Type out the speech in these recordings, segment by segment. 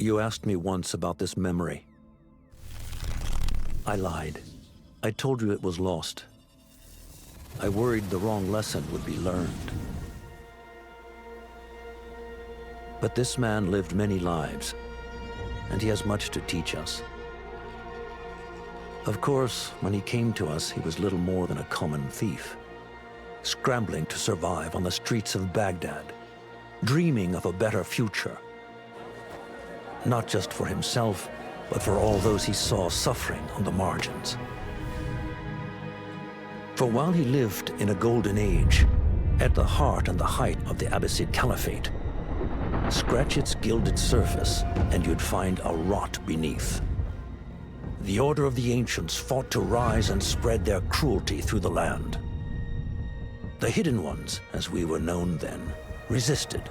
You asked me once about this memory. I lied. I told you it was lost. I worried the wrong lesson would be learned. But this man lived many lives, and he has much to teach us. Of course, when he came to us, he was little more than a common thief, scrambling to survive on the streets of Baghdad, dreaming of a better future. Not just for himself, but for all those he saw suffering on the margins. For while he lived in a golden age, at the heart and the height of the Abbasid Caliphate, scratch its gilded surface and you'd find a rot beneath. The Order of the Ancients fought to rise and spread their cruelty through the land. The Hidden Ones, as we were known then, resisted,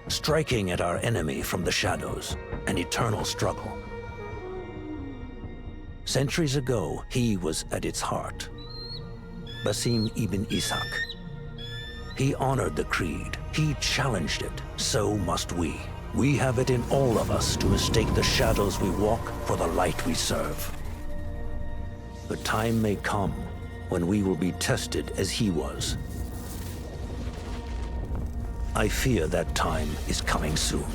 striking at our enemy from the shadows, an eternal struggle. Centuries ago, he was at its heart, Basim ibn Ishaq. He honored the creed, he challenged it, so must we. We have it in all of us to mistake the shadows we walk for the light we serve. The time may come when we will be tested as he was. I fear that time is coming soon.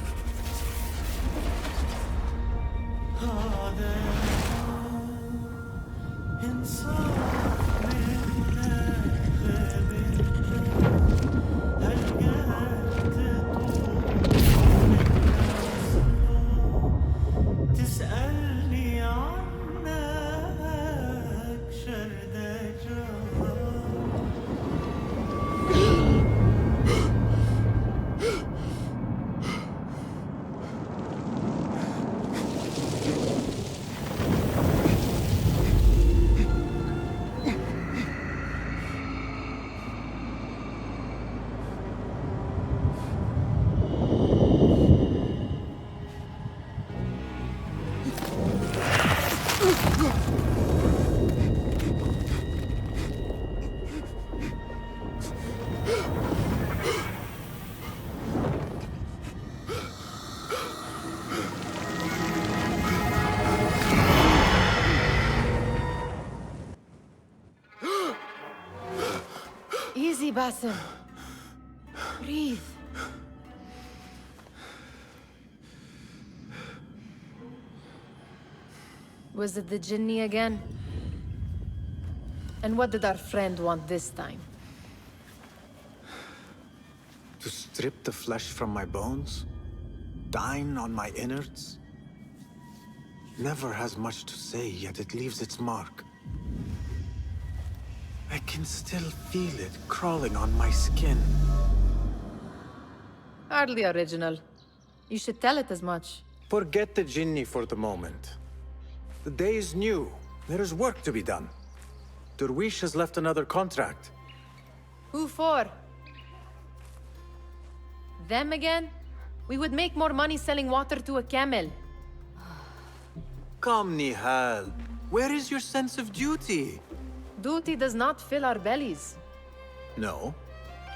Easy, Basim. Breathe. Was it the Jinni again? And what did our friend want this time? To strip the flesh from my bones? Dine on my innards? Never has much to say, yet it leaves its mark. I can still feel it crawling on my skin. Hardly original. You should tell it as much. Forget the Jinni for the moment. The day is new. There is work to be done. Derwish has left another contract. Who for? Them again? We would make more money selling water to a camel. Come, Nihal. Where is your sense of duty? Duty does not fill our bellies. No,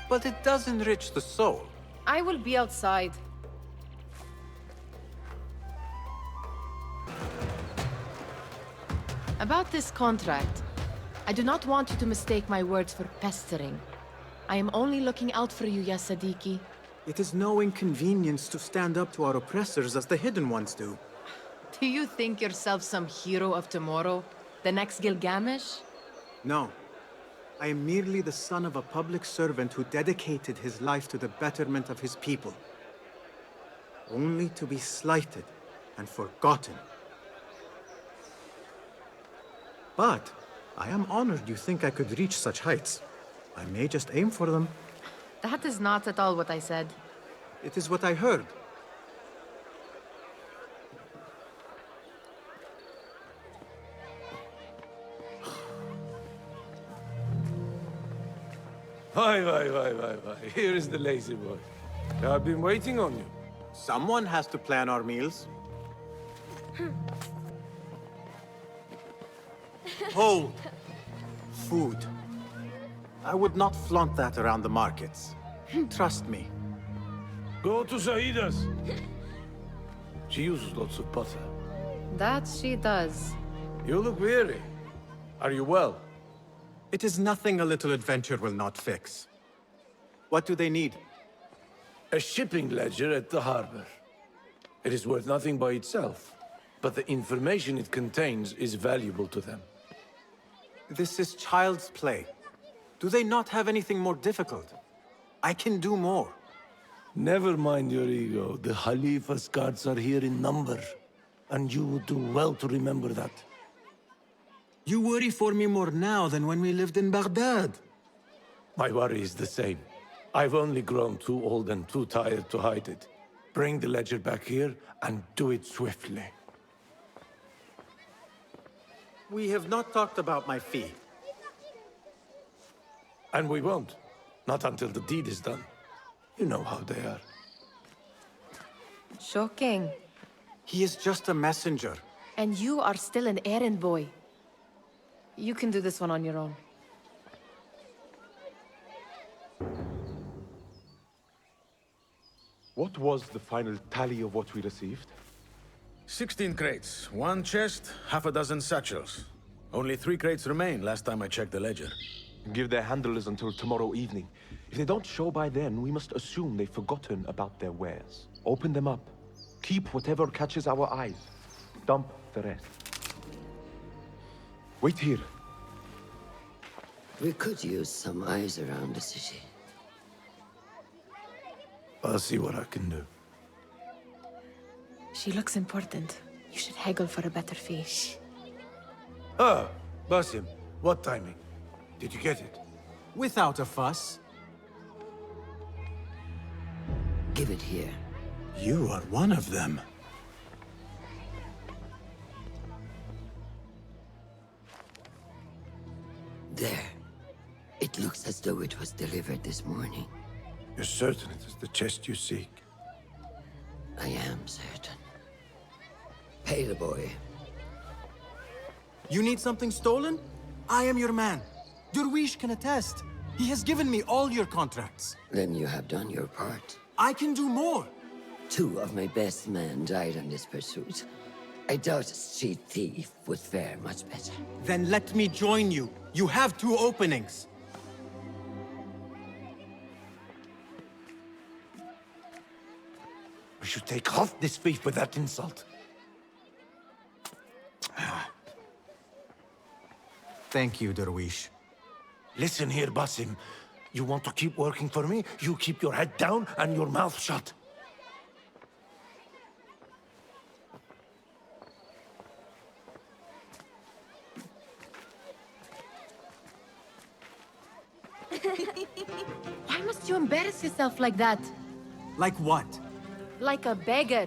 but it does enrich the soul. I will be outside. About this contract, I do not want you to mistake my words for pestering. I am only looking out for you, Ya Sadiki. It is no inconvenience to stand up to our oppressors as the Hidden Ones do. Do you think yourself some hero of tomorrow? The next Gilgamesh? No. I am merely the son of a public servant who dedicated his life to the betterment of his people. Only to be slighted and forgotten. But I am honored you think I could reach such heights. I may just aim for them. That is not at all what I said. It is what I heard. Why. Here is the lazy boy. I've been waiting on you. Someone has to plan our meals. Hold! Food. I would not flaunt that around the markets. Trust me. Go to Saida's. She uses lots of butter. That she does. You look weary. Are you well? It is nothing a little adventure will not fix. What do they need? A shipping ledger at the harbor. It is worth nothing by itself, but the information it contains is valuable to them. This is child's play. Do they not have anything more difficult? I can do more. Never mind your ego. The Khalifa's guards are here in number, and you would do well to remember that. You worry for me more now than when we lived in Baghdad. My worry is the same. I've only grown too old and too tired to hide it. Bring the ledger back here, and do it swiftly. We have not talked about my fee. And we won't. Not until the deed is done. You know how they are. Shocking. He is just a messenger. And you are still an errand boy. You can do this one on your own. What was the final tally of what we received? 16 crates, 1 chest, half a dozen satchels. Only 3 crates remain last time I checked the ledger. Give their handlers until tomorrow evening. If they don't show by then, we must assume they've forgotten about their wares. Open them up. Keep whatever catches our eyes. Dump the rest. Wait here. We could use some eyes around the city. I'll see what I can do. She looks important. You should haggle for a better fee. Ah, Basim, what timing? Did you get it? Without a fuss. Give it here. You are one of them. There. It looks as though it was delivered this morning. You're certain it is the chest you seek? I am certain. Pay the boy. You need something stolen? I am your man. Durwish can attest. He has given me all your contracts. Then you have done your part. I can do more. 2 of my best men died on this pursuit. I doubt a street thief would fare much better. Then let me join you. You have 2 openings. We should take off this thief with that insult. Thank you, Durwish. Listen here, Basim. You want to keep working for me? You keep your head down and your mouth shut. Why must you embarrass yourself like that? Like what? Like a beggar.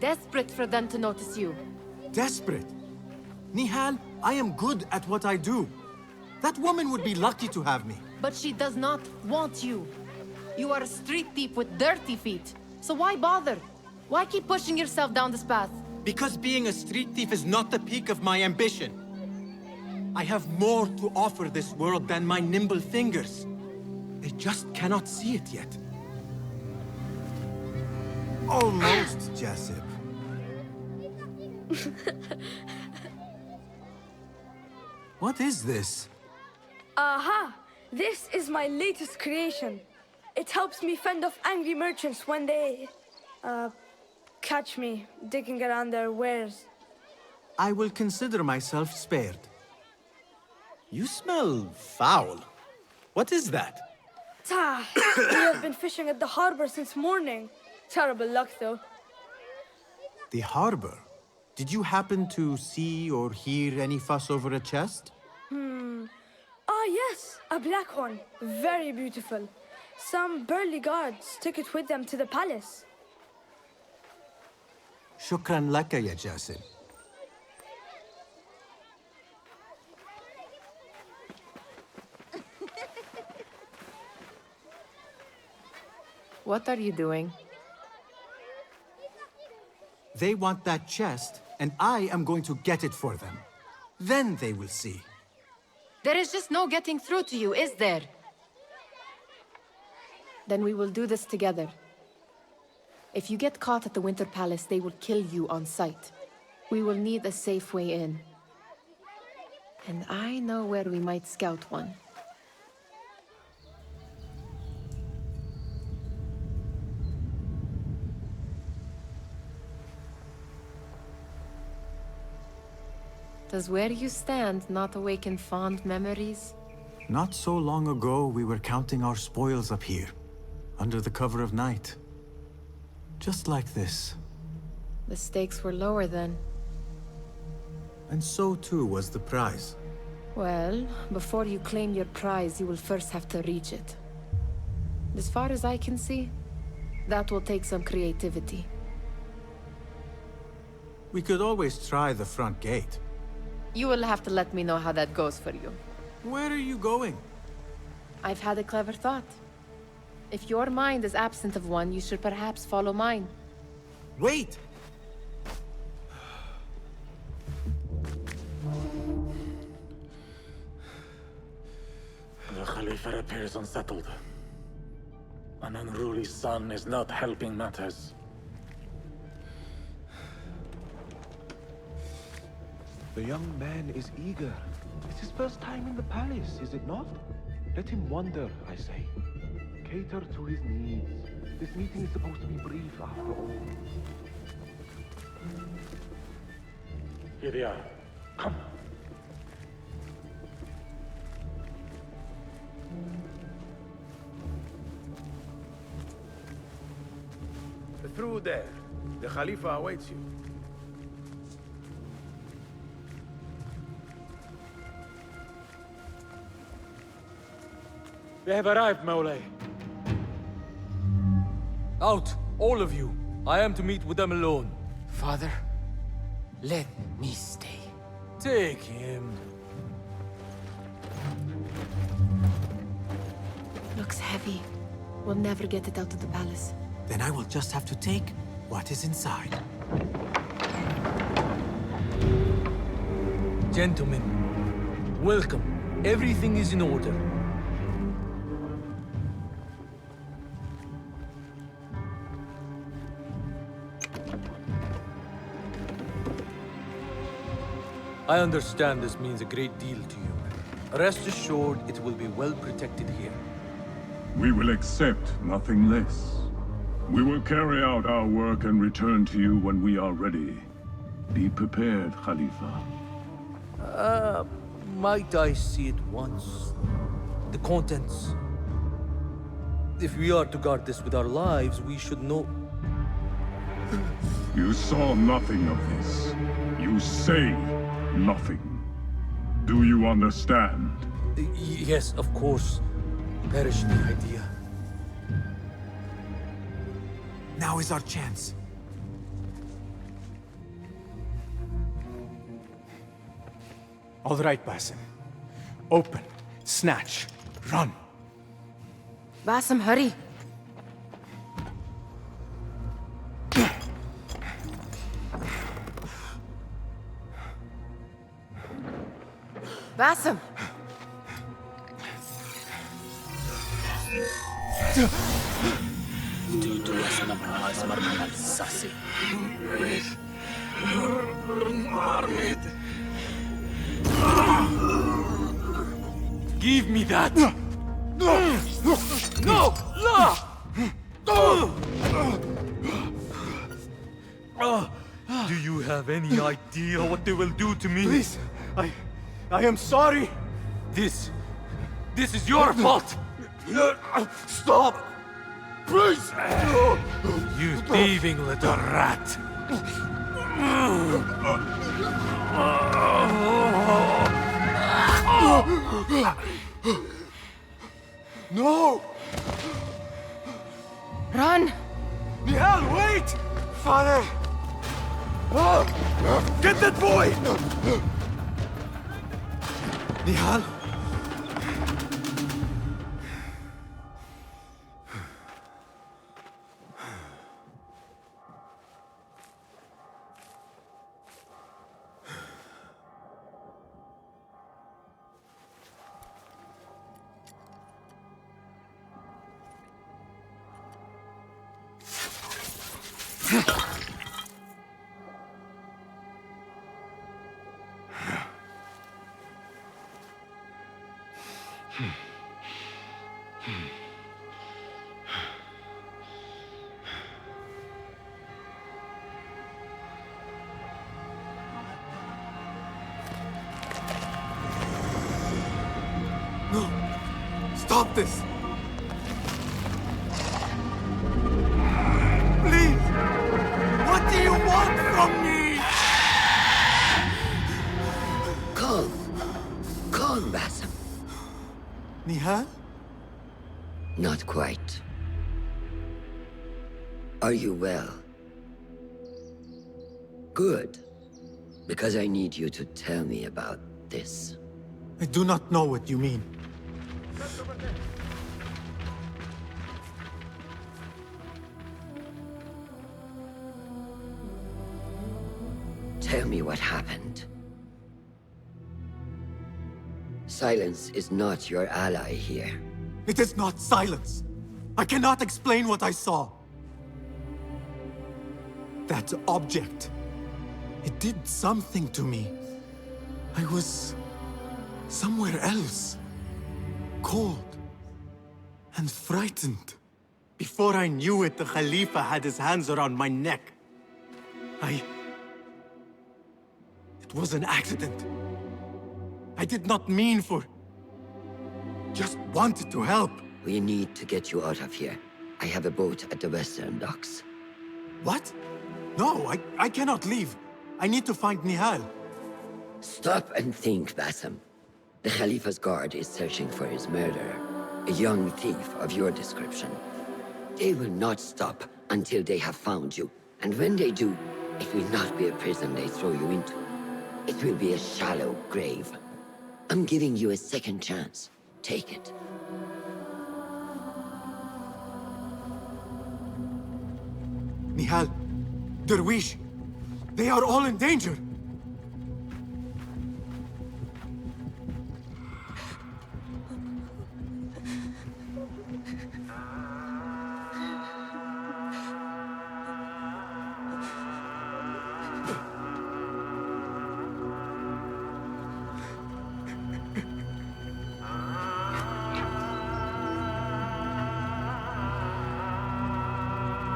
Desperate for them to notice you. Desperate? Nihal, I am good at what I do. That woman would be lucky to have me. But she does not want you. You are a street thief with dirty feet. So why bother? Why keep pushing yourself down this path? Because being a street thief is not the peak of my ambition. I have more to offer this world than my nimble fingers. They just cannot see it yet. Almost, Jessup. What is this? Aha! This is my latest creation. It helps me fend off angry merchants when they... catch me digging around their wares. I will consider myself spared. You smell foul. What is that? Ta! We have been fishing at the harbor since morning. Terrible luck, though. The harbor? Did you happen to see or hear any fuss over a chest? Ah, yes, a black one. Very beautiful. Some burly guards took it with them to the palace. Shukran laka, ya Jasib. What are you doing? They want that chest, and I am going to get it for them. Then they will see. There is just no getting through to you, is there? Then we will do this together. If you get caught at the Winter Palace, they will kill you on sight. We will need a safe way in. And I know where we might scout one. Does where you stand not awaken fond memories? Not so long ago, we were counting our spoils up here, under the cover of night. Just like this. The stakes were lower then. And so too was the prize. Well, before you claim your prize, you will first have to reach it. As far as I can see, that will take some creativity. We could always try the front gate. You will have to let me know how that goes for you. Where are you going? I've had a clever thought. If your mind is absent of one, you should perhaps follow mine. Wait! The Khalifa appears unsettled. An unruly son is not helping matters. The young man is eager. It's his first time in the palace, is it not? Let him wander, I say. Cater to his needs. This meeting is supposed to be brief, after all. Here they are. Come. Through there. The Khalifa awaits you. We have arrived, Moulay. Out, all of you. I am to meet with them alone. Father, let me stay. Take him. Looks heavy. We'll never get it out of the palace. Then I will just have to take what is inside. Gentlemen, welcome. Everything is in order. I understand this means a great deal to you. Rest assured, it will be well protected here. We will accept nothing less. We will carry out our work and return to you when we are ready. Be prepared, Khalifa. Might I see it once? The contents. If we are to guard this with our lives, we should know... You saw nothing of this. You say nothing. Do you understand? Yes, of course. Perish the idea. Now is our chance. All right, Basim. Open, snatch, run. Basim, hurry. Basim! Give me that! No! No! Do you have any idea what they will do to me? Please, I am sorry. This is your fault! Stop! Please! You thieving little rat! No! Run! Nihal, wait! Father! Get that boy! Nihal? No! Stop this! Please! What do you want from me? Calm. Calm, Basim. Nihal? Not quite. Are you well? Good. Because I need you to tell me about this. I do not know what you mean. Tell me what happened. Silence is not your ally here. It is not silence. I cannot explain what I saw. That object. It did something to me. I was somewhere else. Cold. And frightened. Before I knew it, the Khalifa had his hands around my neck. It was an accident. I did not mean for... Just wanted to help. We need to get you out of here. I have a boat at the western docks. What? No, I cannot leave. I need to find Nihal. Stop and think, Basim. The Khalifa's guard is searching for his murderer, a young thief of your description. They will not stop until they have found you. And when they do, it will not be a prison they throw you into. It will be a shallow grave. I'm giving you a second chance. Take it. Nihal, Derwish, they are all in danger.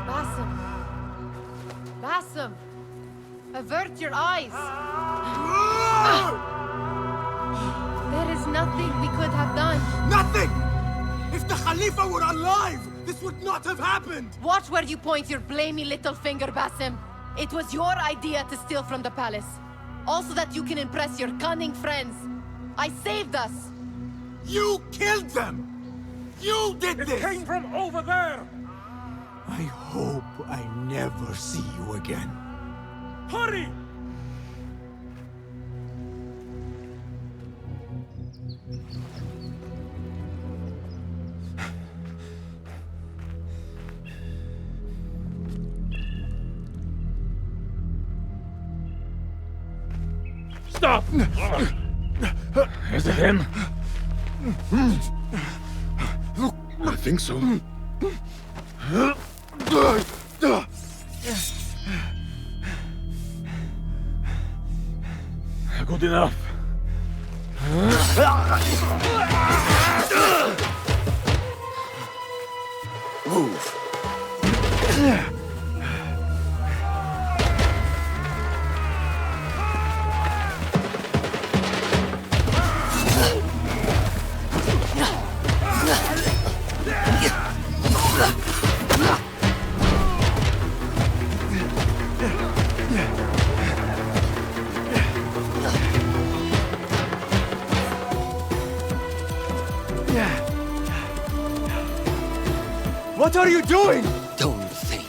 Basim! Basim! Avert your eyes! There is nothing we could have done. Nothing! If the Khalifa were alive, this would not have happened! Watch where you point your blamey little finger, Basim. It was your idea to steal from the palace. Also that you can impress your cunning friends. I saved us! You killed them! You did this! It came from over there! I hope I never see you again. Hurry! Stop! Is it him? I think so. Good enough. Move. What are you doing? Don't think.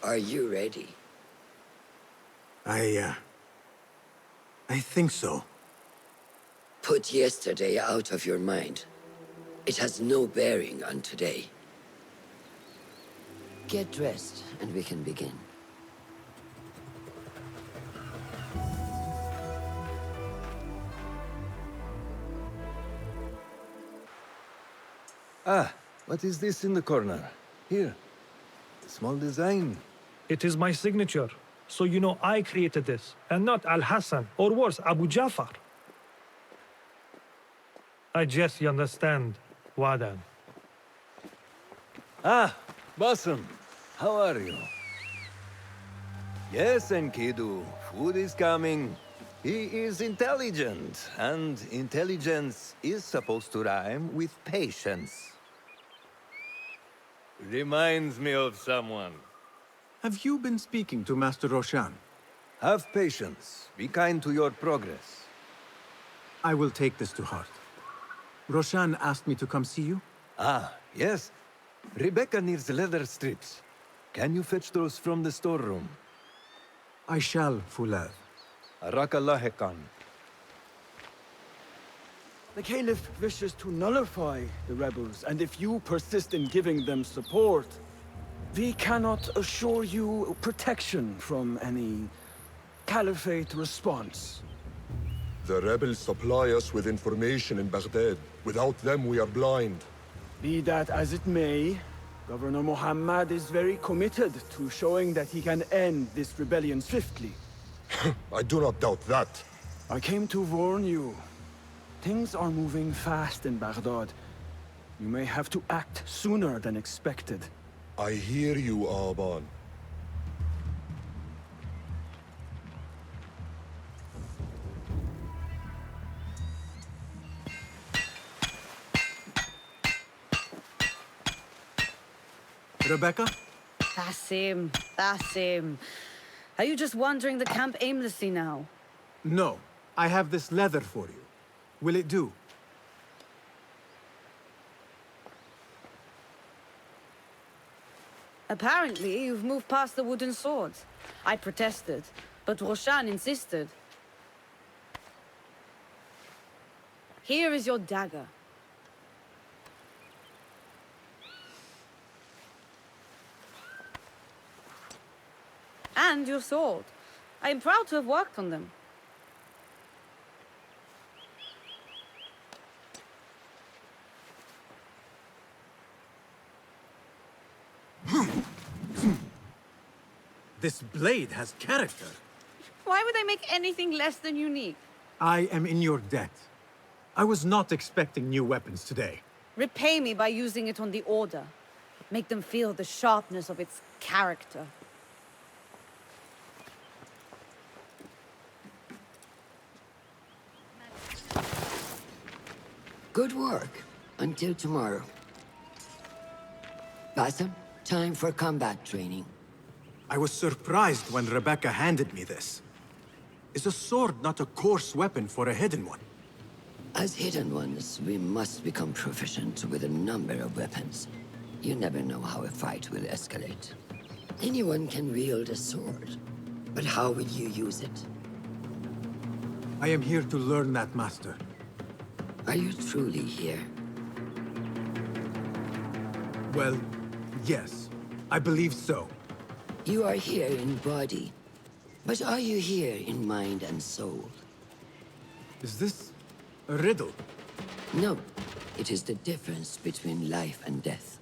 Are you ready? I think so. Put yesterday out of your mind. It has no bearing on today. Get dressed, and we can begin. Ah, what is this in the corner? Here. Small design. It is my signature. So you know I created this, and not Al-Hassan, or worse, Abu Jafar. I guess you understand, Wadan. Ah, Basim. How are you? Yes, Enkidu. Food is coming. He is intelligent, and intelligence is supposed to rhyme with patience. Reminds me of someone. Have you been speaking to Master Roshan? Have patience. Be kind to your progress. I will take this to heart. Roshan asked me to come see you? Ah, yes. Rebecca needs leather strips. Can you fetch those from the storeroom? I shall, Fulad. Arakallah Khan. The Caliph wishes to nullify the rebels, and if you persist in giving them support, we cannot assure you protection from any Caliphate response. The rebels supply us with information in Baghdad. Without them, we are blind. Be that as it may, Governor Muhammad is very committed to showing that he can end this rebellion swiftly. I do not doubt that. I came to warn you. Things are moving fast in Baghdad. You may have to act sooner than expected. I hear you, Aban. Rebecca? Basim, Basim. Are you just wandering the camp aimlessly now? No. I have this leather for you. Will it do? Apparently, you've moved past the wooden swords. I protested, but Roshan insisted. Here is your dagger. And your sword. I am proud to have worked on them. This blade has character. Why would I make anything less than unique? I am in your debt. I was not expecting new weapons today. Repay me by using it on the Order. Make them feel the sharpness of its character. Good work. Until tomorrow. Basim, time for combat training. I was surprised when Rebecca handed me this. Is a sword not a coarse weapon for a hidden one? As hidden ones, we must become proficient with a number of weapons. You never know how a fight will escalate. Anyone can wield a sword, but how will you use it? I am here to learn that, Master. Are you truly here? Well, yes. I believe so. You are here in body, but are you here in mind and soul? Is this a riddle? No. It is the difference between life and death.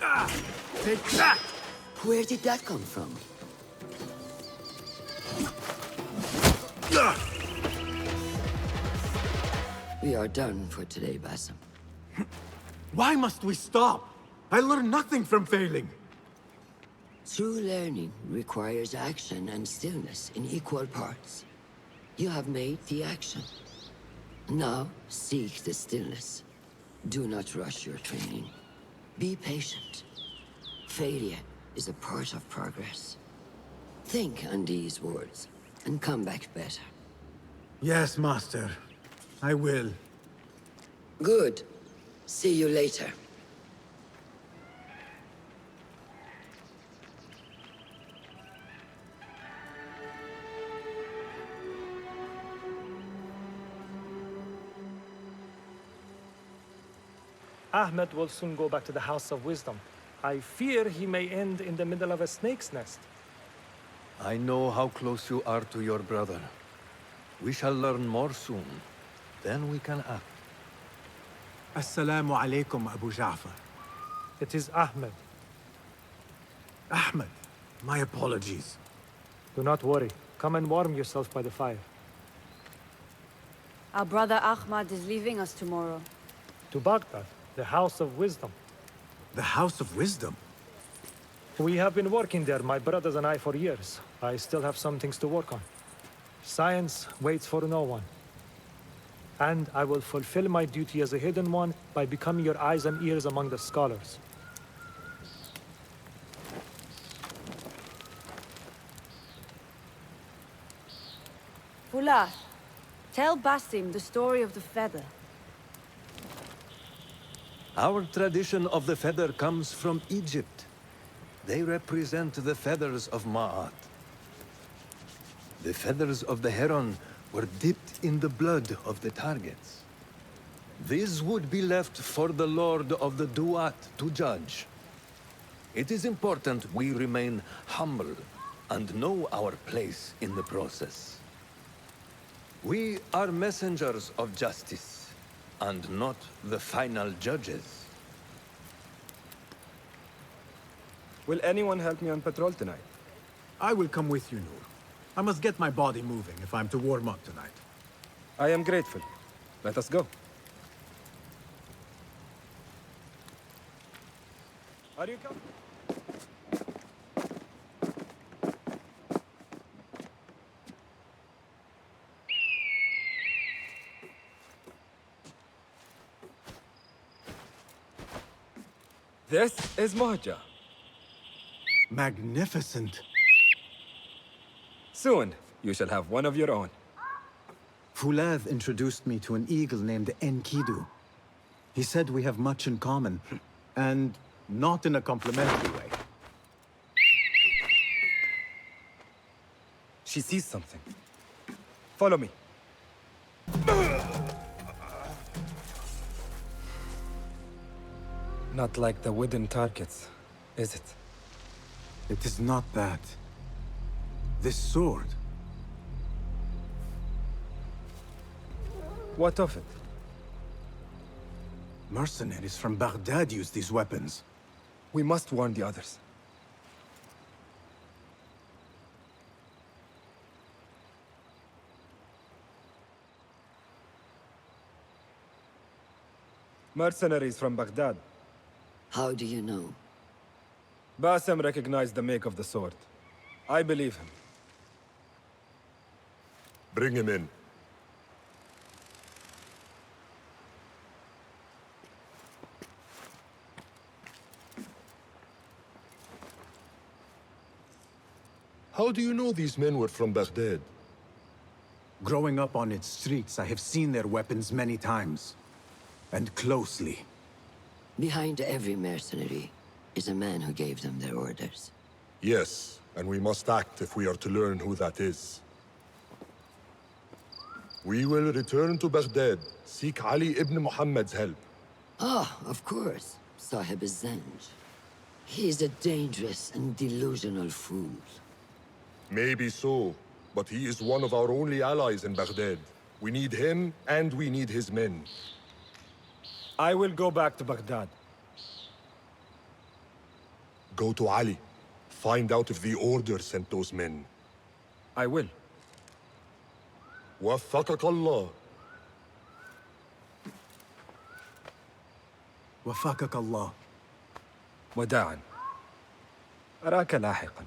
Ah! Take that! Where did that come from? We are done for today, Basim. Why must we stop? I learn nothing from failing. True learning requires action and stillness in equal parts. You have made the action. Now, seek the stillness. Do not rush your training. Be patient. Failure is a part of progress. Think on these words, and come back better. Yes, Master. I will. Good. See you later. Ahmed will soon go back to the House of Wisdom. I fear he may end in the middle of a snake's nest. I know how close you are to your brother. We shall learn more soon. Then we can act. Assalamu alaikum, Abu Ja'far. It is Ahmed. Ahmed, my apologies. Do not worry. Come and warm yourself by the fire. Our brother Ahmad is leaving us tomorrow. To Baghdad, the House of Wisdom. The House of Wisdom? We have been working there, my brothers and I, for years. I still have some things to work on. Science waits for no one. And I will fulfill my duty as a hidden one by becoming your eyes and ears among the scholars. Fulah, tell Basim the story of the feather. Our tradition of the feather comes from Egypt. They represent the feathers of Ma'at. The feathers of the heron were dipped in the blood of the targets. These would be left for the Lord of the Duat to judge. It is important we remain humble and know our place in the process. We are messengers of justice, and not the final judges. Will anyone help me on patrol tonight? I will come with you, Noor. I must get my body moving if I'm to warm up tonight. I am grateful. Let us go. Are you coming? This is Mohja. Magnificent. Soon, you shall have one of your own. Fuladh introduced me to an eagle named Enkidu. He said we have much in common, and not in a complimentary way. She sees something. Follow me. Not like the wooden targets, is it? It is not that. This sword. What of it? Mercenaries from Baghdad use these weapons. We must warn the others. Mercenaries from Baghdad. How do you know? Basim recognized the make of the sword. I believe him. Bring him in. How do you know these men were from Baghdad? Growing up on its streets, I have seen their weapons many times. And closely. Behind every mercenary is a man who gave them their orders. Yes, and we must act if we are to learn who that is. We will return to Baghdad, seek Ali ibn Muhammad's help. Ah, of course. Sahib Zanj. He is a dangerous and delusional fool. Maybe so, but he is one of our only allies in Baghdad. We need him, and we need his men. I will go back to Baghdad. Go to Ali. Find out if the Order sent those men. I will. وفقك الله. وفقك الله. وداعا. أراك لاحقا.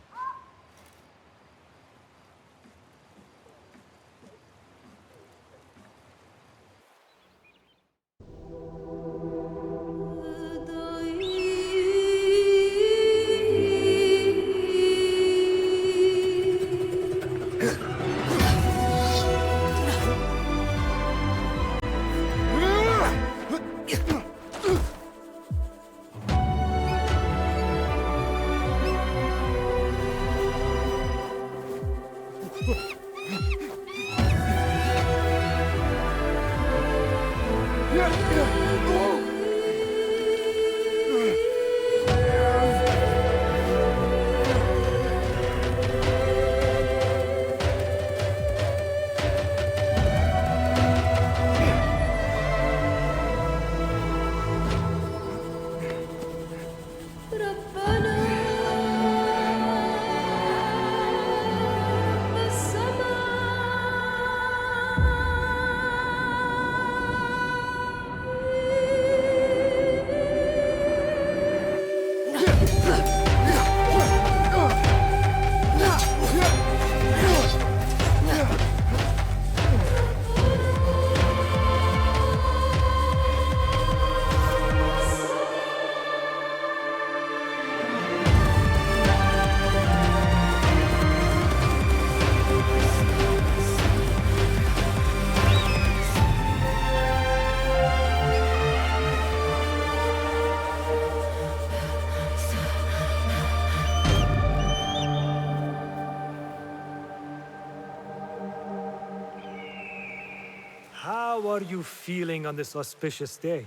How are you feeling on this auspicious day?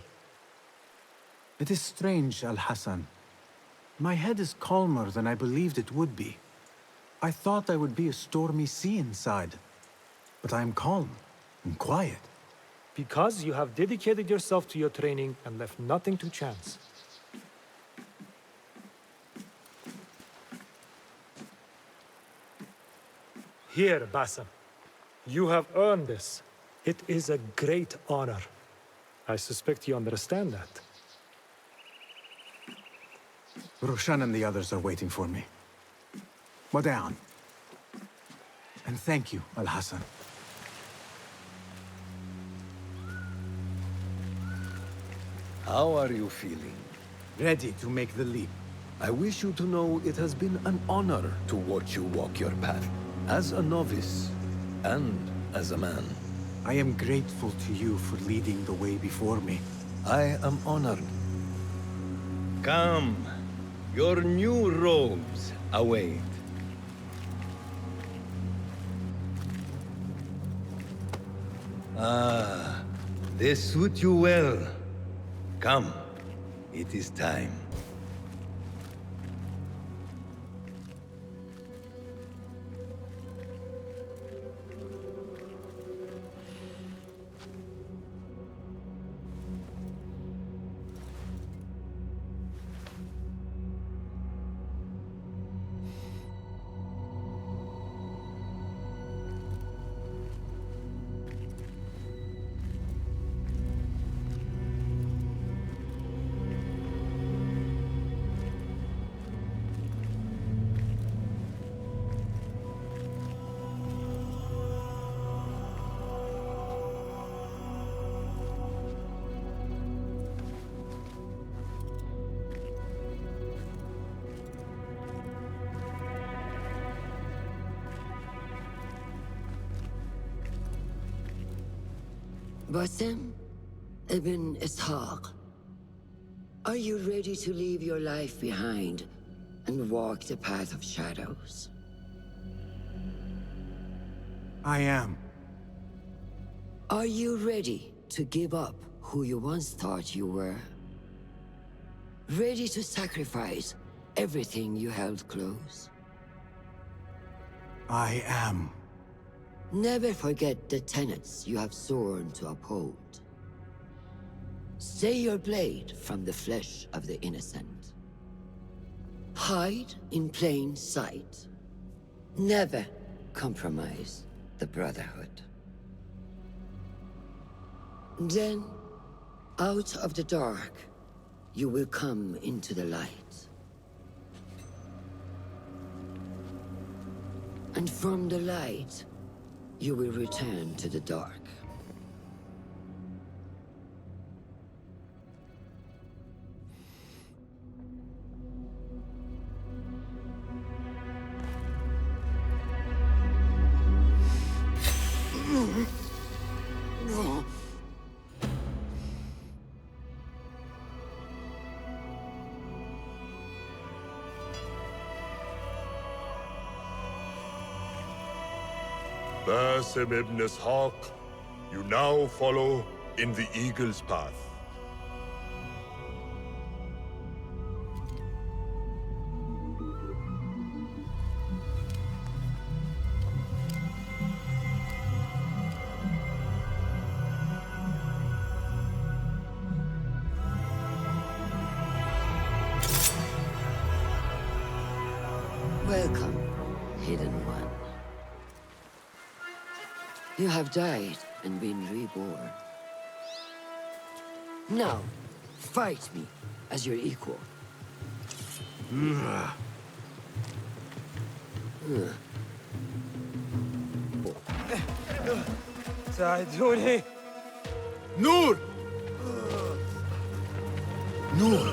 It is strange, Al-Hassan. My head is calmer than I believed it would be. I thought I would be a stormy sea inside. But I am calm and quiet. Because you have dedicated yourself to your training and left nothing to chance. Here, Basim. You have earned this. It is a great honor. I suspect you understand that. Roshan and the others are waiting for me. Modern. And thank you, Al-Hassan. How are you feeling? Ready to make the leap. I wish you to know it has been an honor to watch you walk your path, as a novice and as a man. I am grateful to you for leading the way before me. I am honored. Come, your new robes await. Ah, they suit you well. Come, it is time. Basim ibn Ishaq, are you ready to leave your life behind and walk the path of shadows? I am. Are you ready to give up who you once thought you were? Ready to sacrifice everything you held close? I am. Never forget the tenets you have sworn to uphold. Stay your blade from the flesh of the innocent. Hide in plain sight. Never compromise the Brotherhood. Then, out of the dark, you will come into the light. And from the light, you will return to the dark. Basim ibn Ishaq, you now follow in the Eagle's path. Welcome, Hidden One. You have died and been reborn. Now, fight me as your equal. ساعدوني. Noor! Noor!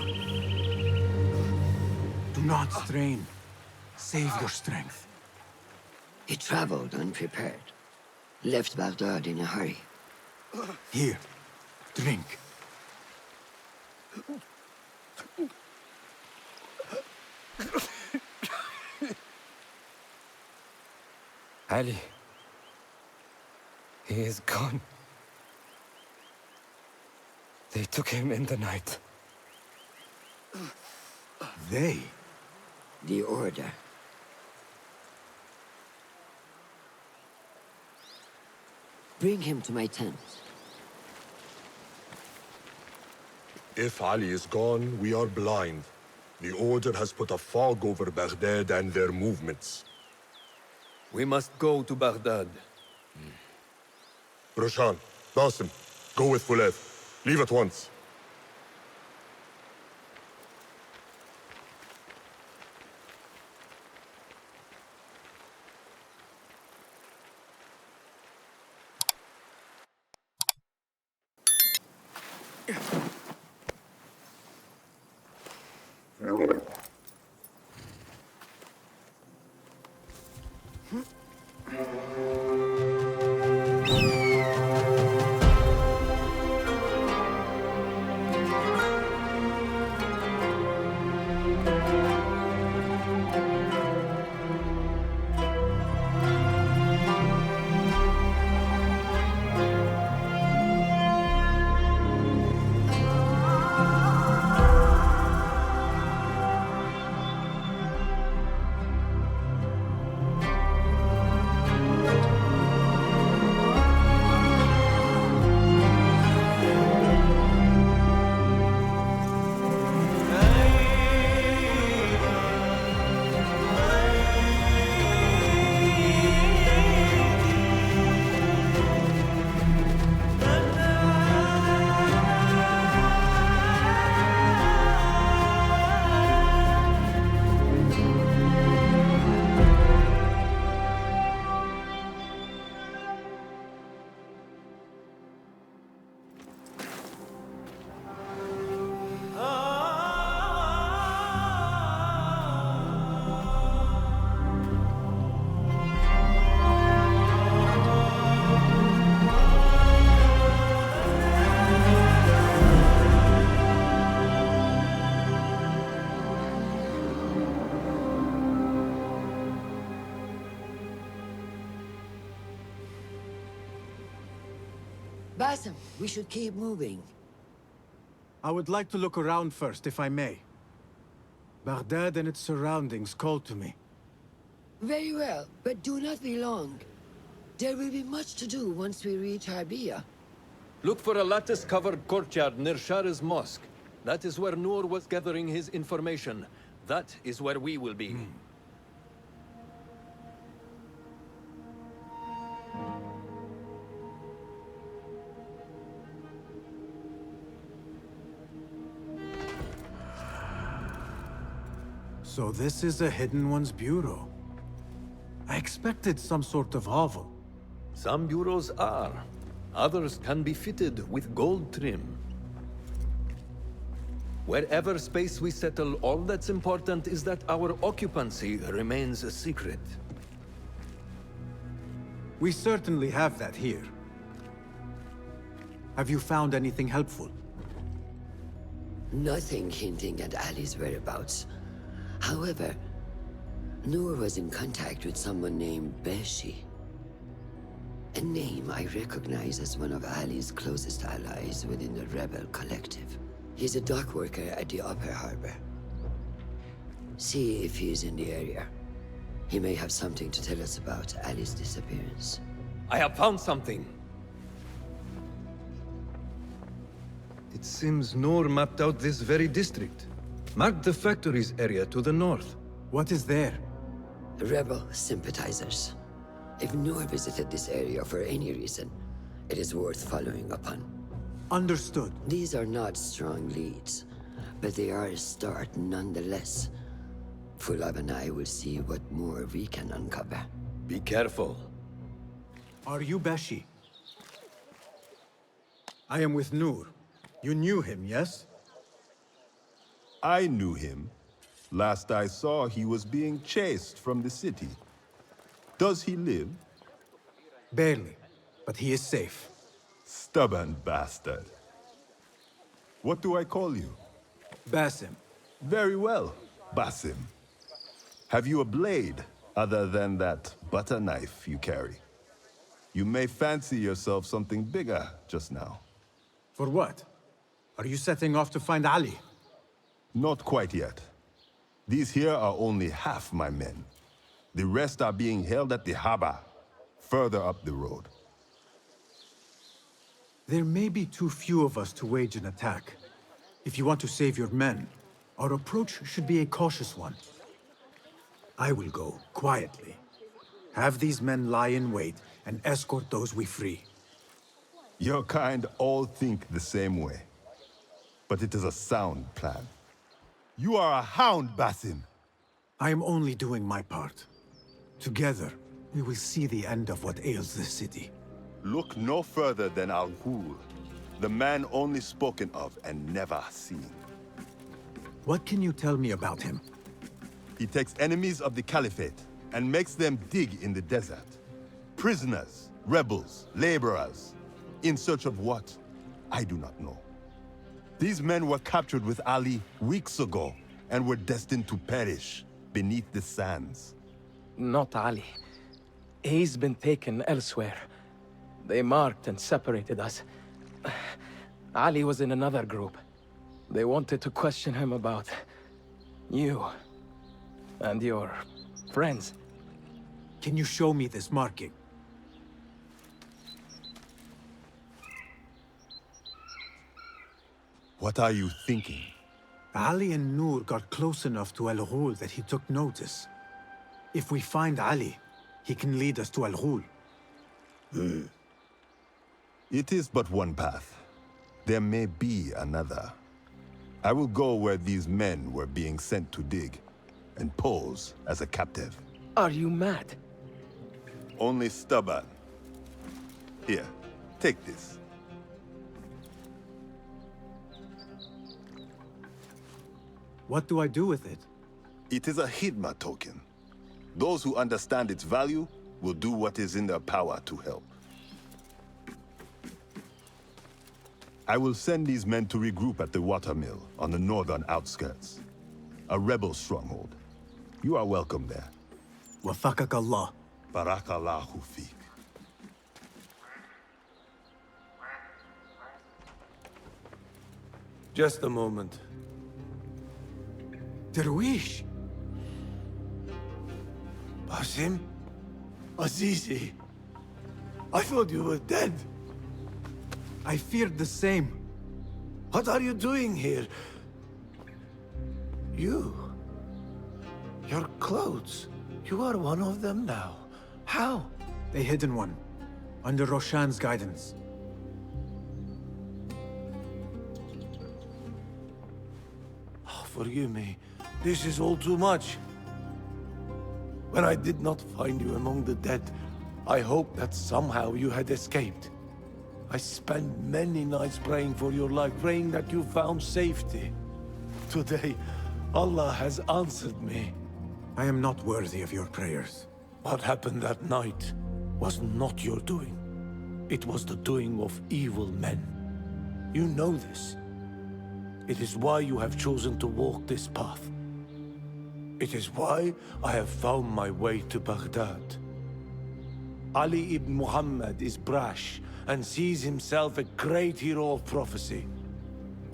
Do not strain. Save your strength. He traveled unprepared. Left Baghdad in a hurry. Here, drink. Ali. He is gone. They took him in the night. They? The Order. Bring him to my tent. If Ali is gone, we are blind. The Order has put a fog over Baghdad and their movements. We must go to Baghdad. Roshan, Basim, go with Fulev. Leave at once. Basim, we should keep moving. I would like to look around first, if I may. Baghdad and its surroundings call to me. Very well, but do not be long. There will be much to do once we reach Harbiya. Look for a lattice-covered courtyard near Shah's mosque. That is where Noor was gathering his information. That is where we will be. So this is a Hidden One's bureau. I expected some sort of hovel. Some bureaus are. Others can be fitted with gold trim. Wherever space we settle, all that's important is that our occupancy remains a secret. We certainly have that here. Have you found anything helpful? Nothing hinting at Ali's whereabouts. However, Noor was in contact with someone named Beshi. A name I recognize as one of Ali's closest allies within the Rebel Collective. He's a dock worker at the Upper Harbor. See if he's in the area. He may have something to tell us about Ali's disappearance. I have found something. It seems Noor mapped out this very district. Marked the factories area to the north. What is there? Rebel sympathizers. If Noor visited this area for any reason, it is worth following up on. Understood. These are not strong leads, but they are a start nonetheless. Fulab and I will see what more we can uncover. Be careful. Are you Beshi? I am with Noor. You knew him, yes? I knew him. Last I saw, he was being chased from the city. Does he live? Barely, but he is safe. Stubborn bastard. What do I call you? Basim. Very well, Basim. Have you a blade, other than that butter knife you carry? You may fancy yourself something bigger just now. For what? Are you setting off to find Ali? Not quite yet. These here are only half my men. The rest are being held at the harbor, further up the road. There may be too few of us to wage an attack. If you want to save your men, our approach should be a cautious one. I will go, quietly. Have these men lie in wait and escort those we free. Your kind all think the same way. But it is a sound plan. You are a hound, Basim! I am only doing my part. Together, we will see the end of what ails this city. Look no further than Al-Ghul, the man only spoken of and never seen. What can you tell me about him? He takes enemies of the Caliphate and makes them dig in the desert. Prisoners, rebels, laborers. In search of what? I do not know. These men were captured with Ali weeks ago and were destined to perish beneath the sands. Not Ali. He's been taken elsewhere. They marked and separated us. Ali was in another group. They wanted to question him about you and your friends. Can you show me this marking? What are you thinking? Ali and Noor got close enough to Al-Ghul that he took notice. If we find Ali, he can lead us to Al-Ghul. It is but one path. There may be another. I will go where these men were being sent to dig, and pose as a captive. Are you mad? Only stubborn. Here, take this. What do I do with it? It is a Hidma token. Those who understand its value will do what is in their power to help. I will send these men to regroup at the watermill on the northern outskirts. A rebel stronghold. You are welcome there. Wafakak Allah. Barakallahu feek. Just a moment. Darwish! Basim? Azizi? I thought you were dead. I feared the same. What are you doing here? You? Your clothes? You are one of them now. How? A hidden one. Under Roshan's guidance. Oh, forgive me. This is all too much. When I did not find you among the dead, I hoped that somehow you had escaped. I spent many nights praying for your life, praying that you found safety. Today, Allah has answered me. I am not worthy of your prayers. What happened that night was not your doing. It was the doing of evil men. You know this. It is why you have chosen to walk this path. It is why I have found my way to Baghdad. Ali ibn Muhammad is brash and sees himself a great hero of prophecy.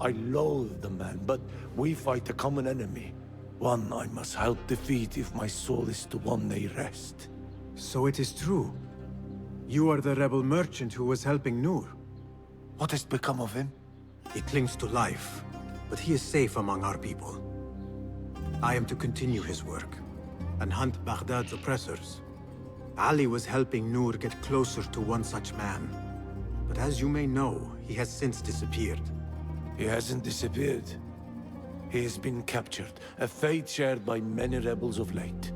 I loathe the man, but we fight a common enemy. One I must help defeat if my soul is to one day rest. So it is true. You are the rebel merchant who was helping Noor. What has become of him? He clings to life, but he is safe among our people. I am to continue his work. and hunt Baghdad's oppressors. Ali was helping Noor get closer to one such man. But as you may know, he has since disappeared. He hasn't disappeared. He has been captured, a fate shared by many rebels of late.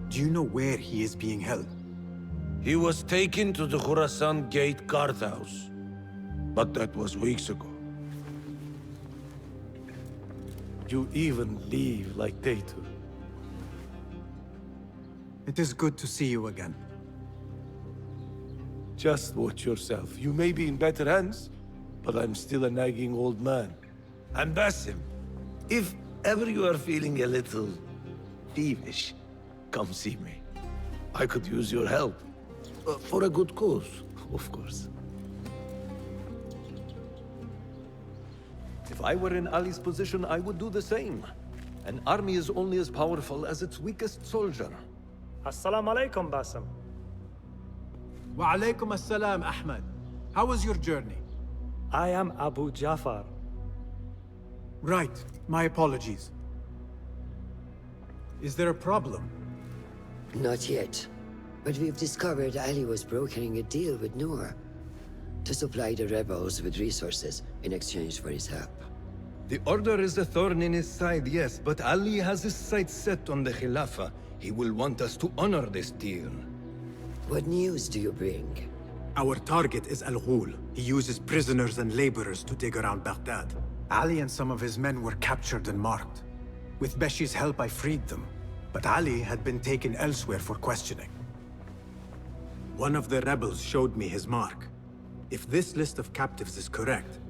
Do you know where he is being held? He was taken to the Khurasan Gate guardhouse. But that was weeks ago. You even leave like they do. It is good to see you again. Just watch yourself. You may be in better hands, but I'm still a nagging old man. And Basim, if ever you are feeling a little peevish, come see me. I could use your help. For a good cause, of course. If I were in Ali's position, I would do the same. An army is only as powerful as its weakest soldier. Assalamu alaikum, Basim. Wa alaikum assalam, Ahmed. How was your journey? I am Abu Jafar. Right. My apologies. Is there a problem? Not yet. But we've discovered Ali was brokering a deal with Noor to supply the rebels with resources in exchange for his help. The Order is a thorn in his side, yes, but Ali has his sights set on the Khilafah. He will want us to honor this deal. What news do you bring? Our target is Al Ghul. He uses prisoners and laborers to dig around Baghdad. Ali and some of his men were captured and marked. With Beshi's help, I freed them. But Ali had been taken elsewhere for questioning. One of the rebels showed me his mark. If this list of captives is correct,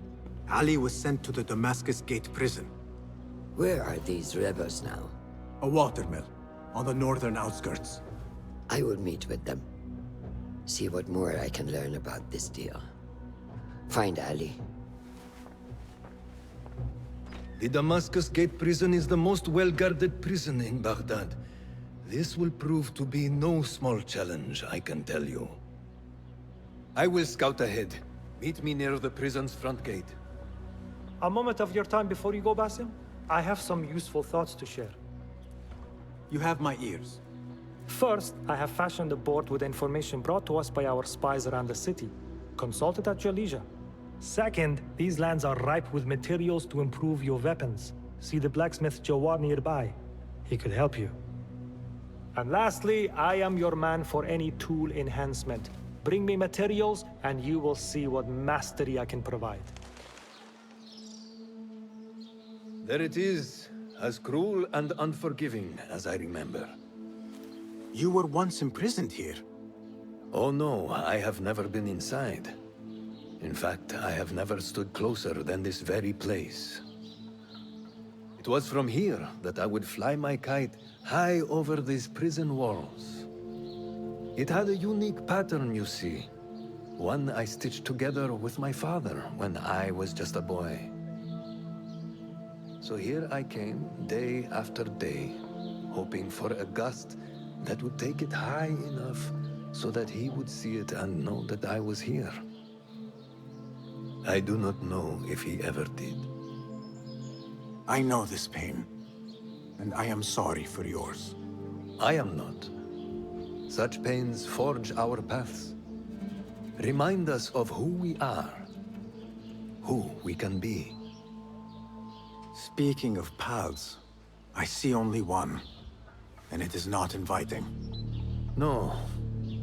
Ali was sent to the Damascus Gate prison. Where are these rebels now? A watermill, on the northern outskirts. I will meet with them. See what more I can learn about this deal. Find Ali. The Damascus Gate prison is the most well-guarded prison in Baghdad. This will prove to be no small challenge, I can tell you. I will scout ahead. Meet me near the prison's front gate. A moment of your time before you go, Basim. I have some useful thoughts to share. You have my ears. First, I have fashioned a board with information brought to us by our spies around the city. Consult it at your leisure. Second, these lands are ripe with materials to improve your weapons. See the blacksmith Jawar nearby. He could help you. And lastly, I am your man for any tool enhancement. Bring me materials, and you will see what mastery I can provide. There it is, as cruel and unforgiving as I remember. You were once imprisoned here. Oh no, I have never been inside. In fact, I have never stood closer than this very place. It was from here that I would fly my kite high over these prison walls. It had a unique pattern, you see. One I stitched together with my father when I was just a boy. So here I came, day after day, hoping for a gust that would take it high enough so that he would see it and know that I was here. I do not know if he ever did. I know this pain, and I am sorry for yours. I am not. Such pains forge our paths. Remind us of who we are, who we can be. Speaking of paths, I see only one, and it is not inviting. No,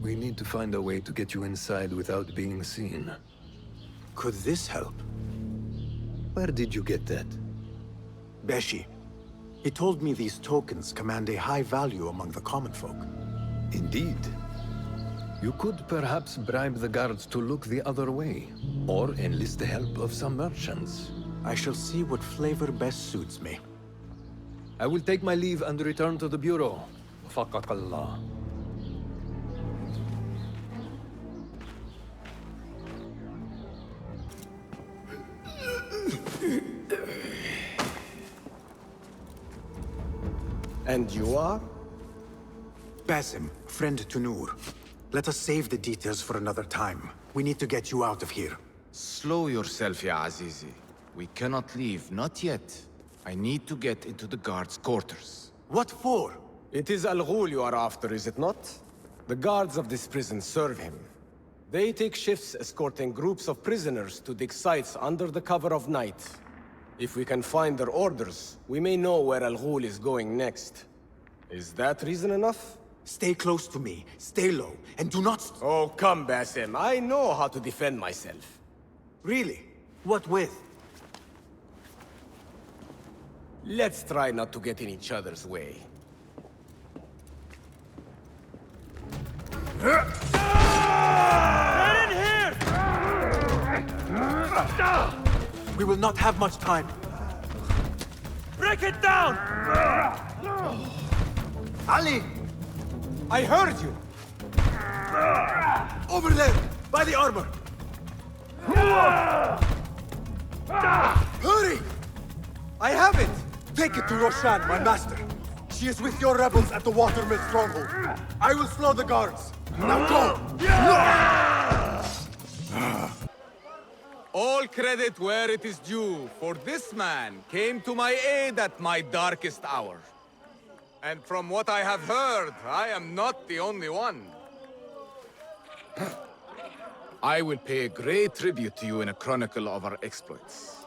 we need to find a way to get you inside without being seen. Could this help? Where did you get that? Beshi. He told me these tokens command a high value among the common folk. Indeed. You could perhaps bribe the guards to look the other way, or enlist the help of some merchants. I shall see what flavor best suits me. I will take my leave and return to the Bureau. Faqakallah. And you are? Basim, friend to Noor. Let us save the details for another time. We need to get you out of here. Slow yourself, Ya Azizi. We cannot leave, not yet. I need to get into the guards' quarters. What for? It is Al Ghul you are after, is it not? The guards of this prison serve him. They take shifts escorting groups of prisoners to dig sites under the cover of night. If we can find their orders, we may know where Al Ghul is going next. Is that reason enough? Stay close to me, stay low, and do not... Oh, come, Basim. I know how to defend myself. Really? What with? Let's try not to get in each other's way. Get in here! We will not have much time. Break it down! Ali! I heard you! Over there, by the armor! Hurry! I have it! Take it to Roshan, my master. She is with your rebels at the Watermill stronghold. I will slow the guards. Now go! All credit where it is due, for this man came to my aid at my darkest hour. And from what I have heard, I am not the only one. I will pay great tribute to you in a chronicle of our exploits.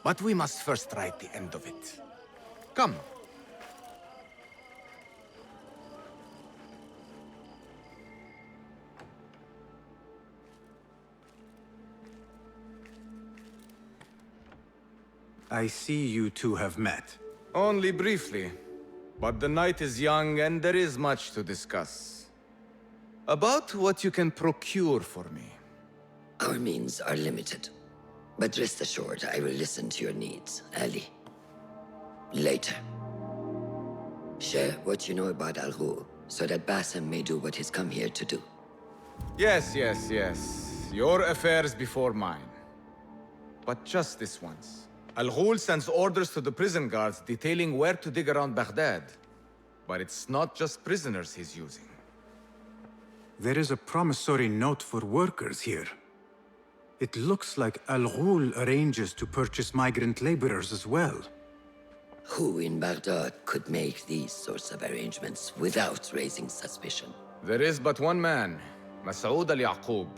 But we must first write the end of it. Come. I see you two have met. Only briefly. But the night is young and there is much to discuss. About what you can procure for me. Our means are limited. But rest assured, I will listen to your needs, Ali. Later. Share what you know about Al Ghul, so that Basim may do what he's come here to do. Yes. Your affairs before mine. But just this once. Al Ghul sends orders to the prison guards detailing where to dig around Baghdad. But it's not just prisoners he's using. There is a promissory note for workers here. It looks like Al Ghul arranges to purchase migrant laborers as well. Who in Baghdad could make these sorts of arrangements without raising suspicion? There is but one man, Masoud al-Yaqub.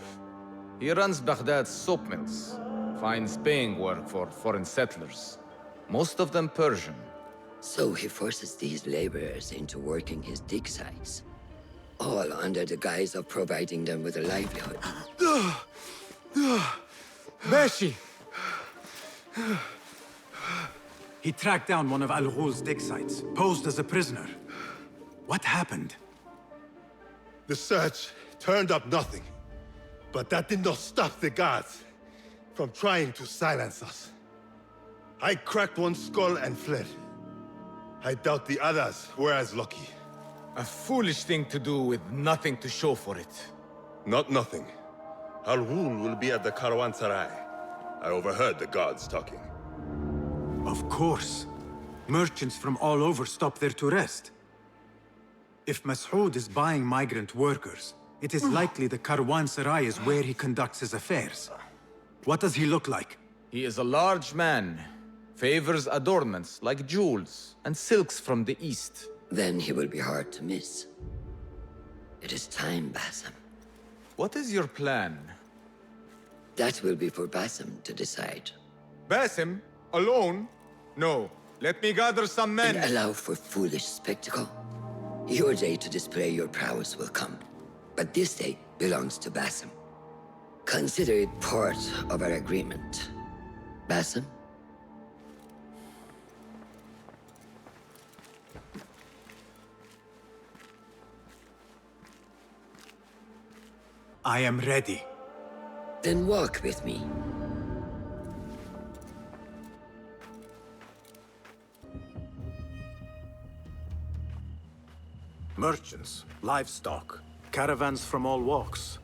He runs Baghdad's soap mills, finds paying work for foreign settlers, most of them Persian. So he forces these laborers into working his dig sites, all under the guise of providing them with a livelihood. Bashi! He tracked down one of Al Ghul's dig sites, posed as a prisoner. What happened? The search turned up nothing. But that did not stop the guards from trying to silence us. I cracked one skull and fled. I doubt the others were as lucky. A foolish thing to do with nothing to show for it. Not nothing. Al Ghul will be at the Caravanserai. I overheard the guards talking. Of course. Merchants from all over stop there to rest. If Masoud is buying migrant workers, it is likely the Caravanserai is where he conducts his affairs. What does he look like? He is a large man. Favors adornments like jewels and silks from the east. Then he will be hard to miss. It is time, Basim. What is your plan? That will be for Basim to decide. Basim? Alone? No. Let me gather some men. And allow for foolish spectacle. Your day to display your prowess will come. But this day belongs to Basim. Consider it part of our agreement. Basim? I am ready. Then walk with me. Merchants, livestock, caravans from all walks.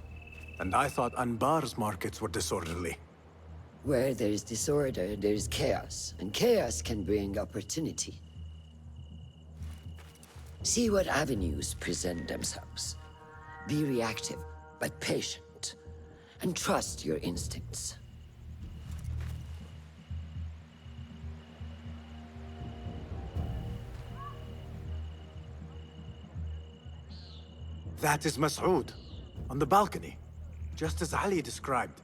And I thought Anbar's markets were disorderly. Where there is disorder, there is chaos. And chaos can bring opportunity. See what avenues present themselves. Be reactive, but patient. And trust your instincts. That is Mas'ud, on the balcony, just as Ali described.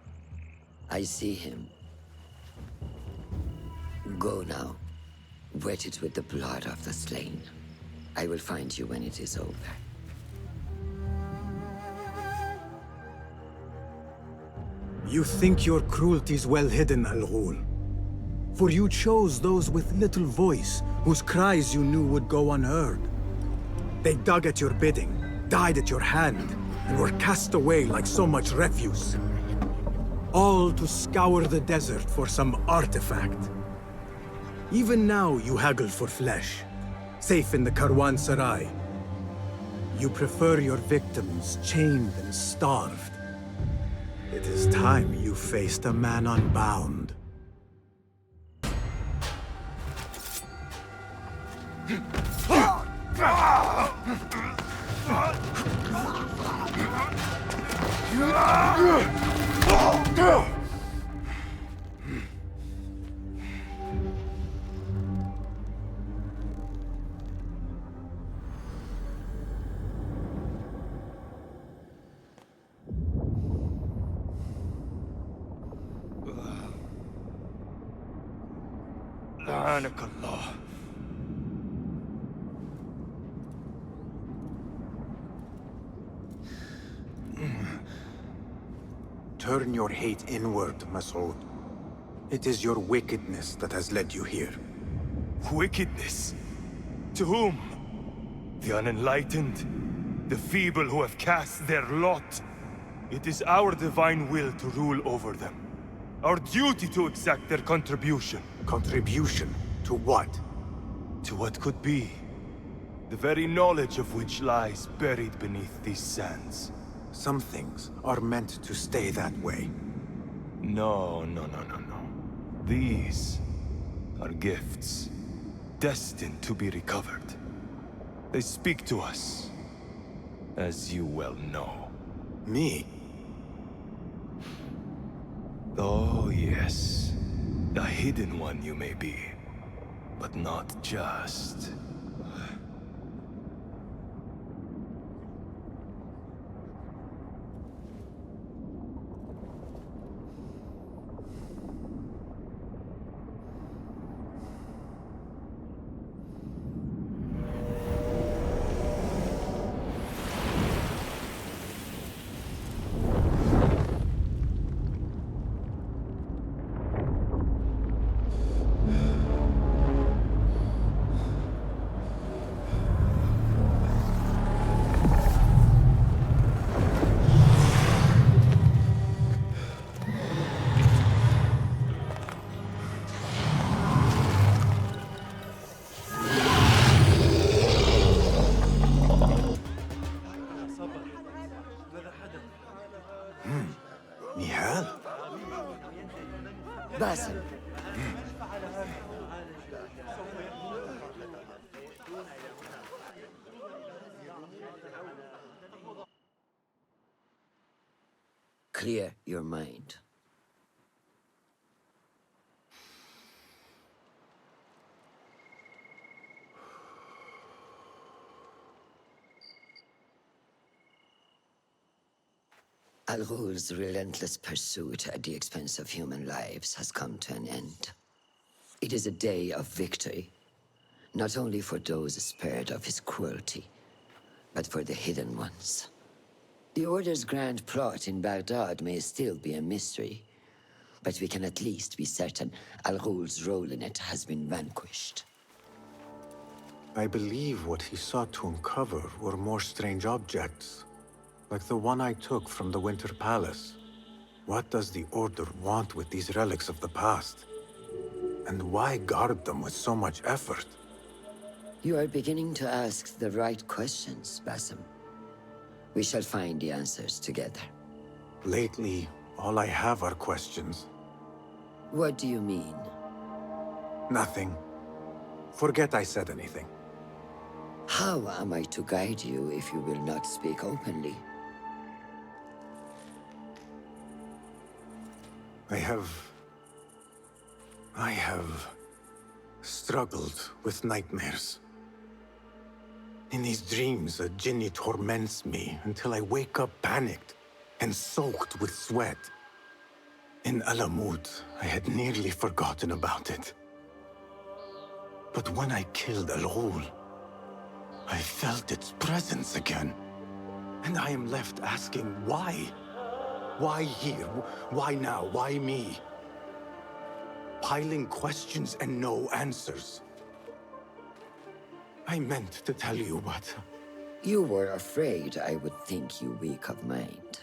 I see him. Go now. Wet it with the blood of the slain. I will find you when it is over. You think your cruelty is well hidden, Al-Ghul. For you chose those with little voice, whose cries you knew would go unheard. They dug at your bidding, died at your hand, and were cast away like so much refuse. All to scour the desert for some artifact. Even now you haggle for flesh, safe in the Karwansarai. You prefer your victims chained and starved. It is time you faced a man unbound. Subhanakallah. Turn your hate inward, Mas'ud. It is your wickedness that has led you here. Wickedness? To whom? The unenlightened? The feeble who have cast their lot? It is our divine will to rule over them. Our duty to exact their contribution. Contribution? To what? To what could be. The very knowledge of which lies buried beneath these sands. Some things are meant to stay that way. No. These are gifts, destined to be recovered. They speak to us, as you well know. Me? Oh, yes. A hidden one you may be, but not just. Nihal? Basim. Clear your mind. Al-Ghul's relentless pursuit at the expense of human lives has come to an end. It is a day of victory, not only for those spared of his cruelty, but for the hidden ones. The Order's grand plot in Baghdad may still be a mystery, but we can at least be certain Al-Ghul's role in it has been vanquished. I believe what he sought to uncover were more strange objects, like the one I took from the Winter Palace. What does the Order want with these relics of the past? And why guard them with so much effort? You are beginning to ask the right questions, Basim. We shall find the answers together. Lately, all I have are questions. What do you mean? Nothing. Forget I said anything. How am I to guide you if you will not speak openly? I have struggled with nightmares. In these dreams, a Jinni torments me until I wake up panicked and soaked with sweat. In Alamut, I had nearly forgotten about it. But when I killed Al-Ghul, I felt its presence again. And I am left asking why? Why here? Why now? Why me? Piling questions and no answers. I meant to tell you, but... You were afraid I would think you weak of mind.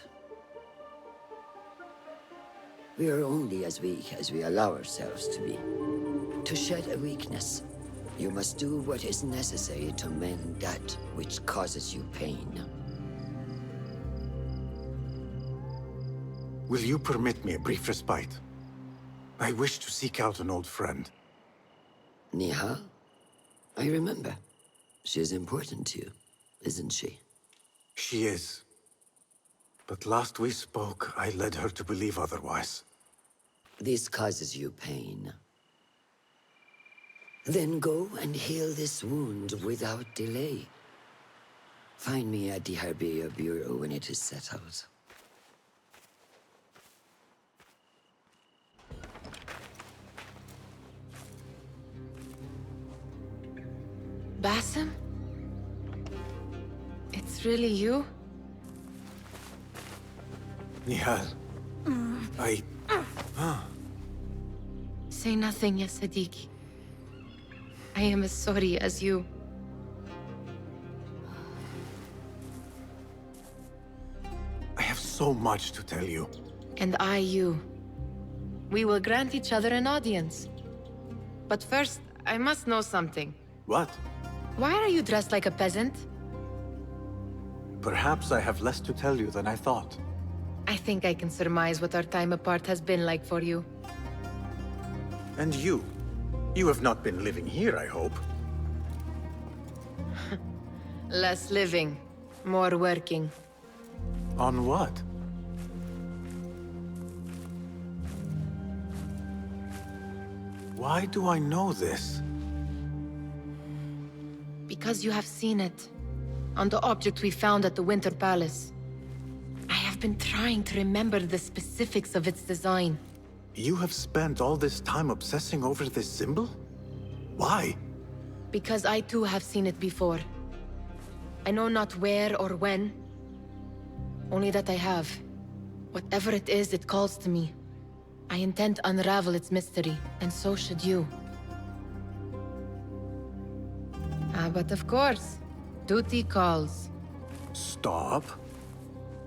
We are only as weak as we allow ourselves to be. To shed a weakness, you must do what is necessary to mend that which causes you pain. Will you permit me a brief respite? I wish to seek out an old friend. Nihal? I remember. She is important to you, isn't she? She is. But last we spoke, I led her to believe otherwise. This causes you pain. Then go and heal this wound without delay. Find me at the Harbiya Bureau when it is settled. Basim? It's really you? Nihal. Say nothing, ya Sadiq. I am as sorry as you. I have so much to tell you. And I you. We will grant each other an audience. But first, I must know something. What? Why are you dressed like a peasant? Perhaps I have less to tell you than I thought. I think I can surmise what our time apart has been like for you. And you? You have not been living here, I hope. Less living, more working. On what? Why do I know this? Because you have seen it. On the object we found at the Winter Palace. I have been trying to remember the specifics of its design. You have spent all this time obsessing over this symbol? Why? Because I too have seen it before. I know not where or when. Only that I have. Whatever it is, it calls to me. I intend to unravel its mystery, and so should you. But of course, duty calls. Stop.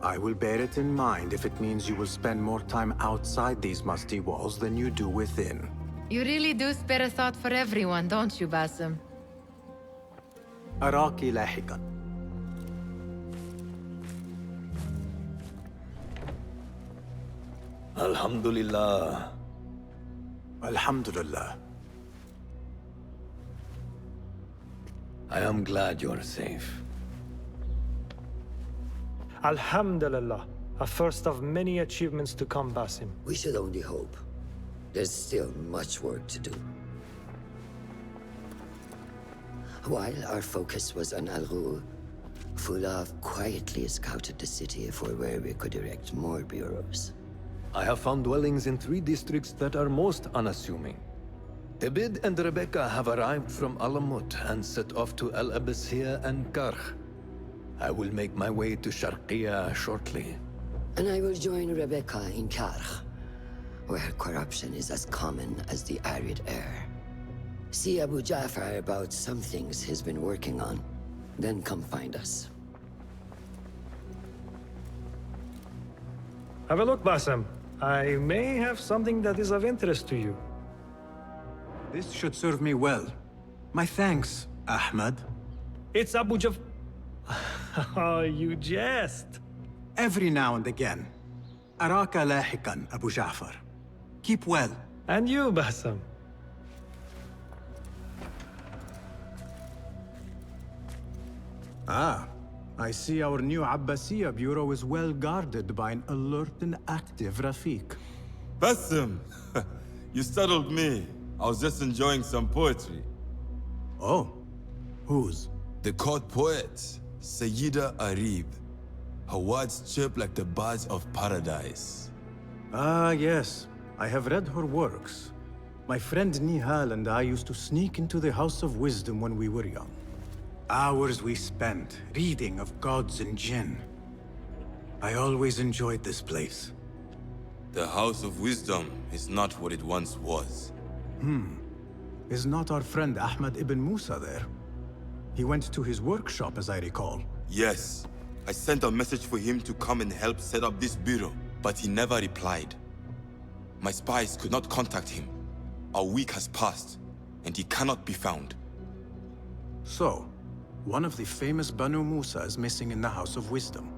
I will bear it in mind if it means you will spend more time outside these musty walls than you do within. You really do spare a thought for everyone, don't you, Basim? أراك لاحقا. Alhamdulillah. Alhamdulillah. I am glad you're safe. Alhamdulillah. A first of many achievements to come, Basim. We should only hope. There's still much work to do. While our focus was on Al-Ghul, Fulaf quietly scouted the city for where we could erect more bureaus. I have found dwellings in 3 districts that are most unassuming. Tebid and Rebecca have arrived from Alamut and set off to El Abyssiya and Karkh. I will make my way to Sharqiya shortly. And I will join Rebecca in Karkh, where corruption is as common as the arid air. See Abu Ja'far about some things he's been working on, then come find us. Have a look, Basim. I may have something that is of interest to you. This should serve me well. My thanks, Ahmad. It's Abu Jaf... Oh, you jest. Every now and again. Araka lahikan, Abu Ja'far. Keep well. And you, Basim. Ah, I see our new Abbasiya bureau is well guarded by an alert and active Rafiq. Basim! You startled me. I was just enjoying some poetry. Oh, whose? The court poet, Sayyida Arib. Her words chirp like the birds of paradise. Ah, yes. I have read her works. My friend Nihal and I used to sneak into the House of Wisdom when we were young. Hours we spent reading of gods and jinn. I always enjoyed this place. The House of Wisdom is not what it once was. Is not our friend Ahmad ibn Musa there? He went to his workshop, as I recall. Yes. I sent a message for him to come and help set up this bureau, but he never replied. My spies could not contact him. A week has passed, and he cannot be found. So, one of the famous Banu Musa is missing in the House of Wisdom.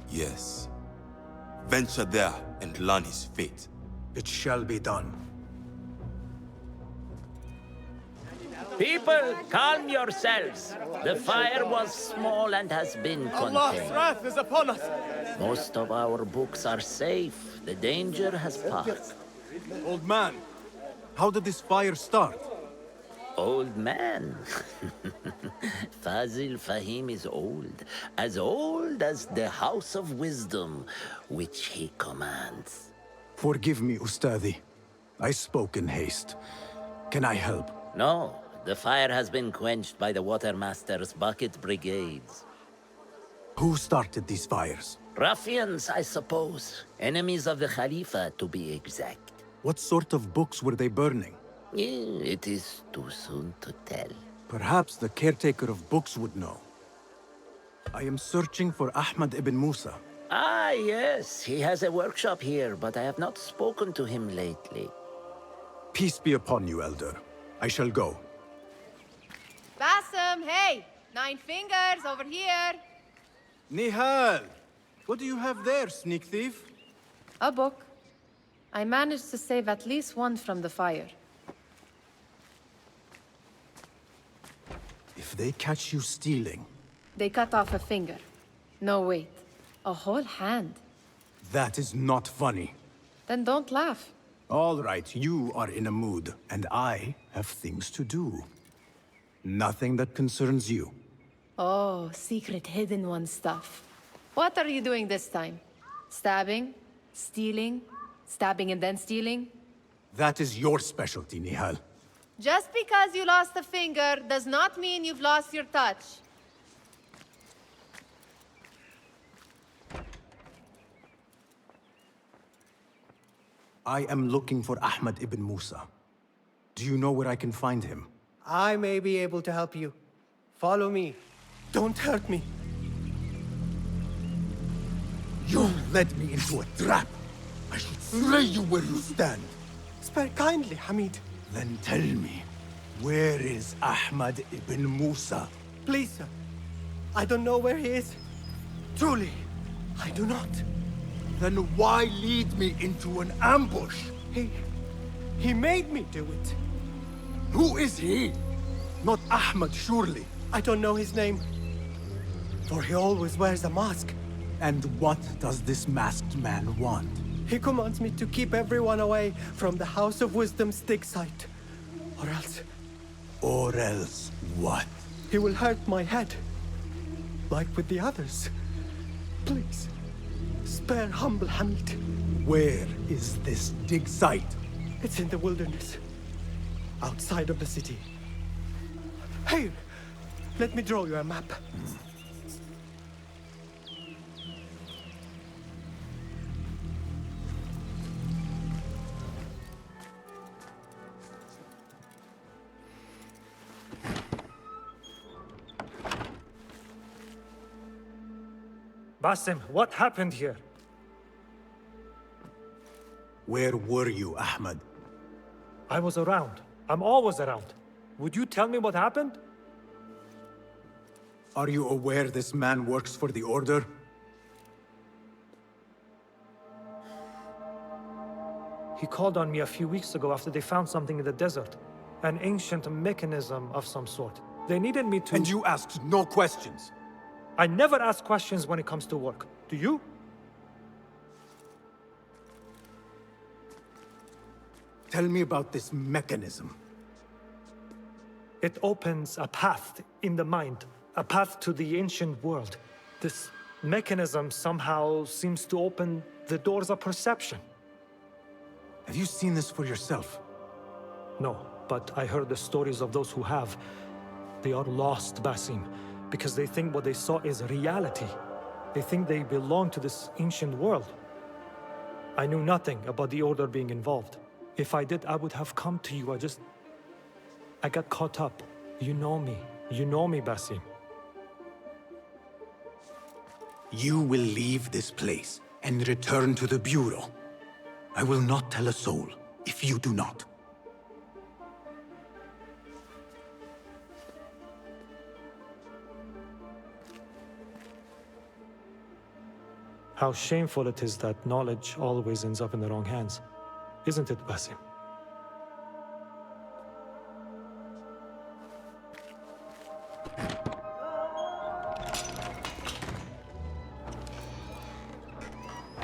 Yes. Venture there and learn his fate. It shall be done. People, calm yourselves. The fire was small and has been Allah's contained. wrath is upon us! Most of our books are safe. The danger has passed. Old man, how did this fire start? Old man. Fazil Fahim is old as the House of Wisdom, which he commands. Forgive me, Ustadi. I spoke in haste. Can I help? No, the fire has been quenched by the Watermaster's bucket brigades. Who started these fires? Ruffians, I suppose. Enemies of the Khalifa, to be exact. What sort of books were they burning? It is too soon to tell. Perhaps the caretaker of books would know. I am searching for Ahmad ibn Musa. Ah, yes. He has a workshop here, but I have not spoken to him lately. Peace be upon you, Elder. I shall go. Bassem, hey! 9 fingers over here! Nihal! What do you have there, sneak thief? A book. I managed to save at least one from the fire. If they catch you stealing... They cut off a finger. No, wait. A whole hand. That is not funny. Then don't laugh. All right, you are in a mood, and I have things to do. Nothing that concerns you. Oh, secret hidden one stuff. What are you doing this time? Stabbing? Stealing? Stabbing and then stealing? That is your specialty, Nihal. Just because you lost a finger does not mean you've lost your touch. I am looking for Ahmad ibn Musa. Do you know where I can find him? I may be able to help you. Follow me. Don't hurt me. You led me into a trap. I should slay you where you stand. Spare kindly, Hamid. Then tell me, where is Ahmad ibn Musa? Please, sir. I don't know where he is. Truly, I do not. Then why lead me into an ambush? He made me do it. Who is he? Not Ahmad, surely. I don't know his name. For he always wears a mask. And what does this masked man want? He commands me to keep everyone away from the House of Wisdom's dig site. Or else... Or else what? He will hurt my head. Like with the others. Please, spare humble Hamid. Where is this dig site? It's in the wilderness. Outside of the city. Here, let me draw you a map. Bassem, what happened here? Where were you, Ahmad? I was around. I'm always around. Would you tell me what happened? Are you aware this man works for the Order? He called on me a few weeks ago after they found something in the desert. An ancient mechanism of some sort. They needed me to... And you asked no questions? I never ask questions when it comes to work. Do you? Tell me about this mechanism. It opens a path in the mind a path to the ancient world. This mechanism somehow seems to open the doors of perception. Have you seen this for yourself? No, but I heard the stories of those who have. They are lost, Basim, because they think what they saw is reality. They think they belong to this ancient world. I knew nothing about the Order being involved. If I did, I would have come to you. I got caught up. You know me. You know me, Basim. You will leave this place and return to the Bureau. I will not tell a soul if you do not. How shameful it is that knowledge always ends up in the wrong hands. Isn't it, Basim?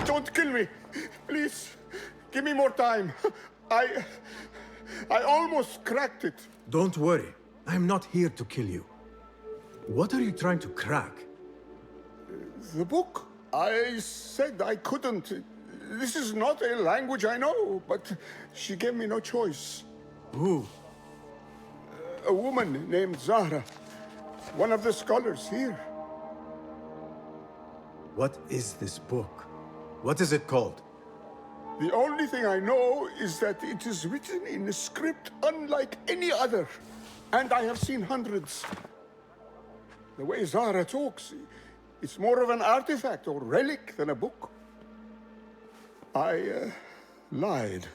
Don't kill me! Please, give me more time. I almost cracked it. Don't worry. I'm not here to kill you. What are you trying to crack? The book. I said I couldn't. This is not a language I know, but she gave me no choice. Who? A woman named Zahra. One of the scholars here. What is this book? What is it called? The only thing I know is that it is written in a script unlike any other. And I have seen hundreds. The way Zahra talks, it's more of an artifact or relic than a book. I lied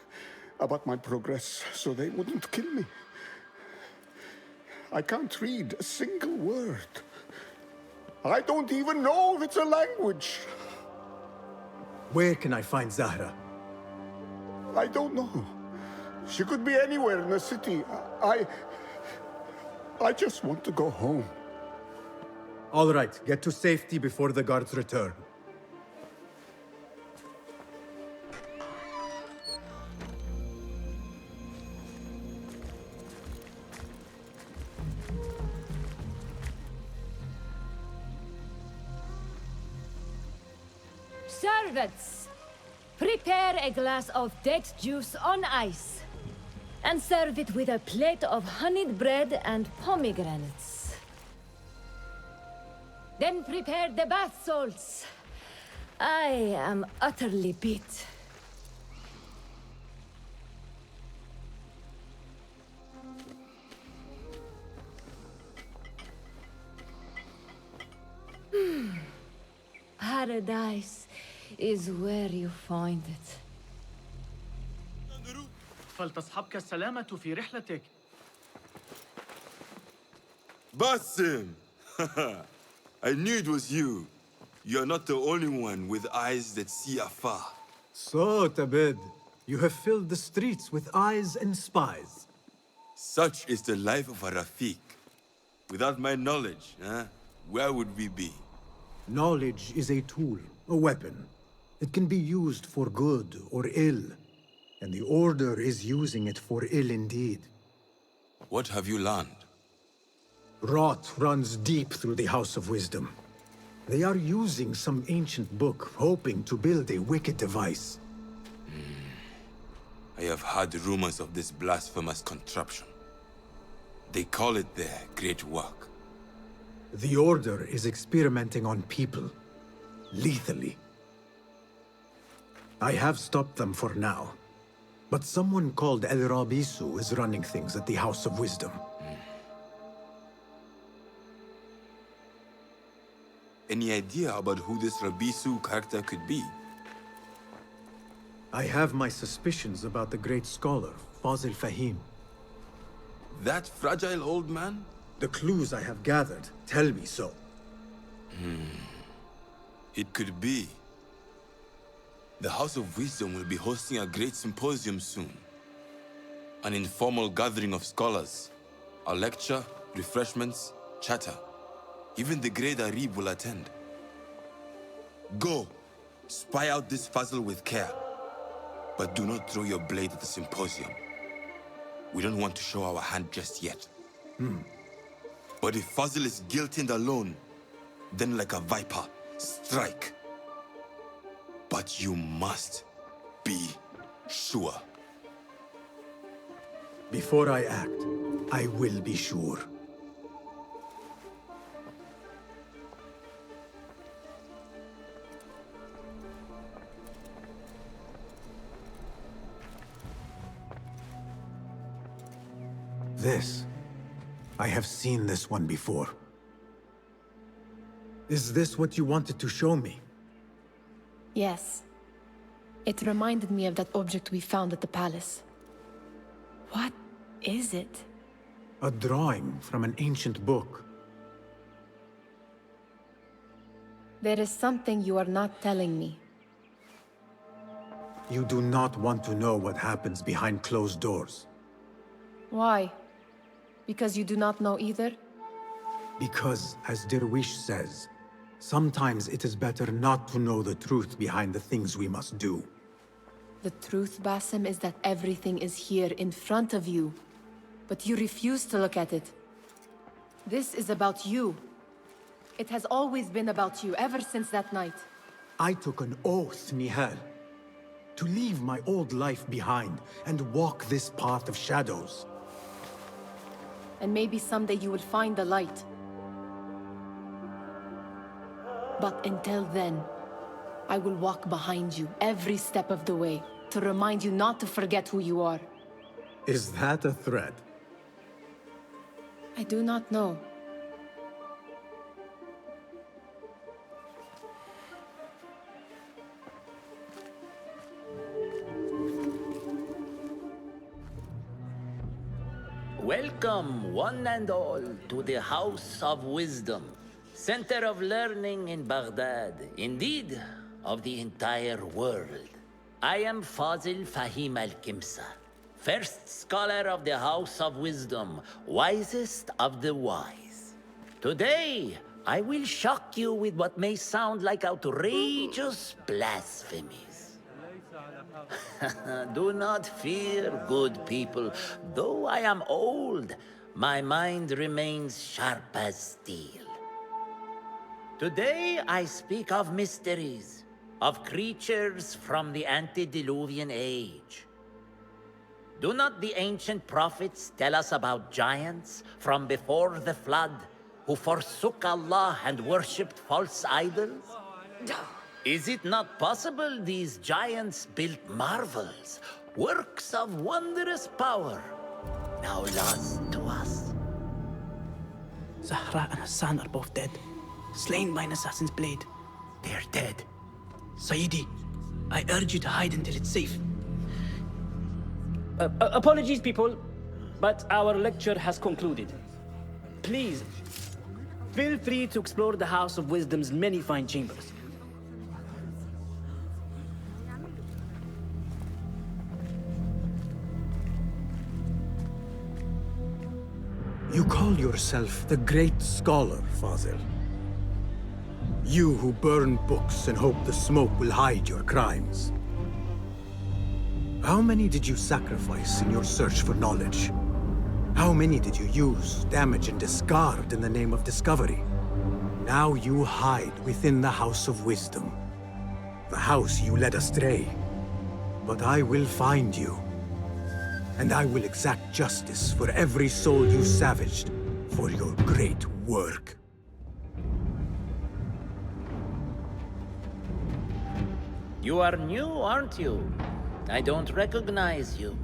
about my progress so they wouldn't kill me. I can't read a single word. I don't even know if it's a language. Where can I find Zahra? I don't know. She could be anywhere in the city. I just want to go home. All right, get to safety before the guards return. Servants, prepare a glass of date juice on ice, and serve it with a plate of honeyed bread and pomegranates. Then prepare the bath salts. I am utterly beat. Paradise is where you find it. فلتصحبك السلامة في رحلتك. Basim! I knew it was you. You're not the only one with eyes that see afar. So, Tabid, you have filled the streets with eyes and spies. Such is the life of a Rafiq. Without my knowledge, where would we be? Knowledge is a tool, a weapon. It can be used for good or ill. And the Order is using it for ill indeed. What have you learned? Rot runs deep through the House of Wisdom. They are using some ancient book, hoping to build a wicked device. I have heard rumors of this blasphemous contraption. They call it their great work. The Order is experimenting on people, lethally. I have stopped them for now, but someone called El Rabisu is running things at the House of Wisdom. Any idea about who this Rabisu character could be? I have my suspicions about the great scholar, Fazil Fahim. That fragile old man? The clues I have gathered tell me so. It could be. The House of Wisdom will be hosting a great symposium soon. An informal gathering of scholars. A lecture, refreshments, chatter. Even the great Arib will attend. Go, spy out this puzzle with care. But do not throw your blade at the symposium. We don't want to show our hand just yet. But if Fazil is guilty and alone, then like a viper, strike. But you must be sure. Before I act, I will be sure. This. I have seen this one before. Is this what you wanted to show me? Yes. It reminded me of that object we found at the palace. What is it? A drawing from an ancient book. There is something you are not telling me. You do not want to know what happens behind closed doors. Why? Because you do not know either? Because, as Derwish says, sometimes it is better not to know the truth behind the things we must do. The truth, Basim, is that everything is here in front of you. But you refuse to look at it. This is about you. It has always been about you, ever since that night. I took an oath, Nihal, to leave my old life behind and walk this path of shadows. And maybe someday you will find the light. But until then, I will walk behind you every step of the way to remind you not to forget who you are. Is that a threat? I do not know. Welcome, one and all, to the House of Wisdom, center of learning in Baghdad, indeed, of the entire world. I am Fazil Fahim al-Kimsa, first scholar of the House of Wisdom, wisest of the wise. Today, I will shock you with what may sound like outrageous blasphemies. Do not fear, good people. Though I am old, my mind remains sharp as steel. Today I speak of mysteries, of creatures from the antediluvian age. Do not the ancient prophets tell us about giants from before the flood who forsook Allah and worshipped false idols? Is it not possible these giants built marvels, works of wondrous power, now lost to us? Zahra and Hassan are both dead, slain by an assassin's blade. They're dead. Saidi, I urge you to hide until it's safe. Apologies, people, but our lecture has concluded. Please, feel free to explore the House of Wisdom's many fine chambers. You call yourself the great scholar, Fazil. You who burn books and hope the smoke will hide your crimes. How many did you sacrifice in your search for knowledge? How many did you use, damage, and discard in the name of discovery? Now you hide within the House of Wisdom. The house you led astray. But I will find you. And I will exact justice for every soul you savaged for your great work. You are new, aren't you? I don't recognize you.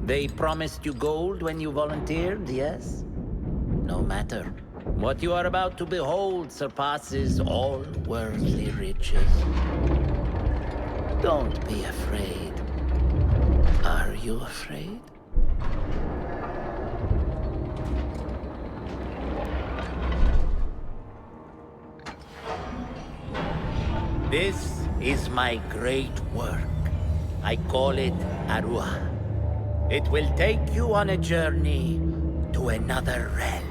They promised you gold when you volunteered, yes? No matter. What you are about to behold surpasses all worldly riches. Don't be afraid. Are you afraid? This is my great work. I call it Arwah. It will take you on a journey to another realm.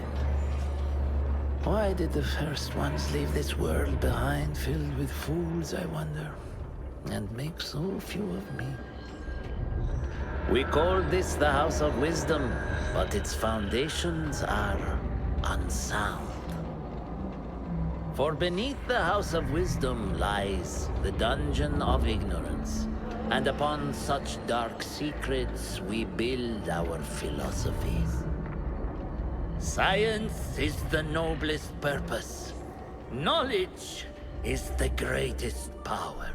Why did the first ones leave this world behind, filled with fools, I wonder? And make so few of me. We call this the House of Wisdom, but its foundations are unsound. For beneath the House of Wisdom lies the Dungeon of Ignorance, and upon such dark secrets we build our philosophies. Science is the noblest purpose. Knowledge is the greatest power.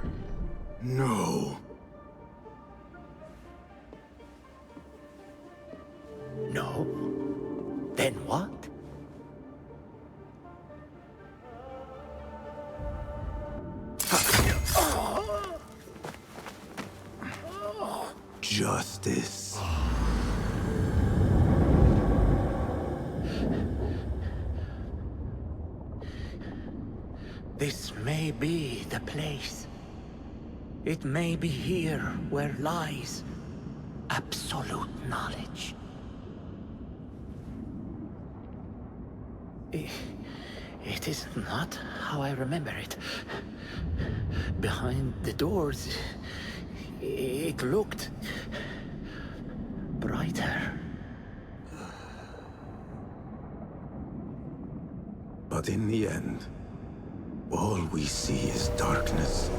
No. No? Then what? Justice. This may be the place. It may be here where lies absolute knowledge. It is not how I remember it. Behind the doors, it looked brighter. But in the end, all we see is darkness.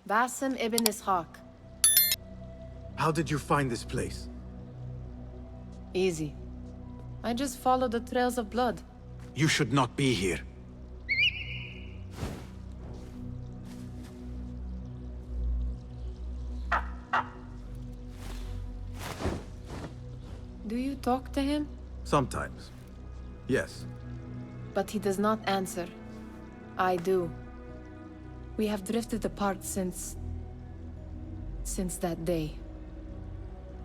Basim ibn Ishaq. How did you find this place? Easy. I just followed the trails of blood. You should not be here. Do you talk to him? Sometimes. Yes. But he does not answer. I do. We have drifted apart since that day.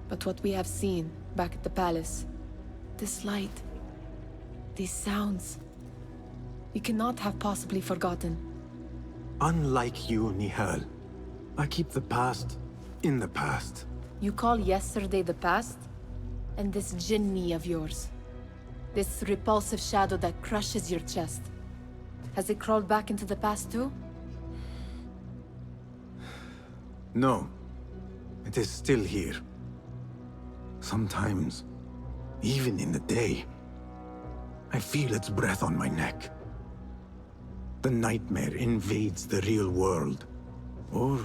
But what we have seen back at the palace, this light, these sounds, we cannot have possibly forgotten. Unlike you, Nihal, I keep the past in the past. You call yesterday the past? And this Jinni of yours, this repulsive shadow that crushes your chest, has it crawled back into the past too? No. It is still here. Sometimes, even in the day, I feel its breath on my neck. The nightmare invades the real world, or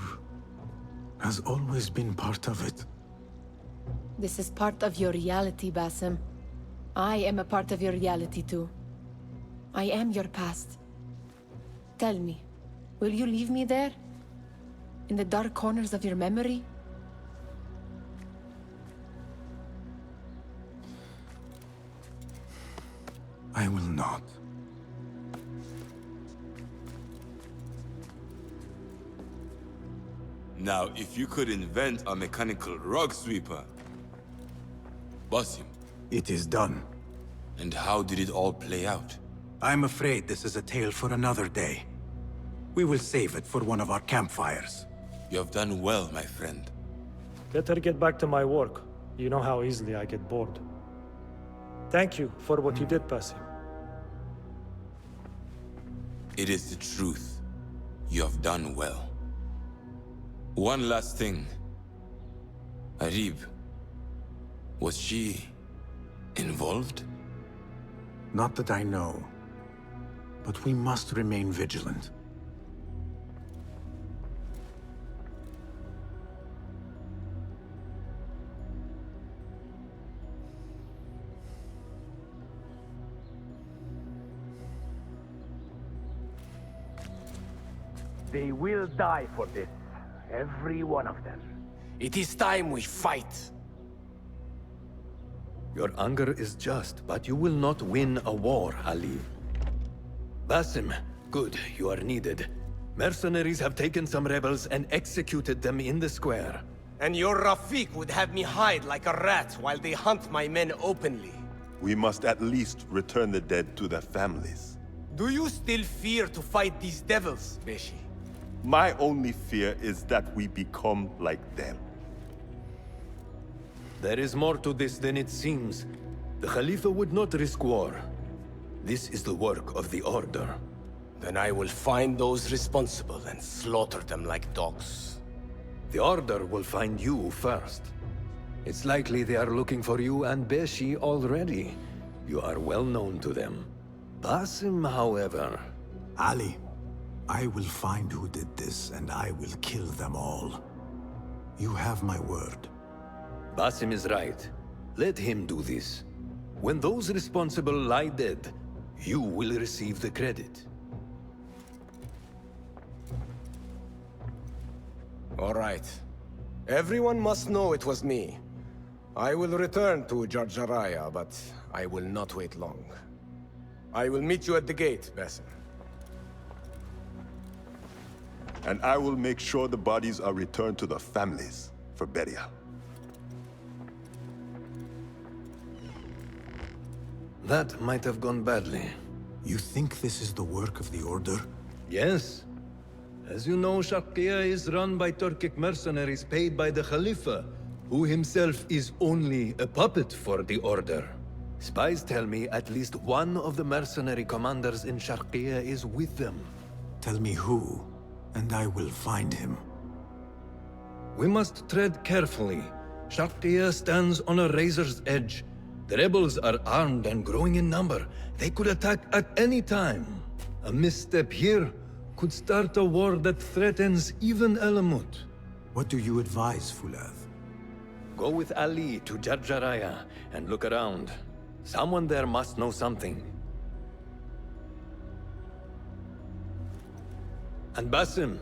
has always been part of it. This is part of your reality, Basim. I am a part of your reality too. I am your past. Tell me, will you leave me there? In the dark corners of your memory? I will not. Now, if you could invent a mechanical rug sweeper, Basim. It is done. And how did it all play out? I'm afraid this is a tale for another day. We will save it for one of our campfires. You have done well, my friend. Better get back to my work. You know how easily I get bored. Thank you for what you did, Basim. It is the truth. You have done well. One last thing. Arib. Was she involved? Not that I know. But we must remain vigilant. They will die for this. Every one of them. It is time we fight. Your anger is just, but you will not win a war, Ali. Basim, good, you are needed. Mercenaries have taken some rebels and executed them in the square. And your Rafiq would have me hide like a rat while they hunt my men openly. We must at least return the dead to their families. Do you still fear to fight these devils, Beshi? My only fear is that we become like them. There is more to this than it seems. The Khalifa would not risk war. This is the work of the Order. Then I will find those responsible and slaughter them like dogs. The Order will find you first. It's likely they are looking for you and Beshi already. You are well known to them. Basim, however... Ali, I will find who did this, and I will kill them all. You have my word. Basim is right. Let him do this. When those responsible lie dead, you will receive the credit. All right. Everyone must know it was me. I will return to Jarjaraya, but I will not wait long. I will meet you at the gate, Basim. And I will make sure the bodies are returned to the families for burial. That might have gone badly. You think this is the work of the Order? Yes. As you know, Sharqiya is run by Turkic mercenaries paid by the Khalifa, who himself is only a puppet for the Order. Spies tell me at least one of the mercenary commanders in Sharqiya is with them. Tell me who, and I will find him. We must tread carefully. Sharqiya stands on a razor's edge. The rebels are armed and growing in number. They could attack at any time. A misstep here could start a war that threatens even Alamut. What do you advise, Fuladh? Go with Ali to Jarjaraya and look around. Someone there must know something. And Basim,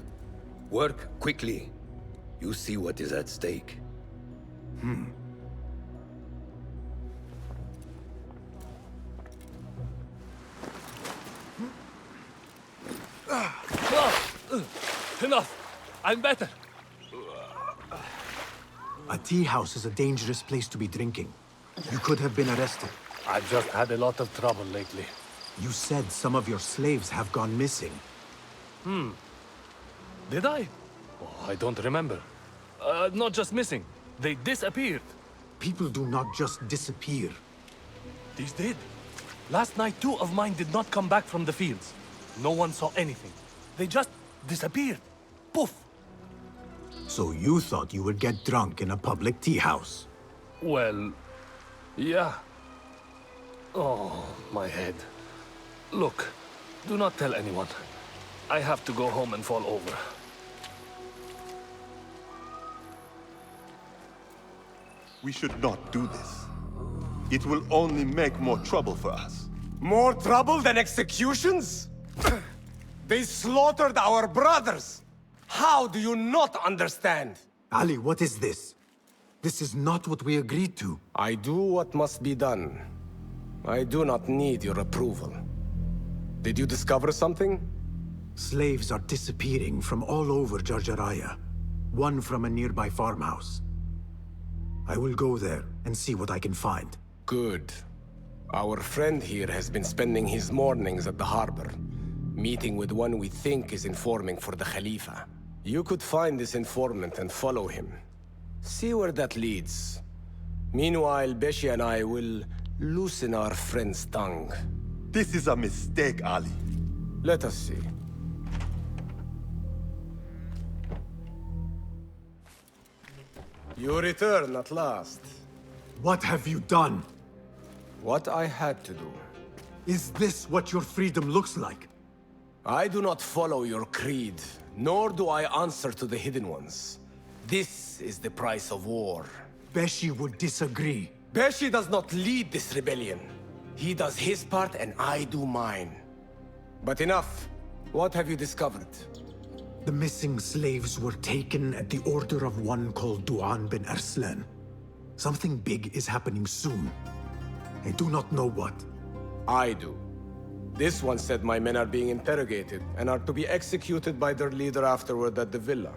work quickly. You see what is at stake. Enough! I'm better! A tea house is a dangerous place to be drinking. You could have been arrested. I've just had a lot of trouble lately. You said some of your slaves have gone missing. Did I? Oh, I don't remember. Not just missing. They disappeared. People do not just disappear. These did. Last night, 2 of mine did not come back from the fields. No one saw anything. They just disappeared. Poof! So you thought you would get drunk in a public tea house? Well, yeah. Oh, my head. Look, do not tell anyone. I have to go home and fall over. We should not do this. It will only make more trouble for us. More trouble than executions? They slaughtered our brothers! How do you not understand? Ali, what is this? This is not what we agreed to. I do what must be done. I do not need your approval. Did you discover something? Slaves are disappearing from all over Jarjaraya. One from a nearby farmhouse. I will go there and see what I can find. Good. Our friend here has been spending his mornings at the harbor, meeting with one we think is informing for the Khalifa. You could find this informant and follow him. See where that leads. Meanwhile, Beshi and I will loosen our friend's tongue. This is a mistake, Ali. Let us see. You return at last. What have you done? What I had to do. Is this what your freedom looks like? I do not follow your creed, nor do I answer to the Hidden Ones. This is the price of war. Beshi would disagree. Beshi does not lead this rebellion. He does his part and I do mine. But enough. What have you discovered? The missing slaves were taken at the order of one called Duan bin Arslan. Something big is happening soon. I do not know what. I do. This one said my men are being interrogated and are to be executed by their leader afterward at the villa.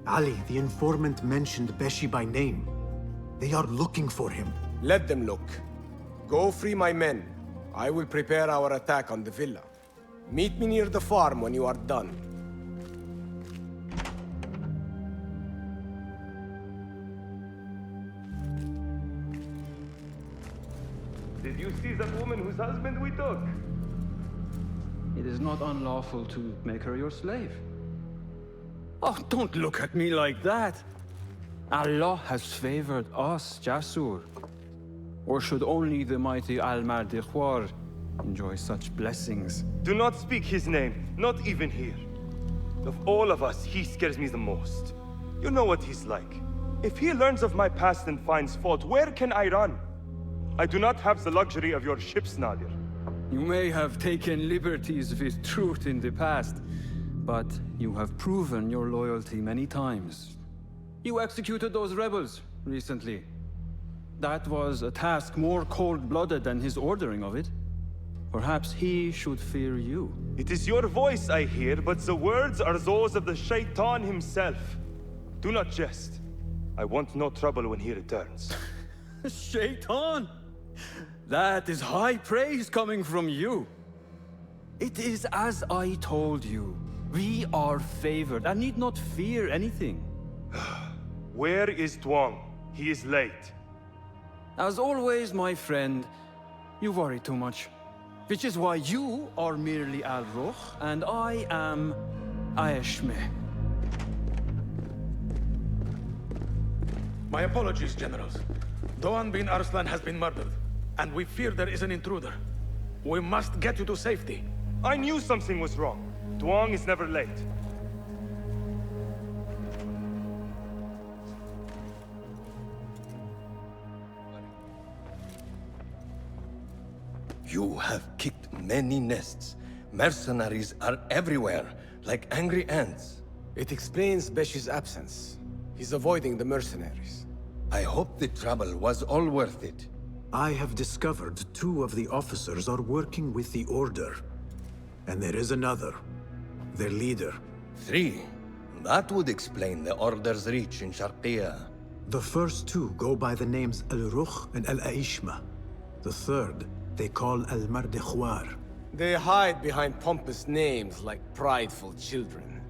Ali, the informant mentioned Beshi by name. They are looking for him. Let them look. Go free my men. I will prepare our attack on the villa. Meet me near the farm when you are done. Did you see that woman whose husband we took? It is not unlawful to make her your slave. Oh, don't look at me like that. Allah has favored us, Jasur. Or should only the mighty Al-Mardikhwar enjoy such blessings? Do not speak his name, not even here. Of all of us, he scares me the most. You know what he's like. If he learns of my past and finds fault, where can I run? I do not have the luxury of your ships, Nadir. You may have taken liberties with truth in the past, but you have proven your loyalty many times. You executed those rebels recently. That was a task more cold-blooded than his ordering of it. Perhaps he should fear you. It is your voice I hear, but the words are those of the Shaitan himself. Do not jest. I want no trouble when he returns. Shaitan! That is high praise coming from you. It is as I told you. We are favored and need not fear anything. Where is Tuang? He is late. As always, my friend, you worry too much. Which is why you are merely Al-Ruh, and I am Aeshme. My apologies, generals. Doan bin Arslan has been murdered, and we fear there is an intruder. We must get you to safety. I knew something was wrong. Tuang is never late. You have kicked many nests. Mercenaries are everywhere, like angry ants. It explains Beshi's absence. He's avoiding the mercenaries. I hope the trouble was all worth it. I have discovered 2 of the officers are working with the Order. And there is another. Their leader. 3. That would explain the Order's reach in Sharqiya. The first 2 go by the names Al-Ruh and Al-Aishma. The third they call Al-Mardikhwar. They hide behind pompous names like prideful children.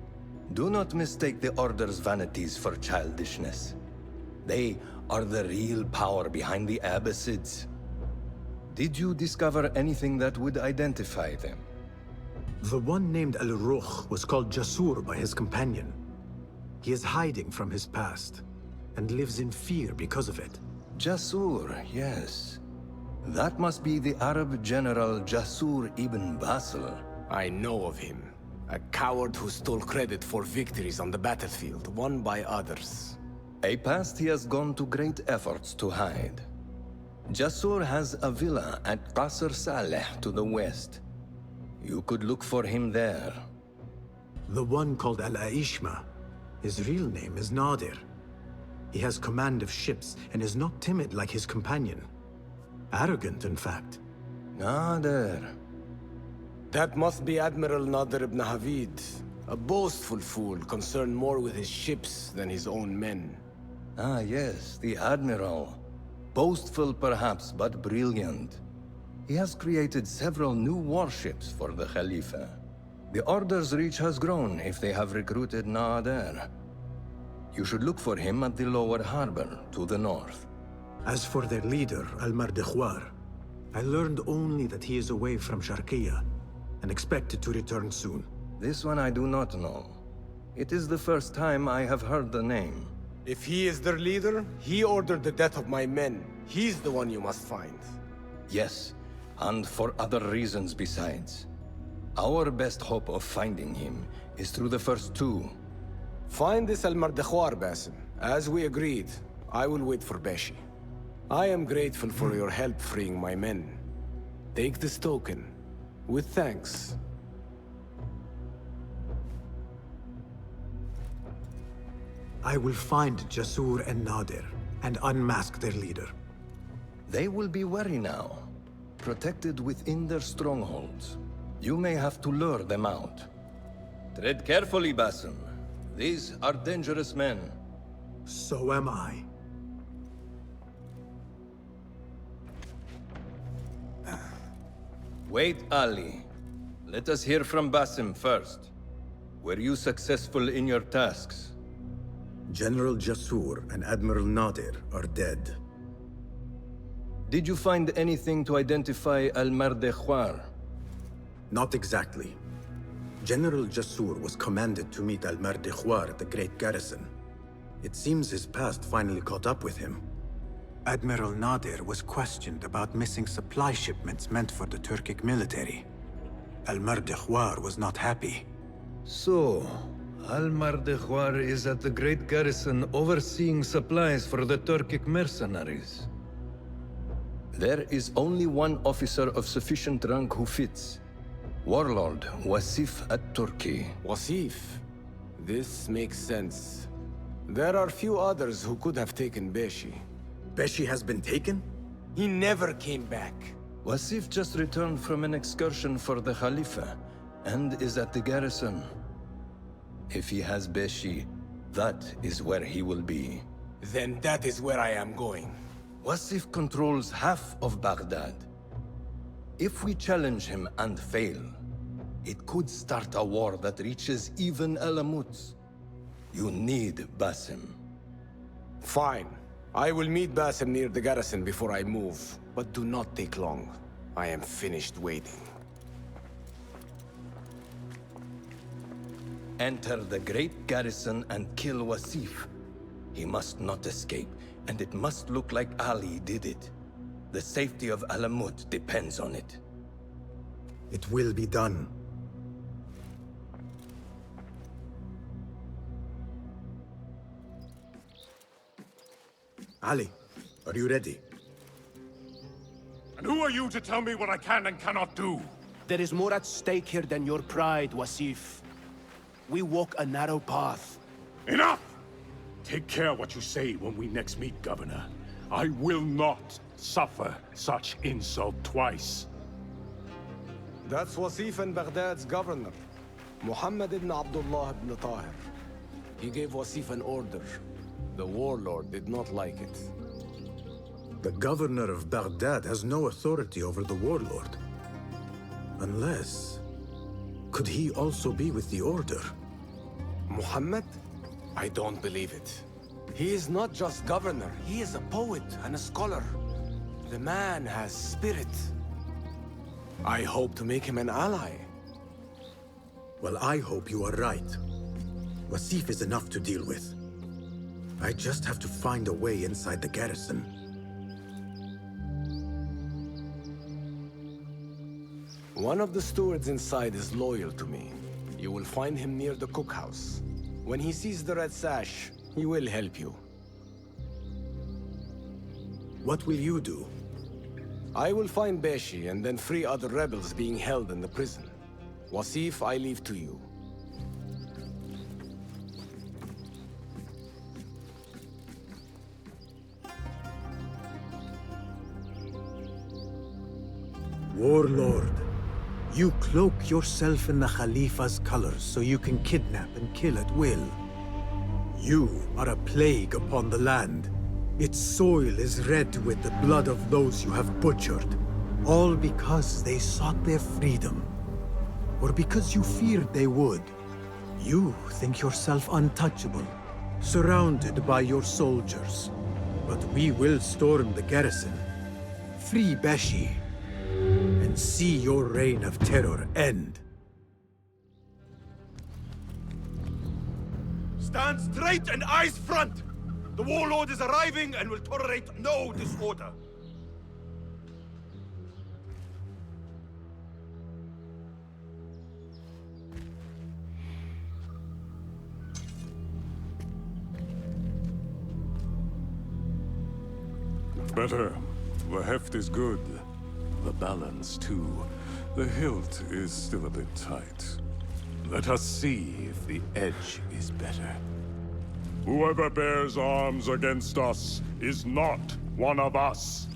Do not mistake the Order's vanities for childishness. They are the real power behind the Abbasids. Did you discover anything that would identify them? The one named Al-Ruh was called Jasur by his companion. He is hiding from his past, and lives in fear because of it. Jasur, yes. That must be the Arab general Jasur ibn Basil. I know of him. A coward who stole credit for victories on the battlefield, won by others. A past he has gone to great efforts to hide. Jasur has a villa at Qasr Saleh to the west. You could look for him there. The one called Al-Aishma, his real name is Nadir. He has command of ships and is not timid like his companion. Arrogant, in fact. Nadir. That must be Admiral Nadir ibn Havid. A boastful fool concerned more with his ships than his own men. Ah, yes, the Admiral. Boastful perhaps, but brilliant. He has created several new warships for the Khalifa. The Order's reach has grown if they have recruited Nadir. You should look for him at the lower harbor, to the north. As for their leader, Al-Mardikhwar, I learned only that he is away from Sharqiya, and expected to return soon. This one I do not know. It is the first time I have heard the name. If he is their leader, he ordered the death of my men. He's the one you must find. Yes, and for other reasons besides. Our best hope of finding him is through the first 2. Find this Al-Mardikhwar, Basim. As we agreed, I will wait for Beshi. I am grateful for your help freeing my men. Take this token, with thanks. I will find Jasur and Nadir, and unmask their leader. They will be wary now. protected within their strongholds. You may have to lure them out. Tread carefully, Basim. These are dangerous men. So am I. Wait, Ali. Let us hear from Basim first. Were you successful in your tasks? General Jasur and Admiral Nadir are dead. Did you find anything to identify Al-Mardekhwar? Not exactly. General Jasur was commanded to meet Al-Mardekhwar at the Great Garrison. It seems his past finally caught up with him. Admiral Nadir was questioned about missing supply shipments meant for the Turkic military. Al-Mardekhwar was not happy. So, Al-Mardekhwar is at the Great Garrison overseeing supplies for the Turkic mercenaries. There is only one officer of sufficient rank who fits. Warlord Wasif at-Turki. Wasif? This makes sense. There are few others who could have taken Beshi. Beshi has been taken? He never came back. Wasif just returned from an excursion for the Khalifa, and is at the garrison. If he has Beshi, that is where he will be. Then that is where I am going. Wasif controls half of Baghdad. If we challenge him and fail, it could start a war that reaches even Alamut. You need Basim. Fine. I will meet Basim near the garrison before I move, but do not take long. I am finished waiting. Enter the great garrison and kill Wasif. He must not escape, and it must look like Ali did it. The safety of Alamut depends on it. It will be done. Ali, are you ready? And who are you to tell me what I can and cannot do? There is more at stake here than your pride, Wasif. We walk a narrow path. Enough! Take care what you say when we next meet, Governor. I will not suffer such insult twice. That's Wasif and Baghdad's governor, Muhammad ibn Abdullah ibn Tahir. He gave Wasif an order. The warlord did not like it. The governor of Baghdad has no authority over the warlord. Unless... could he also be with the Order? Muhammad? I don't believe it. He is not just governor, he is a poet and a scholar. The man has spirit. I hope to make him an ally. Well, I hope you are right. Wasif is enough to deal with. I just have to find a way inside the garrison. One of the stewards inside is loyal to me. You will find him near the cookhouse. When he sees the red sash, he will help you. What will you do? I will find Beshi and then free other rebels being held in the prison. Wasif, I leave to you. Warlord, you cloak yourself in the Khalifa's colors so you can kidnap and kill at will. You are a plague upon the land. Its soil is red with the blood of those you have butchered, all because they sought their freedom, or because you feared they would. You think yourself untouchable, surrounded by your soldiers. But we will storm the garrison, free Beshi, and see your reign of terror end. Stand straight and eyes front! The warlord is arriving and will tolerate no disorder. Better. The heft is good. The balance, too. The hilt is still a bit tight. Let us see if the edge is better. Whoever bears arms against us is not one of us.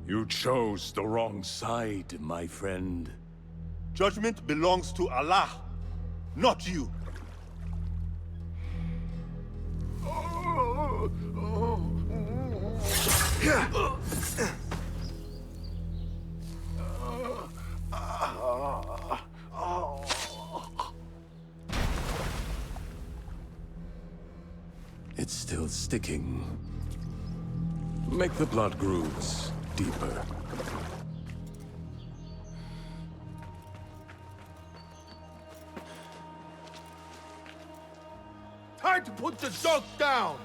You chose the wrong side, my friend. Judgment belongs to Allah, not you. It's still sticking. Make the blood grooves deeper. Time to put the dog down!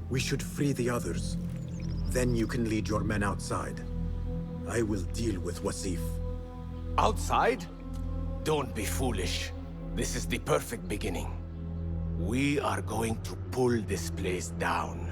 We should free the others. Then you can lead your men outside. I will deal with Wasif. Outside? Don't be foolish. This is the perfect beginning. We are going to pull this place down.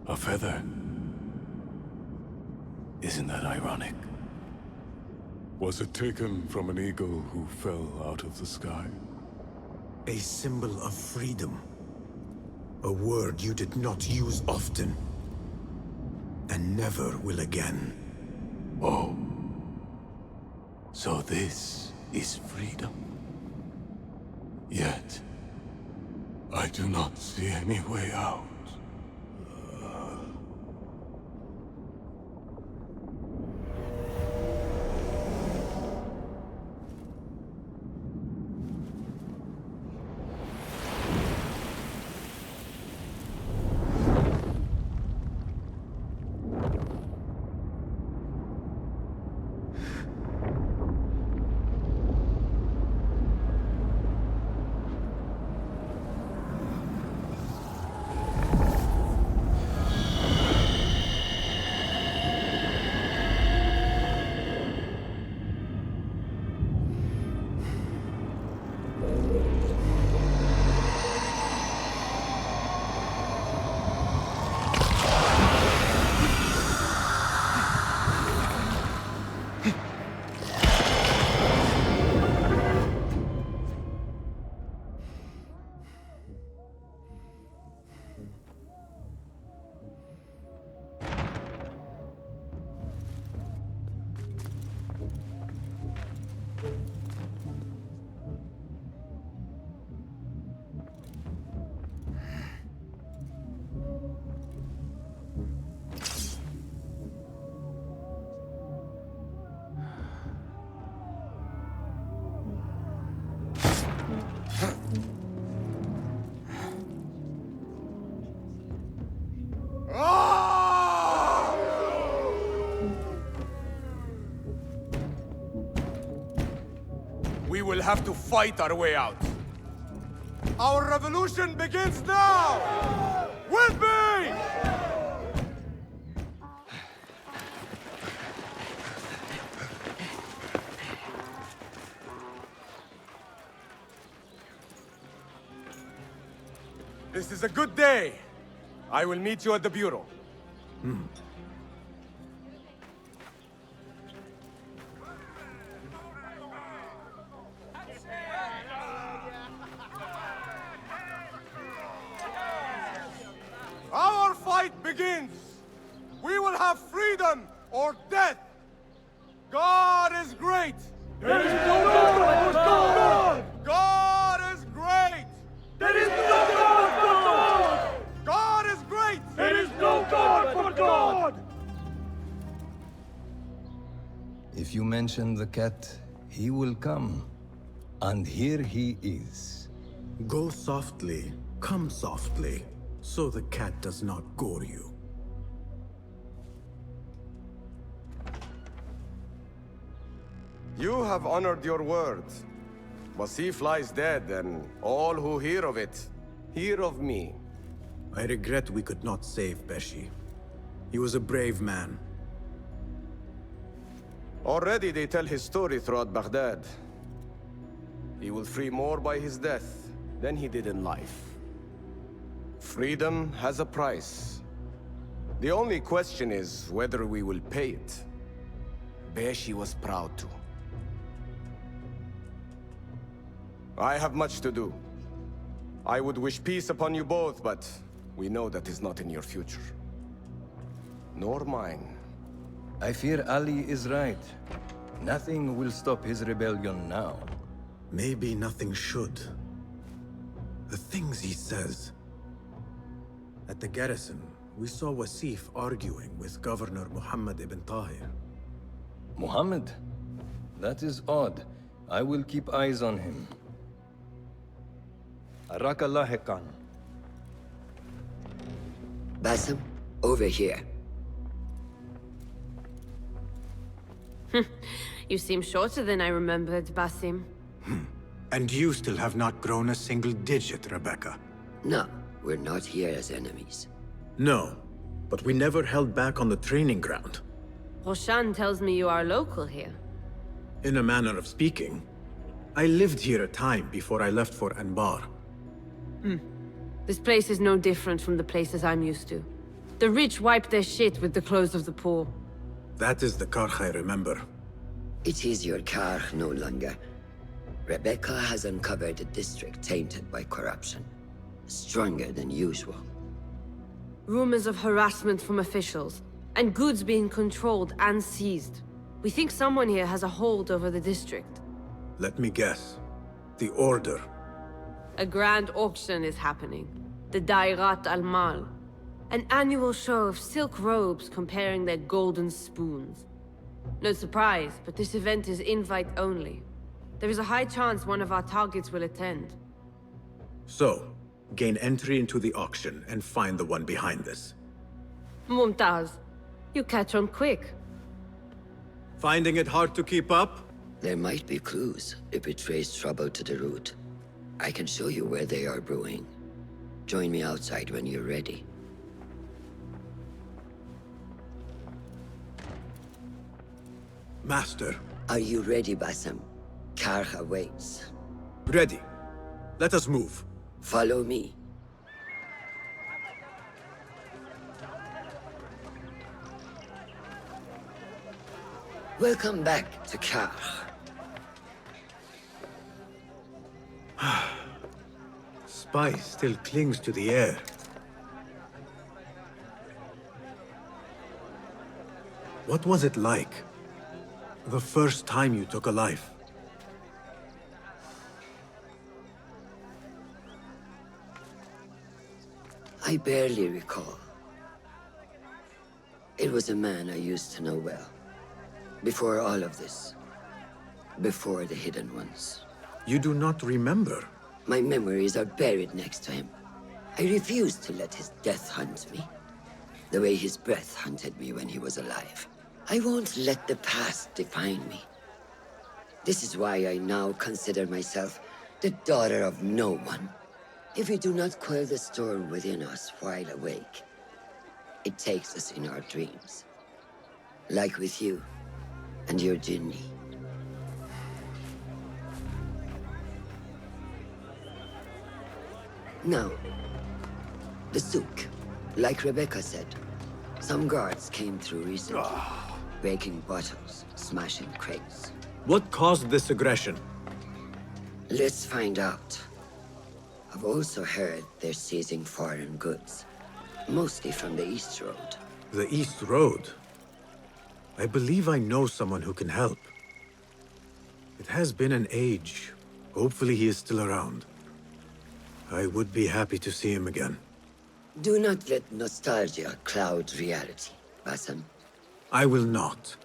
A feather. Isn't that ironic? Was it taken from an eagle who fell out of the sky? A symbol of freedom. A word you did not use often. And never will again. Oh. So this is freedom. Yet, I do not see any way out. will have to fight our way out. Our revolution begins now! With me! This is a good day. I will meet you at the Bureau. Our fight begins! We will have freedom or death! God is great! There is no God but God! God is great! There is no God but God! God is great! There is no God but God! If you mention the cat, he will come. And here he is. Go softly, come softly, so the cat does not gore you. You have honored your word. Wasif lies dead, and all who hear of it, hear of me. I regret we could not save Beshi. He was a brave man. Already they tell his story throughout Baghdad. He will free more by his death than he did in life. Freedom has a price. The only question is whether we will pay it. Beshi was proud to. I have much to do. I would wish peace upon you both, but we know that is not in your future. Nor mine. I fear Ali is right. Nothing will stop his rebellion now. Maybe nothing should. The things he says. At the garrison, we saw Wasif arguing with Governor Muhammad ibn Tahir. Muhammad? That is odd. I will keep eyes on him. Arakallah Khan. Basim, over here. You seem shorter than I remembered, Basim. And you still have not grown a single digit, Rebecca. No, we're not here as enemies. No, but we never held back on the training ground. Roshan tells me you are local here. In a manner of speaking. I lived here a time before I left for Anbar. This place is no different from the places I'm used to. The rich wipe their shit with the clothes of the poor. That is the Karkh I remember. It is your Karkh no longer. Rebecca has uncovered a district tainted by corruption. Stronger than usual. Rumors of harassment from officials, and goods being controlled and seized. We think someone here has a hold over the district. Let me guess. The Order. A grand auction is happening. The Dairat al-Mal. An annual show of silk robes comparing their golden spoons. No surprise, but this event is invite only. There is a high chance one of our targets will attend. So, gain entry into the auction and find the one behind this. Mumtaz, you catch on quick. Finding it hard to keep up? There might be clues if we trace trouble to the root. I can show you where they are brewing. Join me outside when you're ready. Master. Are you ready, Basim? Karkh awaits. Ready. Let us move. Follow me. Welcome back to Karkh. Spice still clings to the air. What was it like? The first time you took a life? I barely recall. It was a man I used to know well. Before all of this. Before the Hidden Ones. You do not remember? My memories are buried next to him. I refuse to let his death hunt me. The way his breath hunted me when he was alive. I won't let the past define me. This is why I now consider myself the daughter of no one. If we do not quell the storm within us while awake, it takes us in our dreams. Like with you and your Jinni. Now, the souk. Like Rebecca said, some guards came through recently, breaking bottles, smashing crates. What caused this aggression? Let's find out. I've also heard they're seizing foreign goods, mostly from the East Road. The East Road? I believe I know someone who can help. It has been an age. Hopefully he is still around. I would be happy to see him again. Do not let nostalgia cloud reality, Basim. I will not.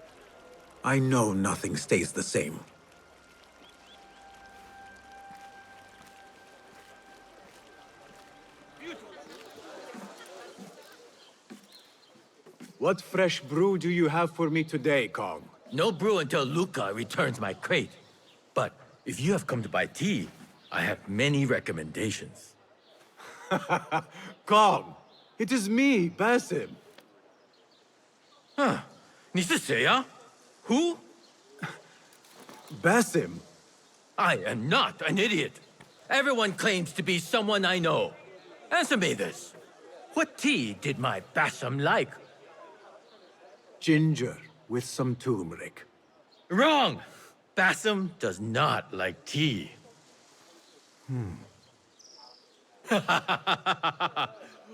I know nothing stays the same. What fresh brew do you have for me today, Kong? No brew until Luca returns my crate. But if you have come to buy tea, I have many recommendations. Kong! It is me, Basim. Huh. 你是谁啊? Who? Basim. I am not an idiot. Everyone claims to be someone I know. Answer me this. What tea did my Basim like? Ginger with some turmeric. Wrong! Basim does not like tea.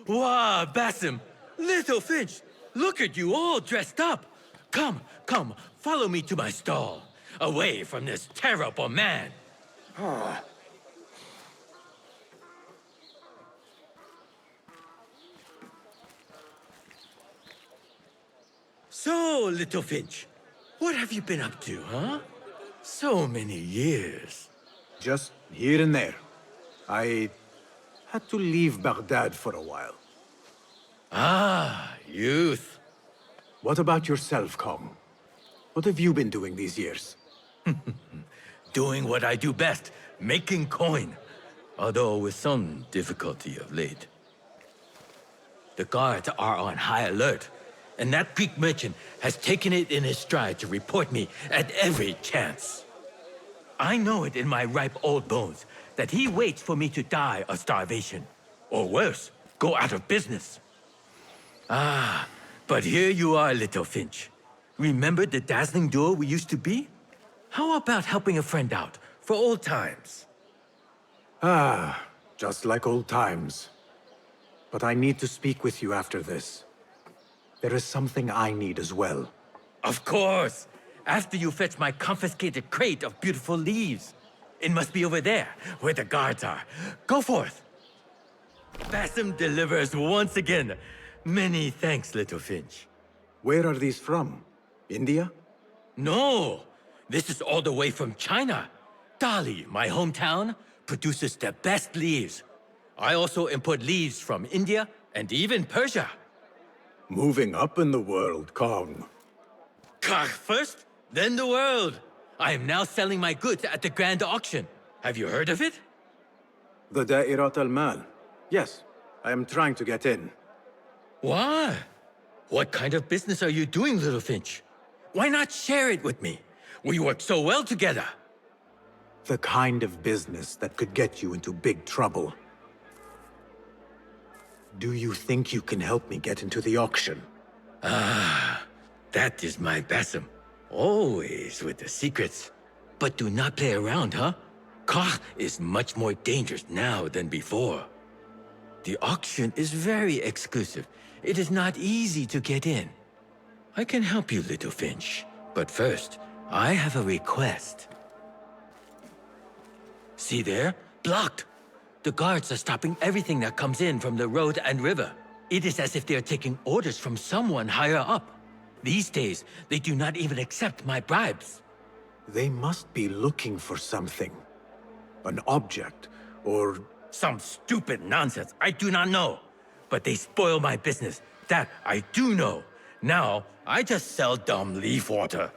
Wow, Basim! Little Finch! Look at you all dressed up! Come, come, follow me to my stall. Away from this terrible man. So, Little Finch, what have you been up to, huh? So many years. Just here and there. I had to leave Baghdad for a while. Ah, youth. What about yourself, Kong? What have you been doing these years? Doing what I do best, making coin. Although with some difficulty of late. The guards are on high alert, and that Greek merchant has taken it in his stride to report me at every chance. I know it in my ripe old bones that he waits for me to die of starvation. Or worse, go out of business. Ah, but here you are, Little Finch. Remember the dazzling duo we used to be? How about helping a friend out, for old times? Ah, just like old times. But I need to speak with you after this. There is something I need as well. Of course! After you fetch my confiscated crate of beautiful leaves. It must be over there, where the guards are. Go forth! Basim delivers once again. Many thanks, Little Finch. Where are these from? India? No! This is all the way from China. Dali, my hometown, produces the best leaves. I also import leaves from India and even Persia. Moving up in the world, Kong. First, then the world. I am now selling my goods at the grand auction. Have you heard of it? The Da'irat al-Mal. Yes, I am trying to get in. Why? What kind of business are you doing, Little Finch? Why not share it with me? We work so well together. The kind of business that could get you into big trouble. Do you think you can help me get into the auction? Ah, that is my Basim. Always with the secrets. But do not play around, huh? Kar is much more dangerous now than before. The auction is very exclusive. It is not easy to get in. I can help you, Little Finch. But first, I have a request. See there? Blocked. The guards are stopping everything that comes in from the road and river. It is as if they are taking orders from someone higher up. These days, they do not even accept my bribes. They must be looking for something. An object, or... Some stupid nonsense. I do not know. But they spoil my business. That I do know. Now, I just sell dumb leaf water.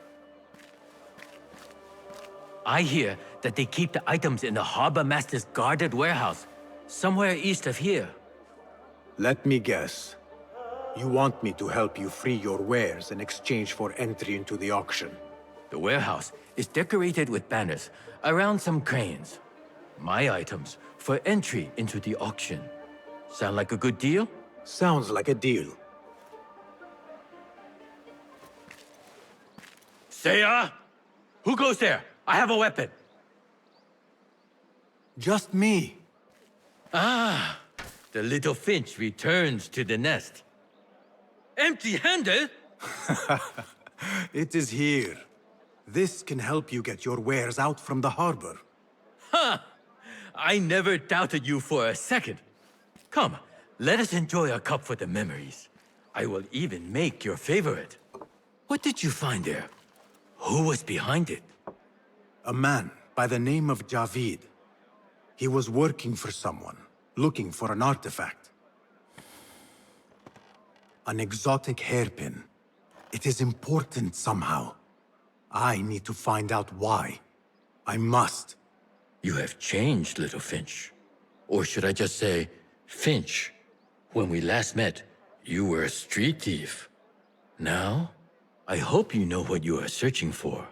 I hear that they keep the items in the Harbor Master's guarded warehouse, somewhere east of here. Let me guess. You want me to help you free your wares in exchange for entry into the auction. The warehouse is decorated with banners around some cranes. My items for entry into the auction. Sound like a good deal? Sounds like a deal. Seiya! Who goes there? I have a weapon. Just me. Ah, the little finch returns to the nest. Empty-handed? It is here. This can help you get your wares out from the harbor. Ha! I never doubted you for a second. Come, let us enjoy a cup for the memories. I will even make your favorite. What did you find there? Who was behind it? A man by the name of Javid. He was working for someone, looking for an artifact. An exotic hairpin. It is important somehow. I need to find out why. I must. You have changed, little Finch. Or should I just say, Finch. When we last met, you were a street thief. Now, I hope you know what you are searching for.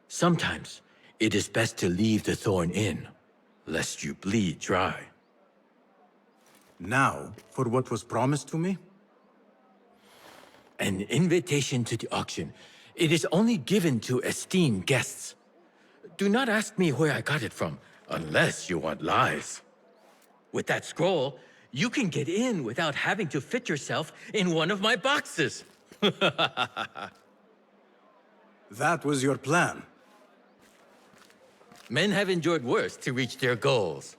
Sometimes, it is best to leave the thorn in, lest you bleed dry. Now, for what was promised to me? An invitation to the auction. It is only given to esteemed guests. Do not ask me where I got it from, unless you want lies. With that scroll, you can get in without having to fit yourself in one of my boxes. That was your plan. Men have endured worse to reach their goals.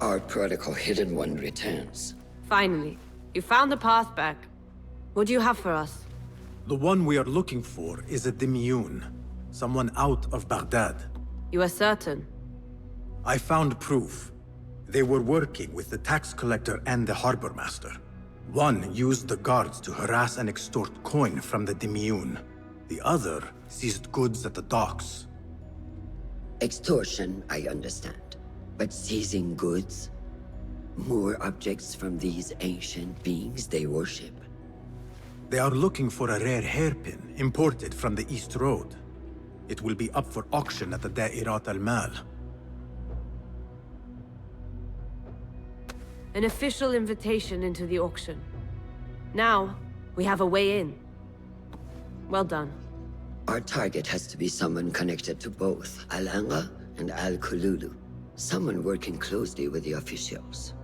Our prodigal hidden one returns. Finally, you found the path back. What do you have for us? The one we are looking for is a Dimiyun, someone out of Baghdad. You are certain? I found proof. They were working with the tax collector and the harbor master. One used the guards to harass and extort coin from the Dimiyun. The other seized goods at the docks. Extortion, I understand. But seizing goods? More objects from these ancient beings they worship? They are looking for a rare hairpin imported from the East Road. It will be up for auction at the Da'irat al-Mal. An official invitation into the auction. Now, we have a way in. Well done. Our target has to be someone connected to both Al-Anga and Al-Kululu. Someone working closely with the officials.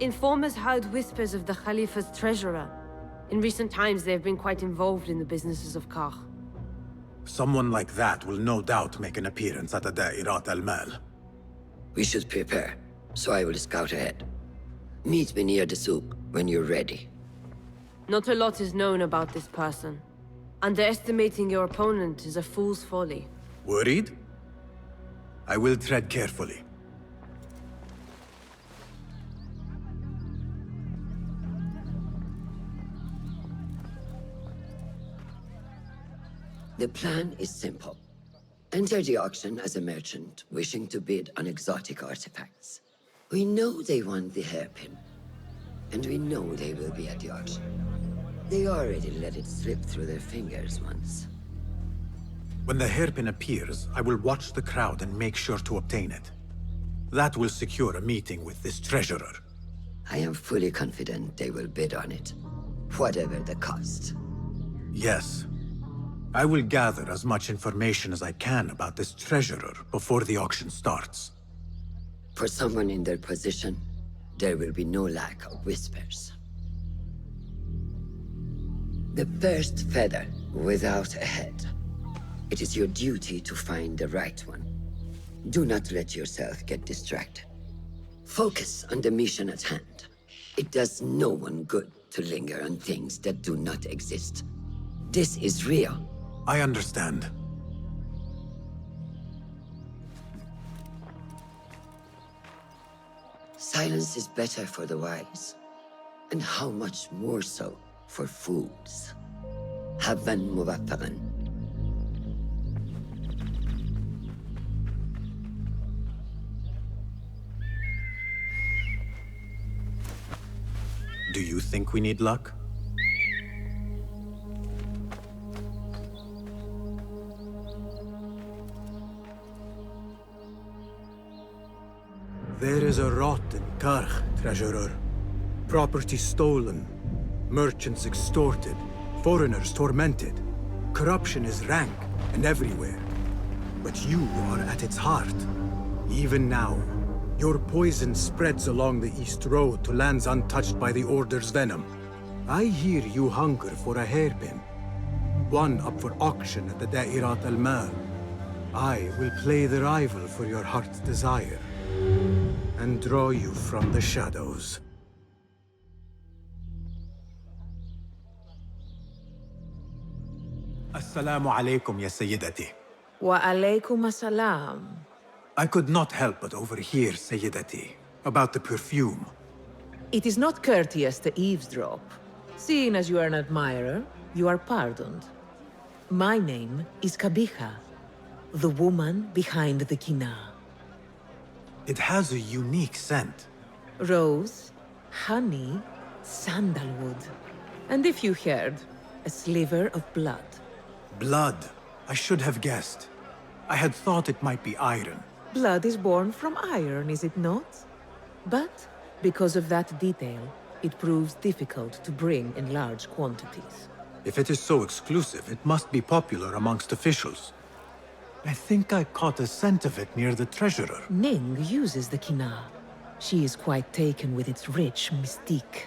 Informers heard whispers of the Khalifa's treasurer. In recent times, they have been quite involved in the businesses of Kar. Someone like that will no doubt make an appearance at the Da'irat al-Mal. We should prepare, so I will scout ahead. Meet me near the souk when you're ready. Not a lot is known about this person. Underestimating your opponent is a fool's folly. Worried? I will tread carefully. The plan is simple. Enter the auction as a merchant wishing to bid on exotic artifacts. We know they want the hairpin, and we know they will be at the auction. They already let it slip through their fingers once. When the hairpin appears, I will watch the crowd and make sure to obtain it. That will secure a meeting with this treasurer. I am fully confident they will bid on it, whatever the cost. Yes. I will gather as much information as I can about this treasurer before the auction starts. For someone in their position, there will be no lack of whispers. The first feather without a head. It is your duty to find the right one. Do not let yourself get distracted. Focus on the mission at hand. It does no one good to linger on things that do not exist. This is real. I understand. Silence is better for the wise. And how much more so for fools. حظا موفقا. Do you think we need luck? There is a rot in Karkh, Treasurer. Property stolen, merchants extorted, foreigners tormented. Corruption is rank and everywhere. But you are at its heart. Even now, your poison spreads along the East Road to lands untouched by the Order's venom. I hear you hunger for a hairpin. One up for auction at the Da'irat al-Mal. I will play the rival for your heart's desire and draw you from the shadows. Assalamu alaikum, ya Sayyidati. Wa alaykum assalam. I could not help but overhear, Sayyidati, about the perfume. It is not courteous to eavesdrop. Seeing as you are an admirer, you are pardoned. My name is Kabiha, the woman behind the Kina. It has a unique scent. Rose, honey, sandalwood. And if you heard, a sliver of blood. Blood. I should have guessed. I had thought it might be iron. Blood is born from iron, is it not? But because of that detail, it proves difficult to bring in large quantities. If it is so exclusive, it must be popular amongst officials. I think I caught a scent of it near the treasurer. Ning uses the Kina. She is quite taken with its rich mystique,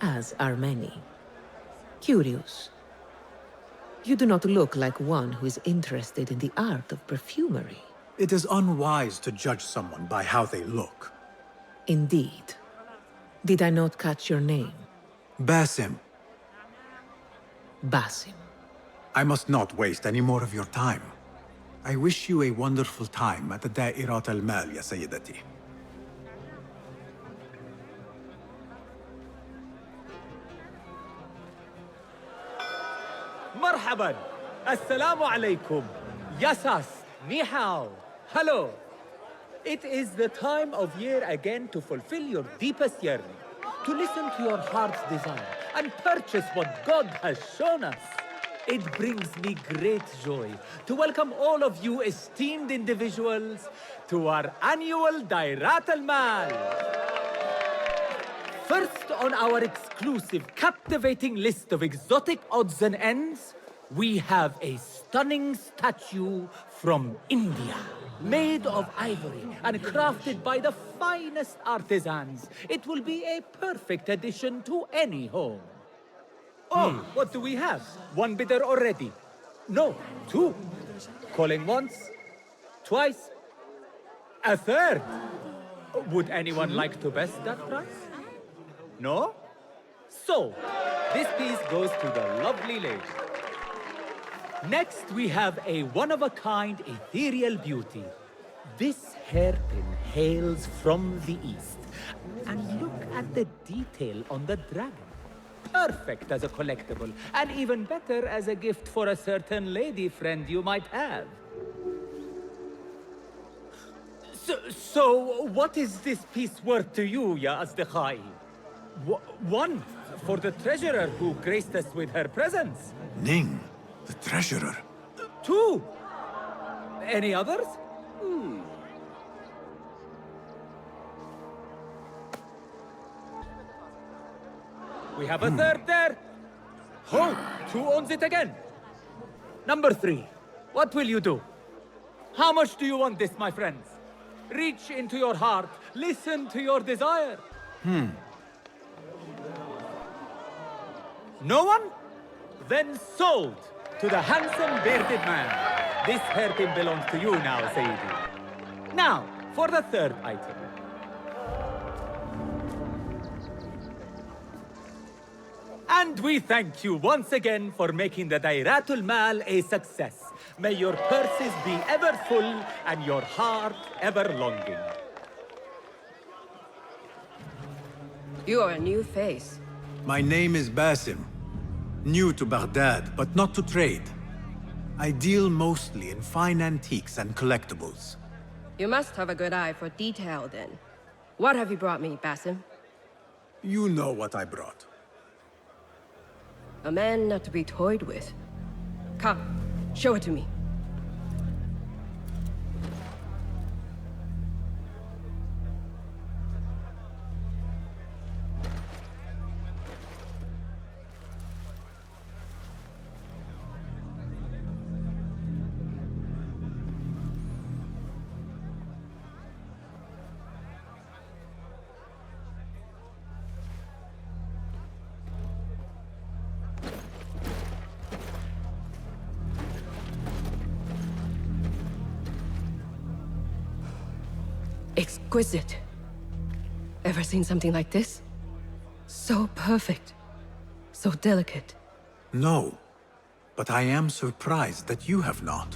as are many. Curious. You do not look like one who is interested in the art of perfumery. It is unwise to judge someone by how they look. Indeed. Did I not catch your name? Basim. Basim. I must not waste any more of your time. I wish you a wonderful time at the Da'irat al-Mal, ya Sayyidati. مرحبا السلام عليكم Yasas Ni hao Hello. It is the time of year again to fulfill your deepest yearning, to listen to your heart's desire and purchase what God has shown us. It brings me great joy to welcome all of you esteemed individuals to our annual Da'irat al-Mal. First on our exclusive, captivating list of exotic odds and ends, we have a stunning statue from India. Made of ivory and crafted by the finest artisans, it will be a perfect addition to any home. Oh, what do we have? One bidder already. No, two. Calling once, twice, a third. Would anyone like to best that price? No? So, this piece goes to the lovely lady. Next, we have a one-of-a-kind ethereal beauty. This hairpin hails from the east. And look at the detail on the dragon. Perfect as a collectible, and even better as a gift for a certain lady friend you might have. So what is this piece worth to you, Ya Asdiqai? One, for the treasurer who graced us with her presence. Ning, the treasurer. Two. Any others? We have a third there. Oh, who owns it again? Number three. What will you do? How much do you want this, my friends? Reach into your heart. Listen to your desire. No one? Then sold to the handsome bearded man. This hairpin belongs to you now, Sayyidi. Now, for the third item. And we thank you once again for making the Da'irat al-Mal a success. May your purses be ever full and your heart ever longing. You are a new face. My name is Basim. New to Baghdad, but not to trade. I deal mostly in fine antiques and collectibles. You must have a good eye for detail, then. What have you brought me, Basim? You know what I brought. A man not to be toyed with. Come, show it to me. Exquisite. Ever seen something like this? So perfect. So delicate. No, but I am surprised that you have not.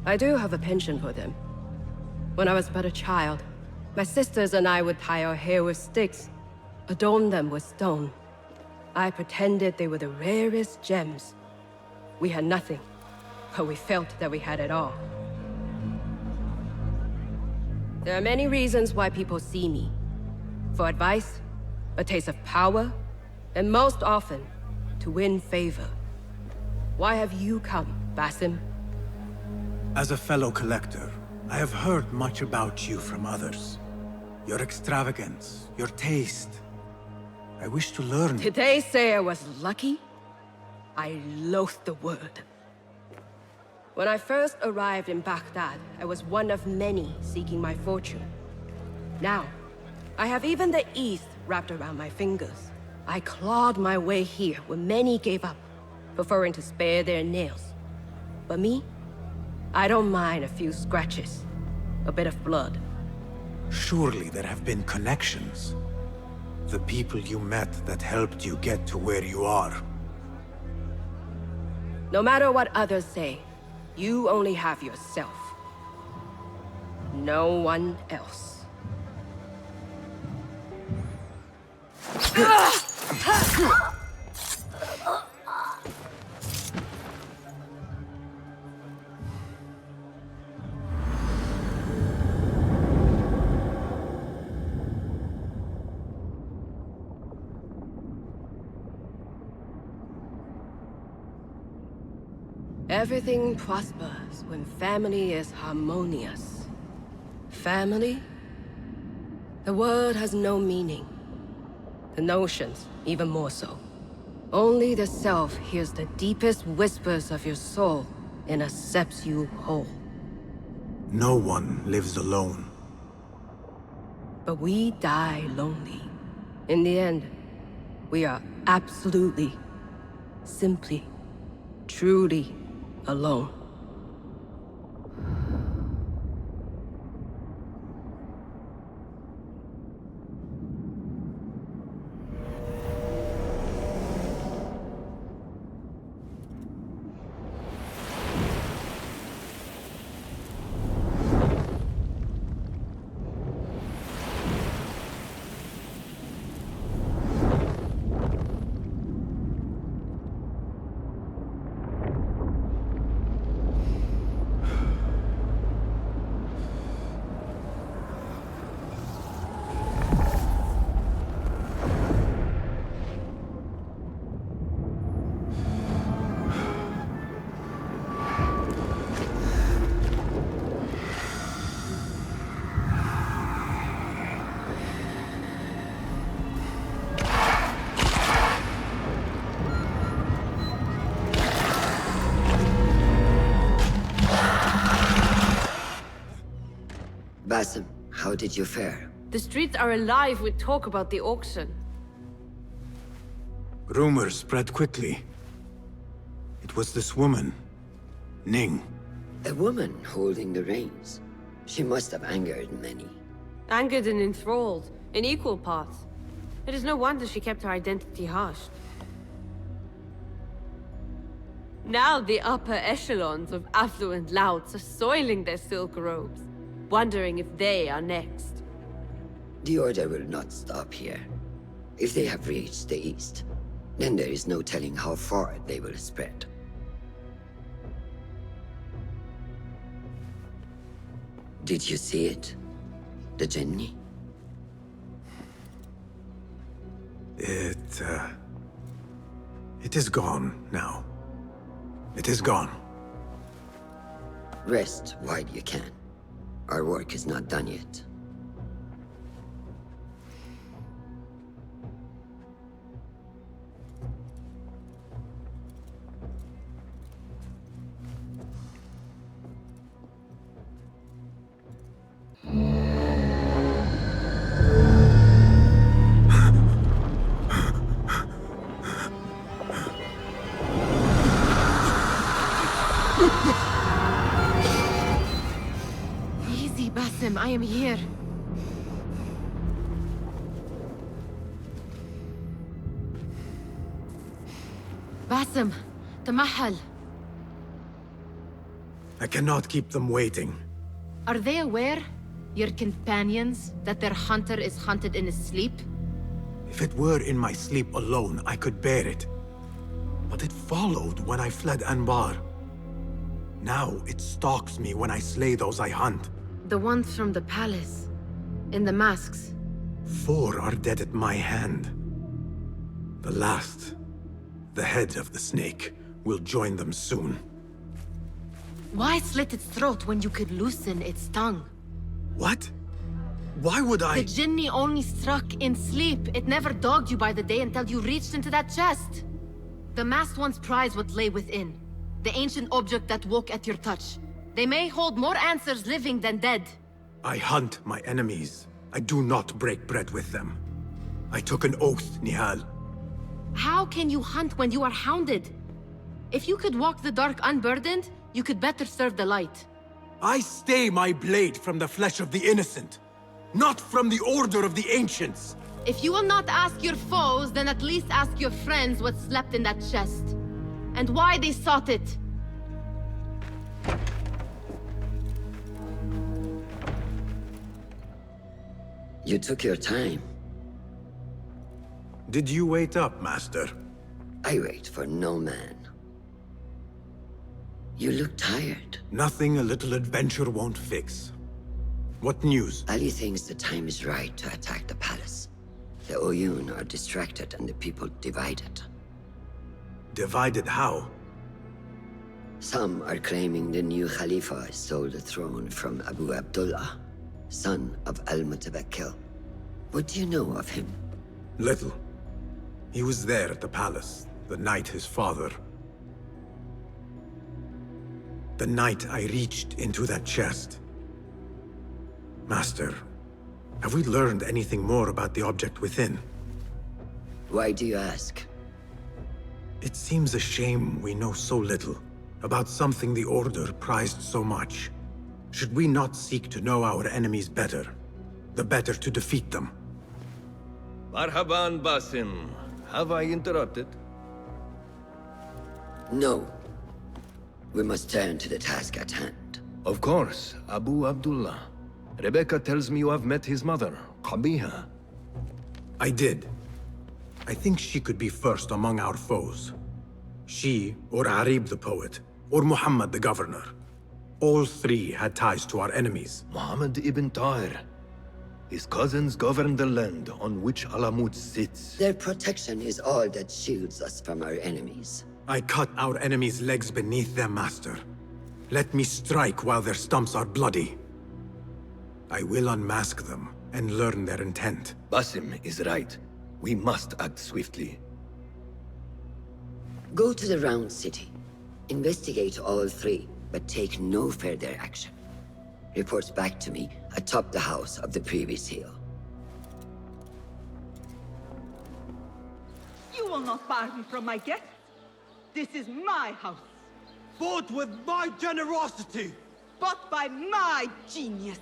I do have a penchant for them. When I was but a child, my sisters and I would tie our hair with sticks, adorn them with stone. I pretended they were the rarest gems. We had nothing, but we felt that we had it all. There are many reasons why people see me. For advice, a taste of power, and most often, to win favor. Why have you come, Basim? As a fellow collector, I have heard much about you from others. Your extravagance, your taste. I wish to learn. Did they say I was lucky? I loathe the word. When I first arrived in Baghdad, I was one of many seeking my fortune. Now, I have even the East wrapped around my fingers. I clawed my way here when many gave up, preferring to spare their nails. But me? I don't mind a few scratches, a bit of blood. Surely there have been connections. The people you met that helped you get to where you are. No matter what others say, you only have yourself. No one else. Everything prospers when family is harmonious. Family? The word has no meaning. The notions, even more so. Only the self hears the deepest whispers of your soul and accepts you whole. No one lives alone. But we die lonely. In the end, we are absolutely, simply, truly alone. Basim, how did you fare? The streets are alive with talk about the auction. Rumors spread quickly. It was this woman, Ning. A woman holding the reins. She must have angered many. Angered and enthralled, in equal parts. It is no wonder she kept her identity hushed. Now the upper echelons of affluent louts are soiling their silk robes, wondering if they are next. The Order will not stop here. If they have reached the East, Then there is no telling how far they will spread. Did you see it? The Jinni? It is gone now. It is gone. Rest while you can. Our work is not done yet. Easy, Basim. I am here. Basim, the Mahal. I cannot keep them waiting. Are they aware, your companions, that their hunter is hunted in his sleep? If it were in my sleep alone, I could bear it. But it followed when I fled Anbar. Now it stalks me when I slay those I hunt. The ones from the palace. In the masks. 4 are dead at my hand. The last, the head of the snake, will join them soon. Why slit its throat when you could loosen its tongue? What? Why would I? The Jinni only struck in sleep. It never dogged you by the day until you reached into that chest. The masked ones prize what lay within. The ancient object that woke at your touch. They may hold more answers living than dead. I hunt my enemies. I do not break bread with them. I took an oath, Nihal. How can you hunt when you are hounded? If you could walk the dark unburdened, you could better serve the light. I stay my blade from the flesh of the innocent, not from the order of the ancients. If you will not ask your foes, then at least ask your friends what slept in that chest. And why they sought it. You took your time. Did you wait up, Master? I wait for no man. You look tired. Nothing a little adventure won't fix. What news? Ali thinks the time is right to attack the palace. The Oyun are distracted and the people divided. Divided how? Some are claiming the new Khalifa stole the throne from Abu Abdullah, son of Al-Mutawakkil. What do you know of him? Little. He was there at the palace, the night his father... The night I reached into that chest. Master, have we learned anything more about the object within? Why do you ask? It seems a shame we know so little about something the Order prized so much. Should we not seek to know our enemies better, the better to defeat them? Marhaban, Basim. Have I interrupted? No. We must turn to the task at hand. Of course, Abu Abdullah. Rebecca tells me you have met his mother, Qabiha. I did. I think she could be first among our foes. She, or Arib the poet, or Muhammad the governor. All 3 had ties to our enemies. Muhammad ibn Tahir. His cousins govern the land on which Alamut sits. Their protection is all that shields us from our enemies. I cut our enemies' legs beneath them, Master. Let me strike while their stumps are bloody. I will unmask them and learn their intent. Basim is right. We must act swiftly. Go to the Round City. Investigate all 3, but take no further action. Reports back to me atop the house of the previous hill. You will not bar me from my guests. This is my house. Bought with my generosity. Bought by my genius.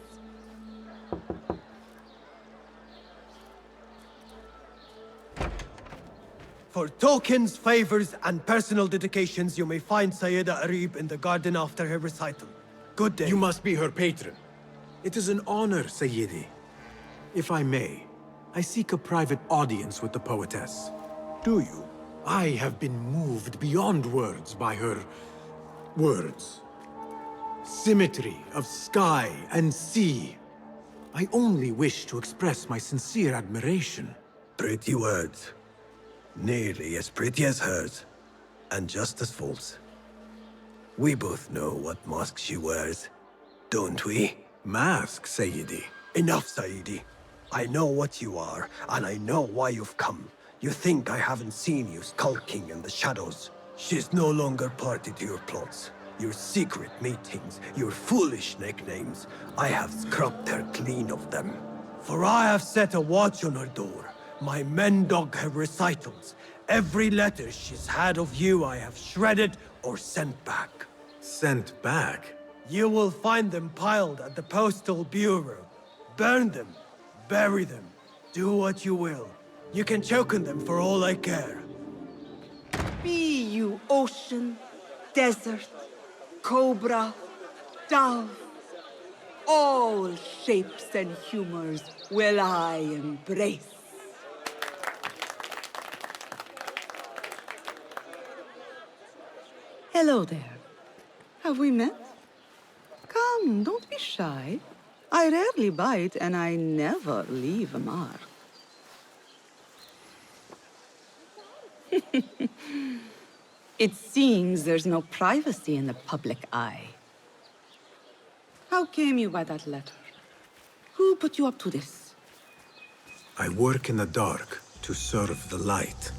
For tokens, favors, and personal dedications, you may find Sayyida Arib in the garden after her recital. Good day. You must be her patron. It is an honor, Sayyidi. If I may, I seek a private audience with the poetess. Do you? I have been moved beyond words by her words. Symmetry of sky and sea. I only wish to express my sincere admiration. Pretty words. Nearly as pretty as hers, and just as false. We both know what mask she wears, don't we? Mask, Sayyidi? Enough, Sayyidi. I know what you are, and I know why you've come. You think I haven't seen you skulking in the shadows. She's no longer party to your plots. Your secret meetings, your foolish nicknames. I have scrubbed her clean of them. For I have set a watch on her door. My men dog her recitals. Every letter she's had of you I have shredded or sent back. Sent back? You will find them piled at the Postal Bureau. Burn them, bury them, do what you will. You can choke on them for all I care. Be you ocean, desert, cobra, dove, all shapes and humors will I embrace. Hello there. Have we met? Come, don't be shy. I rarely bite and I never leave a mark. It seems there's no privacy in the public eye. How came you by that letter? Who put you up to this? I work in the dark to serve the light.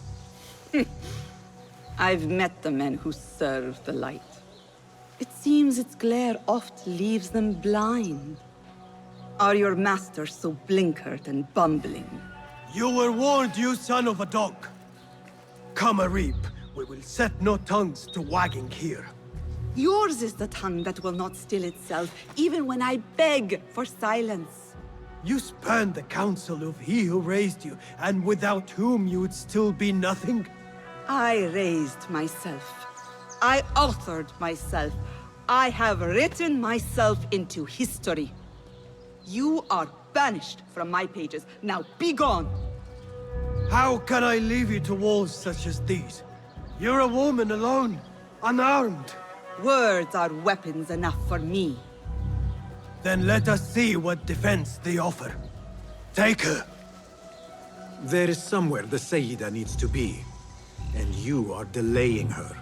I've met the men who serve the light. It seems its glare oft leaves them blind. Are your masters so blinkered and bumbling? You were warned, you son of a dog. Come, Arib. We will set no tongues to wagging here. Yours is the tongue that will not still itself, even when I beg for silence. You spurned the counsel of he who raised you, and without whom you would still be nothing. I raised myself. I authored myself. I have written myself into history. You are banished from my pages. Now be gone! How can I leave you to walls such as these? You're a woman alone, unarmed. Words are weapons enough for me. Then let us see what defense they offer. Take her. There is somewhere the Sayyida needs to be, and you are delaying her.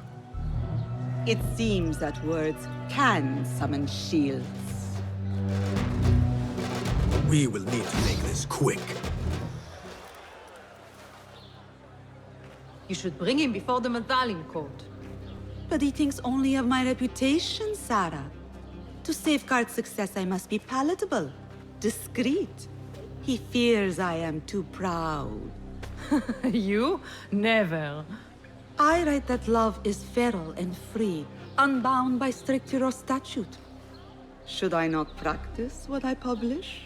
It seems that words can summon shields. We will need to make this quick. You should bring him before the Mathalim court. But he thinks only of my reputation, Sarah. To safeguard success, I must be palatable, discreet. He fears I am too proud. You? Never. I write that love is feral and free, unbound by strict Euro statute. Should I not practice what I publish?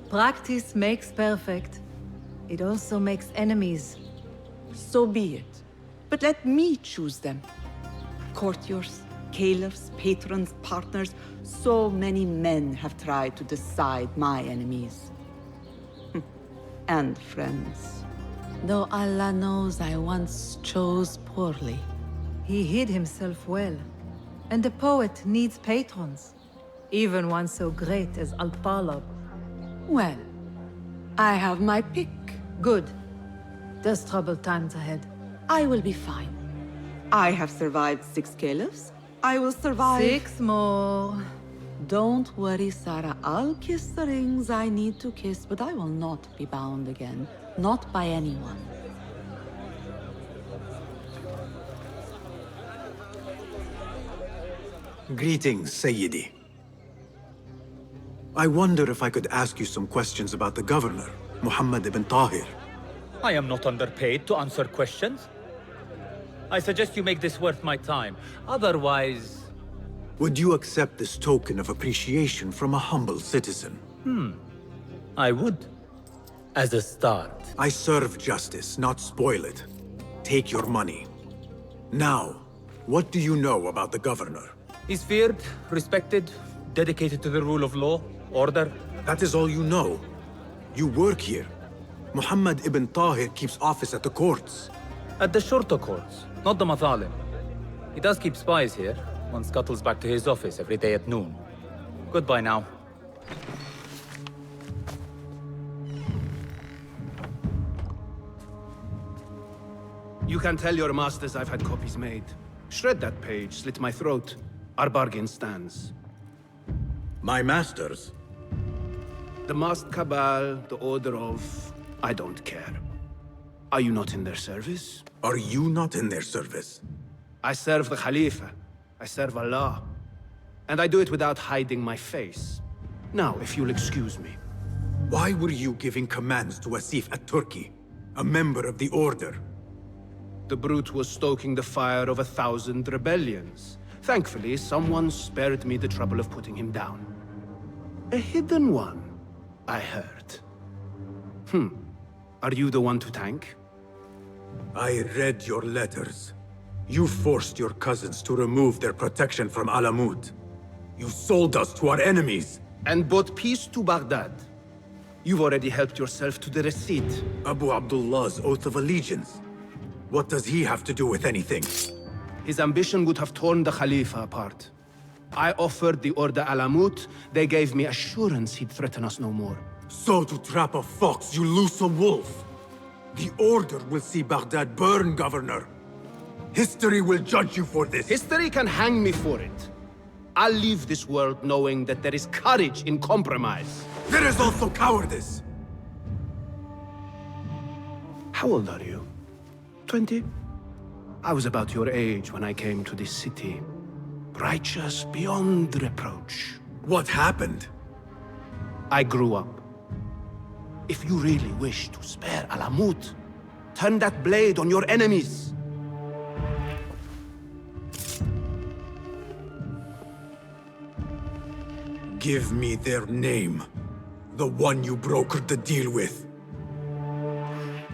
Practice makes perfect. It also makes enemies. So be it. But let me choose them. Courtiers, caliphs, patrons, partners. So many men have tried to decide my enemies. And friends. Though Allah knows I once chose poorly. He hid himself well. And the poet needs patrons. Even one so great as Al-Talab. Well, I have my pick. Good. There's troubled times ahead. I will be fine. I have survived 6 caliphs. I will survive 6 more. Don't worry, Sarah. I'll kiss the rings I need to kiss, but I will not be bound again. Not by anyone. Greetings, Sayyidi. I wonder if I could ask you some questions about the governor, Muhammad ibn Tahir. I am not underpaid to answer questions. I suggest you make this worth my time. Otherwise... Would you accept this token of appreciation from a humble citizen? I would. As a start. I serve justice, not spoil it. Take your money. Now, what do you know about the governor? He's feared, respected, dedicated to the rule of law, order. That is all you know. You work here. Muhammad ibn Tahir keeps office at the courts. At the Shorta courts, not the Mathalim. He does keep spies here. One scuttles back to his office every day at noon. Goodbye now. You can tell your masters I've had copies made. Shred that page, slit my throat. Our bargain stands. My masters? The masked cabal, the order of... I don't care. Are you not in their service? Are you not in their service? I serve the Khalifa. I serve Allah. And I do it without hiding my face. Now, if you'll excuse me. Why were you giving commands to Asif at-Turki, a member of the Order? The brute was stoking the fire of 1,000 rebellions. Thankfully, someone spared me the trouble of putting him down. A hidden one, I heard. Are you the one to thank? I read your letters. You forced your cousins to remove their protection from Alamut. You sold us to our enemies. And brought peace to Baghdad. You've already helped yourself to the receipt. Abu Abdullah's oath of allegiance. What does he have to do with anything? His ambition would have torn the Khalifa apart. I offered the Order Alamut. They gave me assurance he'd threaten us no more. So to trap a fox, you loose a wolf. The Order will see Baghdad burn, Governor. History will judge you for this. History can hang me for it. I'll leave this world knowing that there is courage in compromise. There is also cowardice. How old are you? 20? I was about your age when I came to this city. Righteous beyond reproach. What happened? I grew up. If you really wish to spare Alamut, turn that blade on your enemies. Give me their name. The one you brokered the deal with.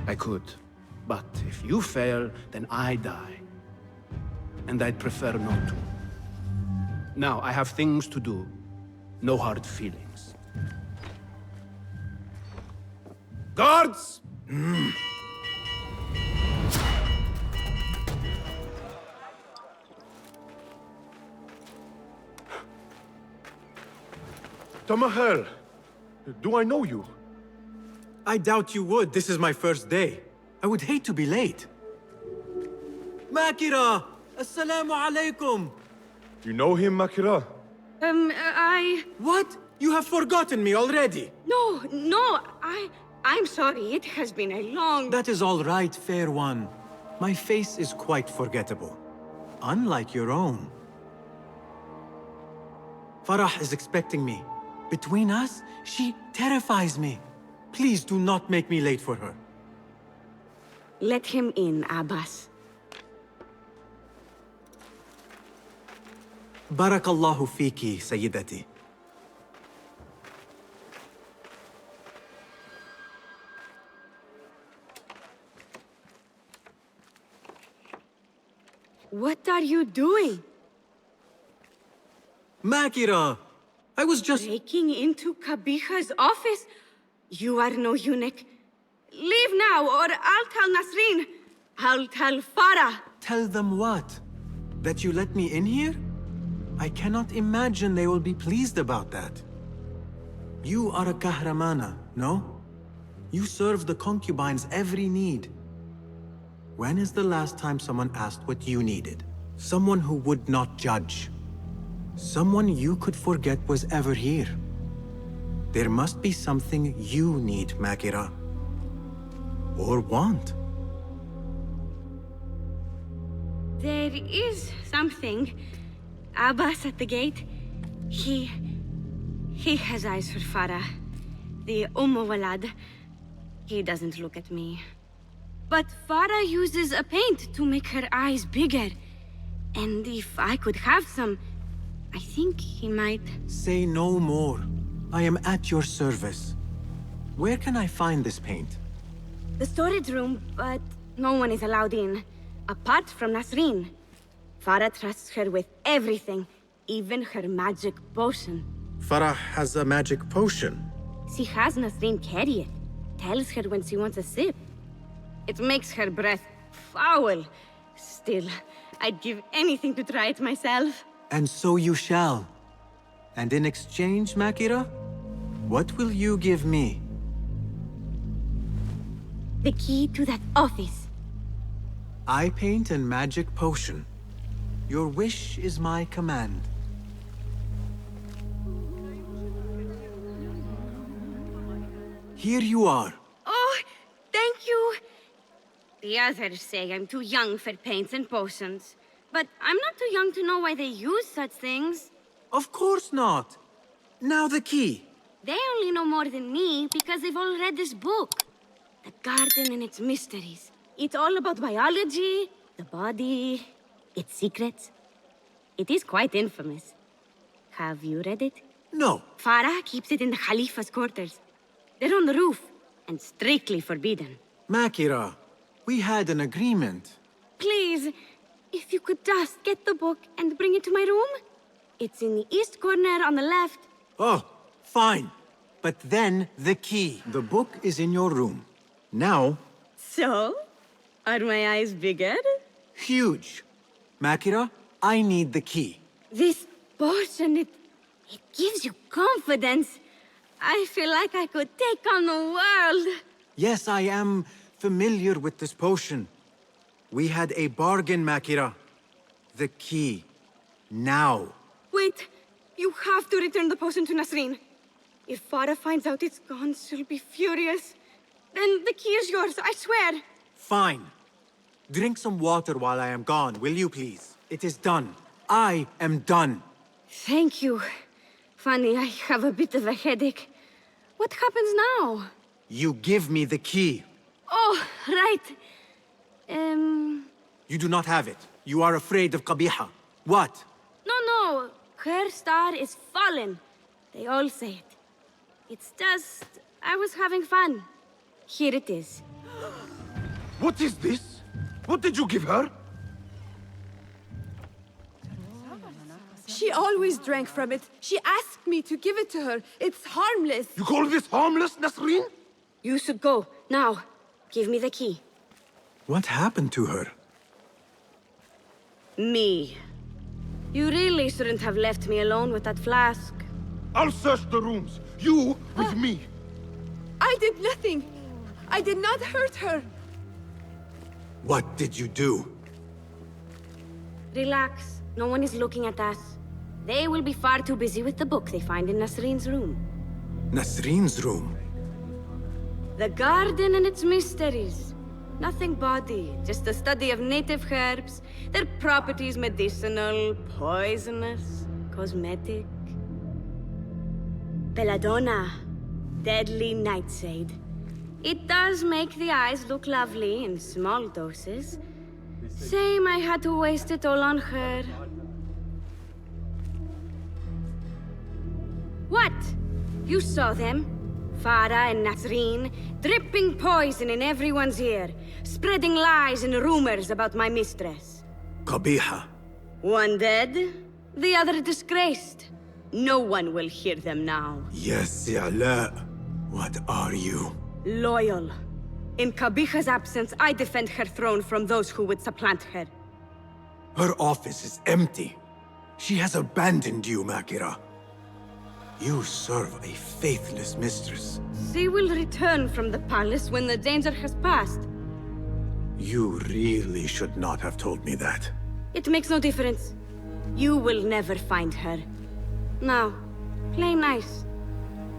I could. But if you fail, then I die. And I'd prefer not to. Now, I have things to do. No hard feelings. Guards! Tamahel, do I know you? I doubt you would. This is my first day. I would hate to be late. Makira! Assalamu alaikum! You know him, Makira? What? You have forgotten me already? No, I'm sorry. It has been a long... That is all right, fair one. My face is quite forgettable. Unlike your own. Farah is expecting me. Between us, she terrifies me. Please do not make me late for her. Let him in, Abbas. Barakallahu fiki, Sayyidati. What are you doing? Makira! I was just... Breaking into Qabiha's office? You are no eunuch. Leave now, or I'll tell Nasreen. I'll tell Farah. Tell them what? That you let me in here? I cannot imagine they will be pleased about that. You are a kahramana, no? You serve the concubines every need. When is the last time someone asked what you needed? Someone who would not judge. Someone you could forget was ever here. There must be something you need, Makira. Or want. There is something. Abbas at the gate. He has eyes for Farah. The Walad. He doesn't look at me. But Farah uses a paint to make her eyes bigger. And if I could have some, I think he might... Say no more. I am at your service. Where can I find this paint? The storage room, but no one is allowed in. Apart from Nasreen. Farah trusts her with everything, even her magic potion. Farah has a magic potion. She has Nasreen carry it. Tells her when she wants a sip. It makes her breath foul. Still, I'd give anything to try it myself. And so you shall. And in exchange, Makira, what will you give me? The key to that office. Eye paint and magic potion. Your wish is my command. Here you are. Oh, thank you. The others say I'm too young for paints and potions. But I'm not too young to know why they use such things. Of course not. Now the key. They only know more than me because they've all read this book. The Garden and its Mysteries. It's all about biology, the body, its secrets. It is quite infamous. Have you read it? No. Farah keeps it in the Khalifa's quarters. They're on the roof, and strictly forbidden. Makira, we had an agreement. Please, if you could just get the book and bring it to my room? It's in the east corner on the left. Oh, fine. But then the key. The book is in your room. Now... So? Are my eyes bigger? Huge. Makira, I need the key. This potion, it gives you confidence. I feel like I could take on the world. Yes, I am familiar with this potion. We had a bargain, Makira. The key. Now. Wait, you have to return the potion to Nasreen. If Farah finds out it's gone, she'll be furious. Then the key is yours, I swear. Fine. Drink some water while I am gone, will you please? It is done. I am done. Thank you. Funny, I have a bit of a headache. What happens now? You give me the key. Oh, right. You do not have it. You are afraid of Qabiha. What? No. Her star is fallen. They all say it. It's just... I was having fun. Here it is. What is this? What did you give her? She always drank from it. She asked me to give it to her. It's harmless. You call this harmless, Nasreen? You should go. Now, give me the key. What happened to her? Me. You really shouldn't have left me alone with that flask. I'll search the rooms. You with me. I did nothing. I did not hurt her. What did you do? Relax. No one is looking at us. They will be far too busy with the book they find in Nasreen's room. Nasreen's room? The garden and its mysteries. Nothing bawdy, just a study of native herbs, their properties medicinal, poisonous, cosmetic. Belladonna, deadly nightshade. It does make the eyes look lovely in small doses. Shame I had to waste it all on her. What? You saw them? Farah and Nasreen, dripping poison in everyone's ear, spreading lies and rumors about my mistress. Qabiha. One dead, the other disgraced. No one will hear them now. Yes, Ala. What are you? Loyal. In Qabiha's absence, I defend her throne from those who would supplant her. Her office is empty. She has abandoned you, Makira. You serve a faithless mistress. She will return from the palace when the danger has passed. You really should not have told me that. It makes no difference. You will never find her. Now, play nice.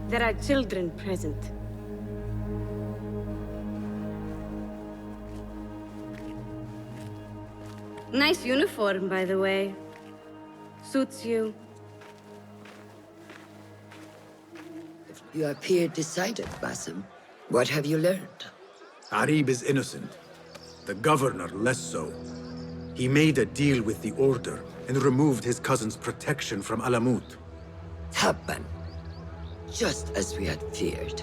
There are children present. Nice uniform, by the way. Suits you. You appear decided, Basim. What have you learned? Arib is innocent. The governor less so. He made a deal with the Order and removed his cousin's protection from Alamut. Tabban. Just as we had feared.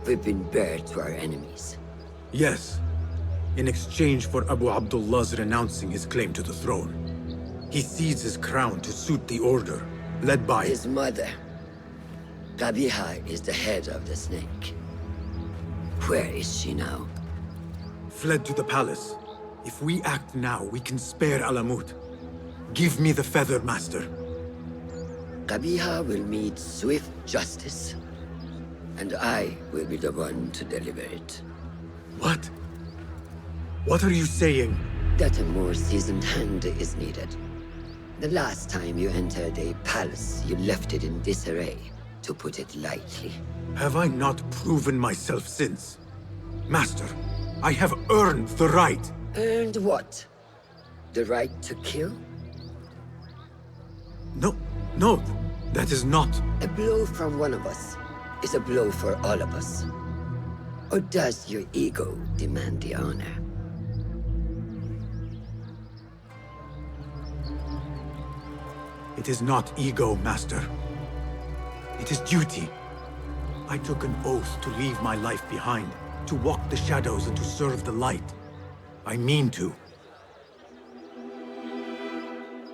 We've been bared to our enemies. Yes. In exchange for Abu Abdullah's renouncing his claim to the throne. He cedes his crown to suit the Order, led by... His mother. Qabiha is the head of the snake. Where is she now? Fled to the palace. If we act now, we can spare Alamut. Give me the feather, Master. Qabiha will meet swift justice, and I will be the one to deliver it. What? What are you saying? That a more seasoned hand is needed. The last time you entered a palace, you left it in disarray, to put it lightly. Have I not proven myself since? Master, I have earned the right. Earned what? The right to kill? No, that is not. A blow from one of us is a blow for all of us. Or does your ego demand the honor? It is not ego, Master. It is duty. I took an oath to leave my life behind, to walk the shadows and to serve the light. I mean to.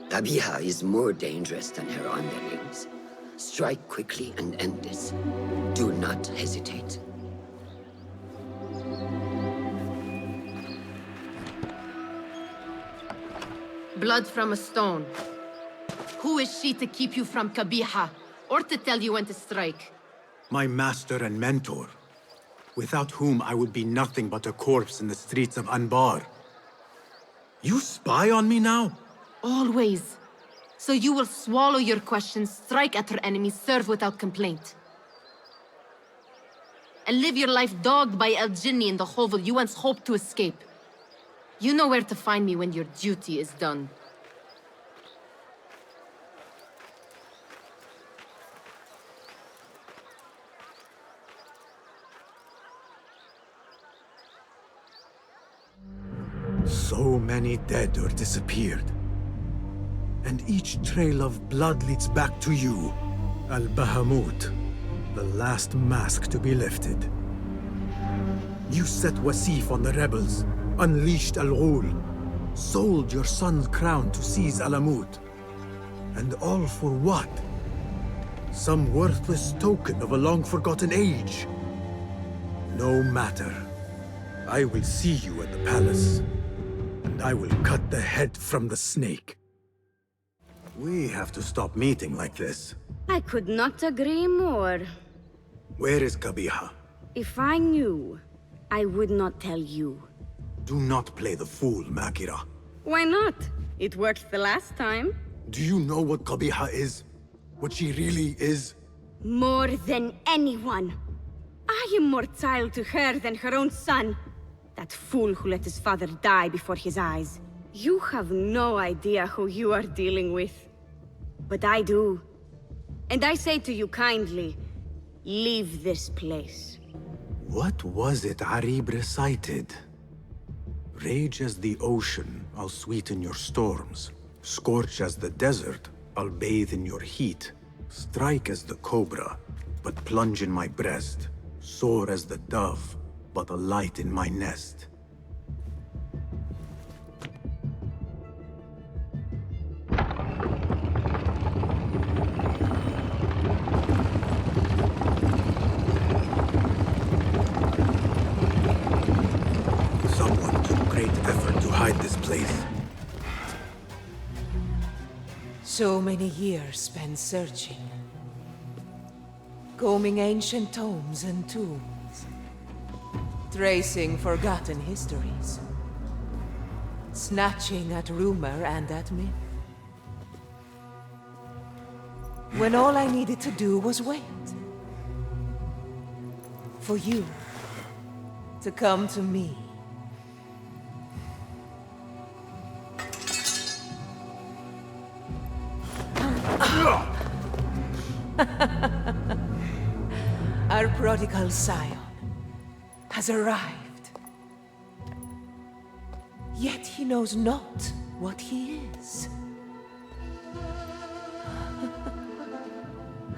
Qabiha is more dangerous than her underlings. Strike quickly and end this. Do not hesitate. Blood from a stone. Who is she to keep you from Qabiha, or to tell you when to strike? My master and mentor, without whom I would be nothing but a corpse in the streets of Anbar. You spy on me now? Always. So you will swallow your questions, strike at her enemies, serve without complaint. And live your life dogged by El Jinni in the hovel you once hoped to escape. You know where to find me when your duty is done. So many dead or disappeared. And each trail of blood leads back to you, Al-Bahamut, the last mask to be lifted. You set Wasif on the rebels, unleashed Al-Ghul, sold your son's crown to seize Alamut. And all for what? Some worthless token of a long-forgotten age. No matter. I will see you at the palace, and I will cut the head from the snake. We have to stop meeting like this. I could not agree more. Where is Qabiha? If I knew, I would not tell you. Do not play the fool, Makira. Why not? It worked the last time. Do you know what Qabiha is? What she really is? More than anyone. I am more child to her than her own son. That fool who let his father die before his eyes. You have no idea who you are dealing with. But I do. And I say to you kindly, leave this place. What was it Arib recited? Rage as the ocean, I'll sweeten your storms. Scorch as the desert, I'll bathe in your heat. Strike as the cobra, but plunge in my breast. Soar as the dove, but a light in my nest. Someone took great effort to hide this place. So many years spent searching. Combing ancient tomes and tombs. Tracing forgotten histories. Snatching at rumor and at myth. When all I needed to do was wait. For you to come to me. Our prodigal scion has arrived. Yet he knows not what he is.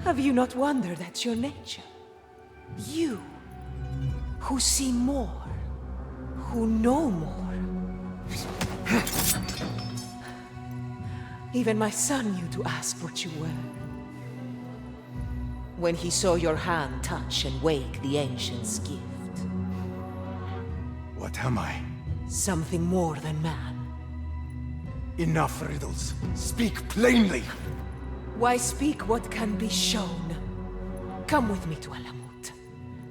Have you not wondered at your nature? You, who see more, who know more. Even my son knew to ask what you were. When he saw your hand touch and wake the ancient's gift. What am I? Something more than man. Enough riddles. Speak plainly. Why speak what can be shown? Come with me to Alamut.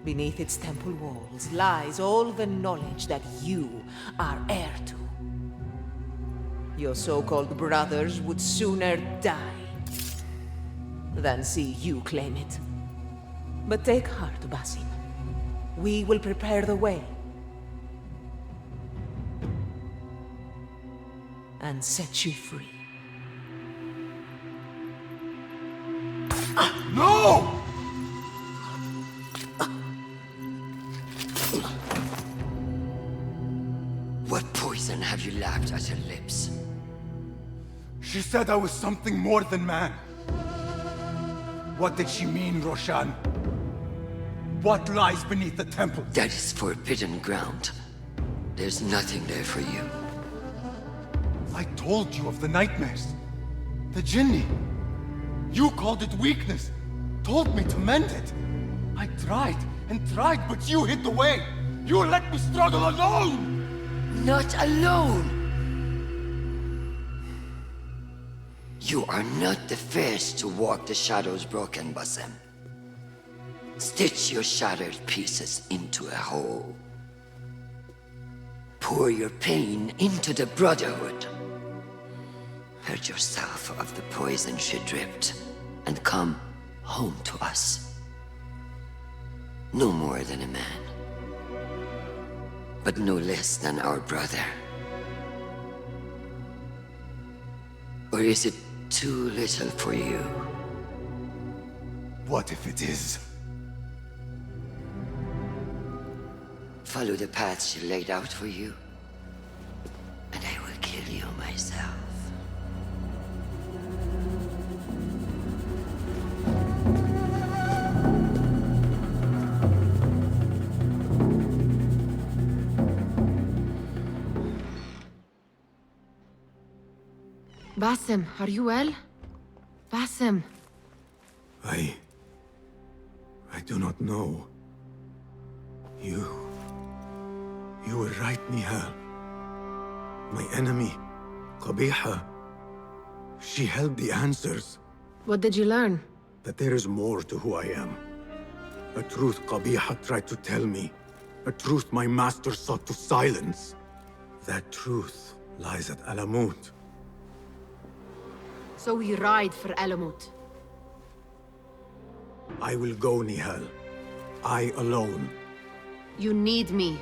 Beneath its temple walls lies all the knowledge that you are heir to. Your so-called brothers would sooner die than see you claim it. But take heart, Basim. We will prepare the way. And set you free. No! What poison have you lapped at her lips? She said I was something more than man. What did she mean, Roshan? What lies beneath the temple? That is forbidden ground. There's nothing there for you. I told you of the nightmares. The Jinni. You called it weakness. Told me to mend it. I tried and tried, but you hid the way. You let me struggle alone! Not alone! You are not the first to walk the shadows broken, Basim. Stitch your shattered pieces into a whole. Pour your pain into the Brotherhood. Purge yourself of the poison she dripped, and come home to us. No more than a man, but no less than our brother. Or is it too little for you? What if it is? Follow the path she laid out for you, and I will kill you myself. Basim, are you well? Basim. I do not know. You were right, Nihal. My enemy, Qabiha. She held the answers. What did you learn? That there is more to who I am. A truth Qabiha tried to tell me. A truth my master sought to silence. That truth lies at Alamut. So we ride for Alamut. I will go, Nihal. I alone. You need me.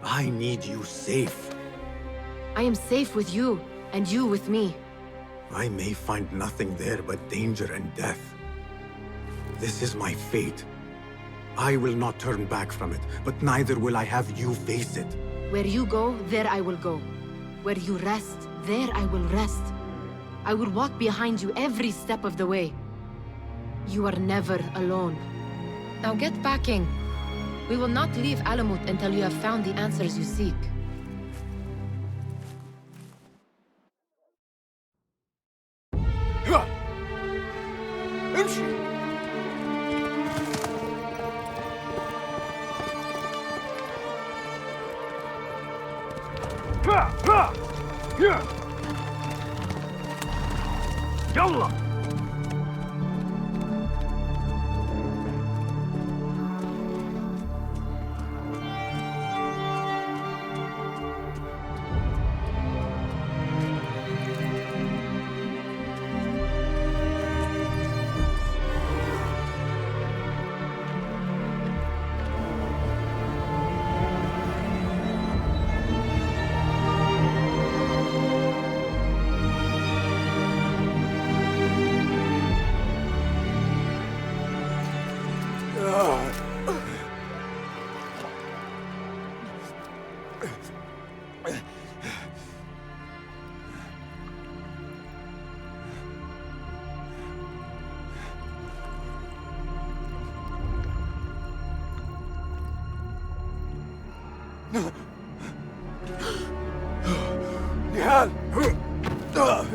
I need you safe. I am safe with you, and you with me. I may find nothing there but danger and death. This is my fate. I will not turn back from it, but neither will I have you face it. Where you go, there I will go. Where you rest, there I will rest. I will walk behind you every step of the way. You are never alone. Now get packing. We will not leave Alamut until you have found the answers you seek. يلا Nihal! Roshan?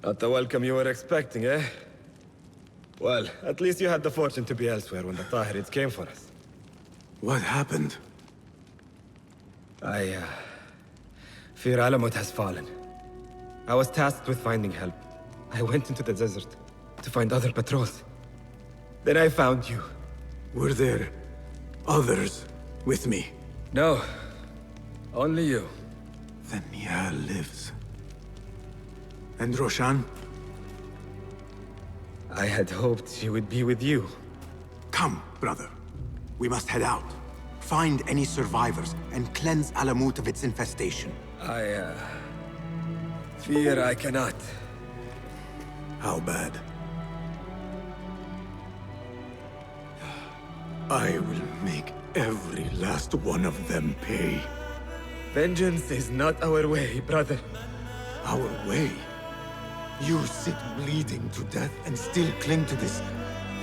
Not the welcome you were expecting, eh? Well, at least you had the fortune to be elsewhere when the Tahirids came for us. What happened? Fear Alamut has fallen. I was tasked with finding help. I went into the desert to find other patrols. Then I found you. Were there others with me? No. Only you. Then Niall lives. And Roshan? I had hoped she would be with you. Come, brother. We must head out. Find any survivors and cleanse Alamut of its infestation. I fear I cannot. How bad? I will make every last one of them pay. Vengeance is not our way, brother. Our way? You sit bleeding to death and still cling to this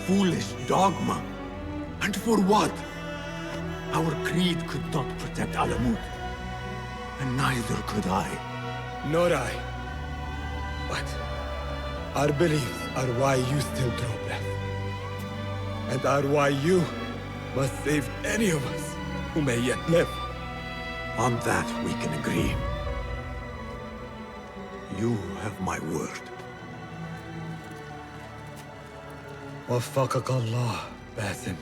foolish dogma. And for what? Our creed could not protect Alamut. And neither could I. Nor I. But our beliefs are why you still draw breath. And are why you must save any of us who may yet live. On that we can agree. You have my word. وفقك الله باسم.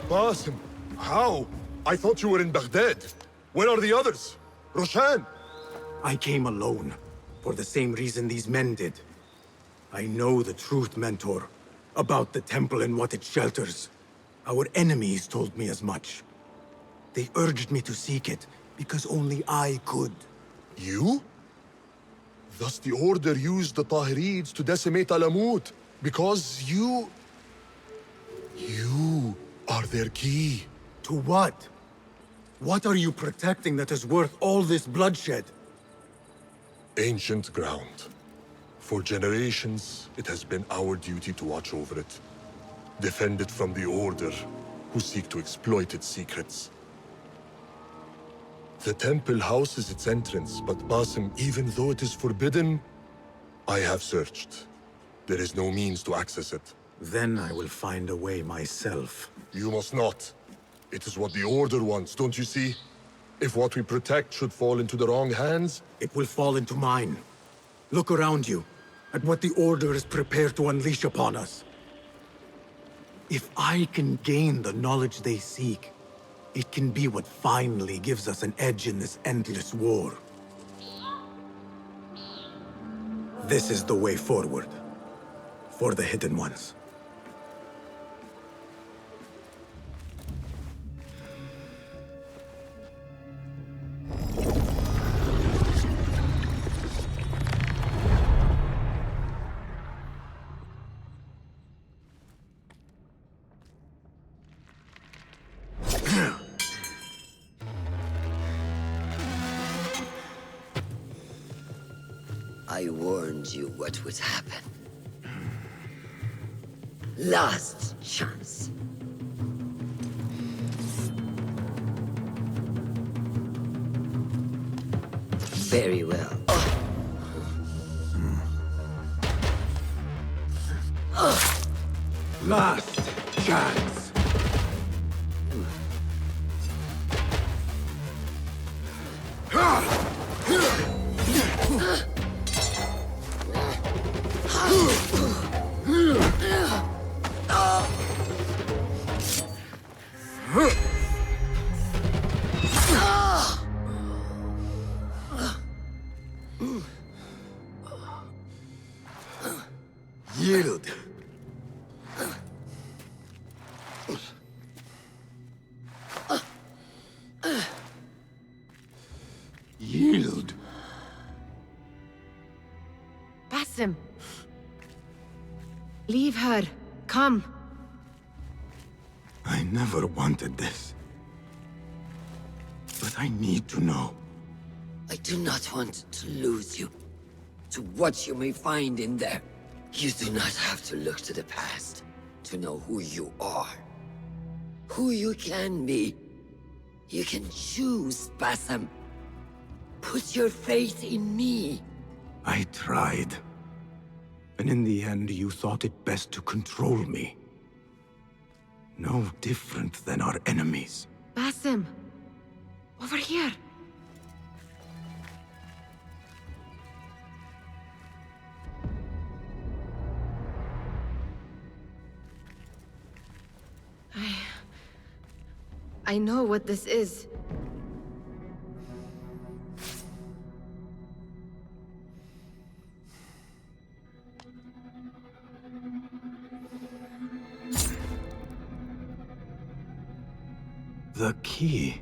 Basim, how? I thought you were in Baghdad. Where are the others? Roshan! I came alone, for the same reason these men did. I know the truth, Mentor, about the temple and what it shelters. Our enemies told me as much. They urged me to seek it, because only I could. You? Thus the Order used the Tahirids to decimate Alamut, because you are their key. To what? What are you protecting that is worth all this bloodshed? Ancient ground. For generations, it has been our duty to watch over it. Defend it from the Order, who seek to exploit its secrets. The temple houses its entrance, but Basim, even though it is forbidden, I have searched. There is no means to access it. Then I will find a way myself. You must not. It is what the Order wants, don't you see? If what we protect should fall into the wrong hands... It will fall into mine. Look around you, at what the Order is prepared to unleash upon us. If I can gain the knowledge they seek, it can be what finally gives us an edge in this endless war. This is the way forward. For the Hidden Ones. I warned you what would happen. Last chance. Very well. Last chance. Yield. Yield. Basim. Leave her. Come. I never wanted this. But that I need to know. I do not want to lose you to what you may find in there. You do not have to look to the past to know who you are, who you can be. You can choose, Basim. Put your faith in me. I tried. And in the end, you thought it best to control me. No different than our enemies. Basim! Over here! I know what this is. The key.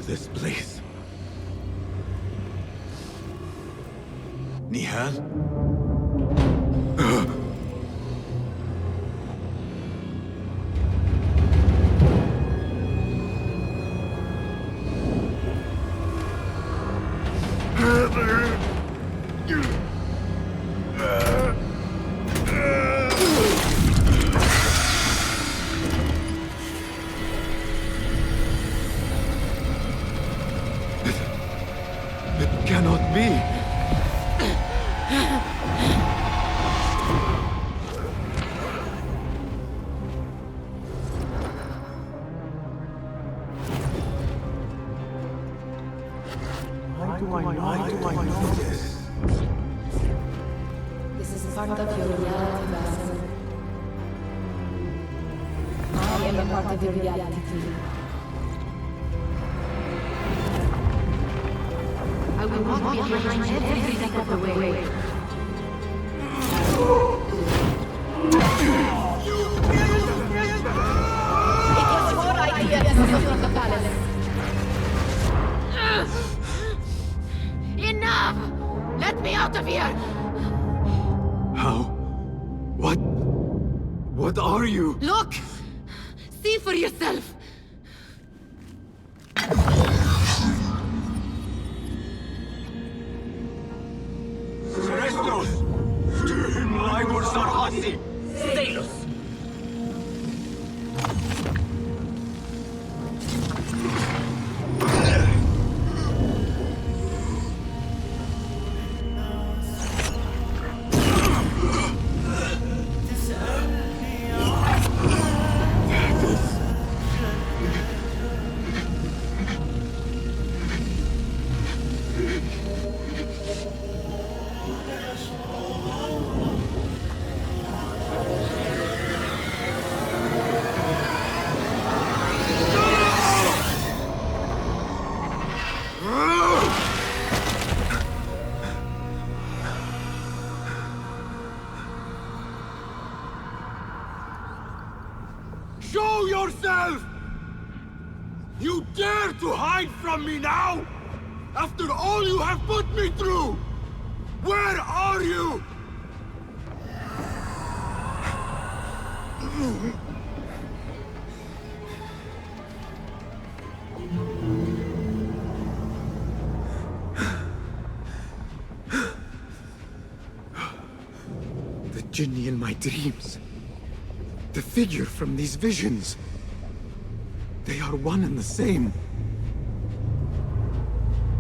This place. Nihal? This is part of your reality, Basim. I am a part of your reality too. I will walk behind you every step of the way. It was your idea to destroy the palace. Enough! Let me out of here! How? What are you? Look! See for yourself! Restos! Tüm Laigor Sarhasi! Stalos! Show yourself! You dare to hide from me now? After all you have put me through? Where are you? The Jinni in my dreams. The figure from these visions. They are one and the same.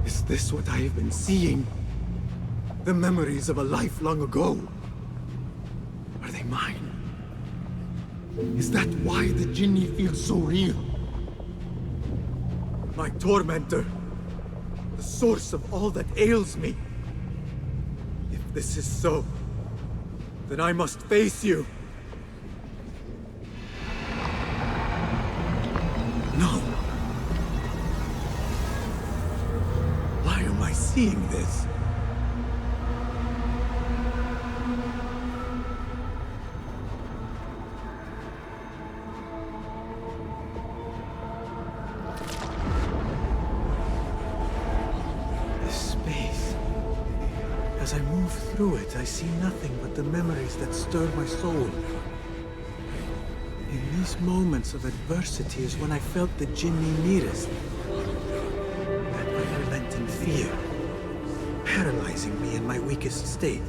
Is this what I have been seeing? The memories of a life long ago. Are they mine? Is that why the Jinni feels so real? My tormentor. The source of all that ails me. If this is so, then I must face you. No. Why am I seeing this? As I move through it, I see nothing but the memories that stir my soul. In these moments of adversity is when I felt the Jinni nearest. That unrelenting fear, paralyzing me in my weakest state.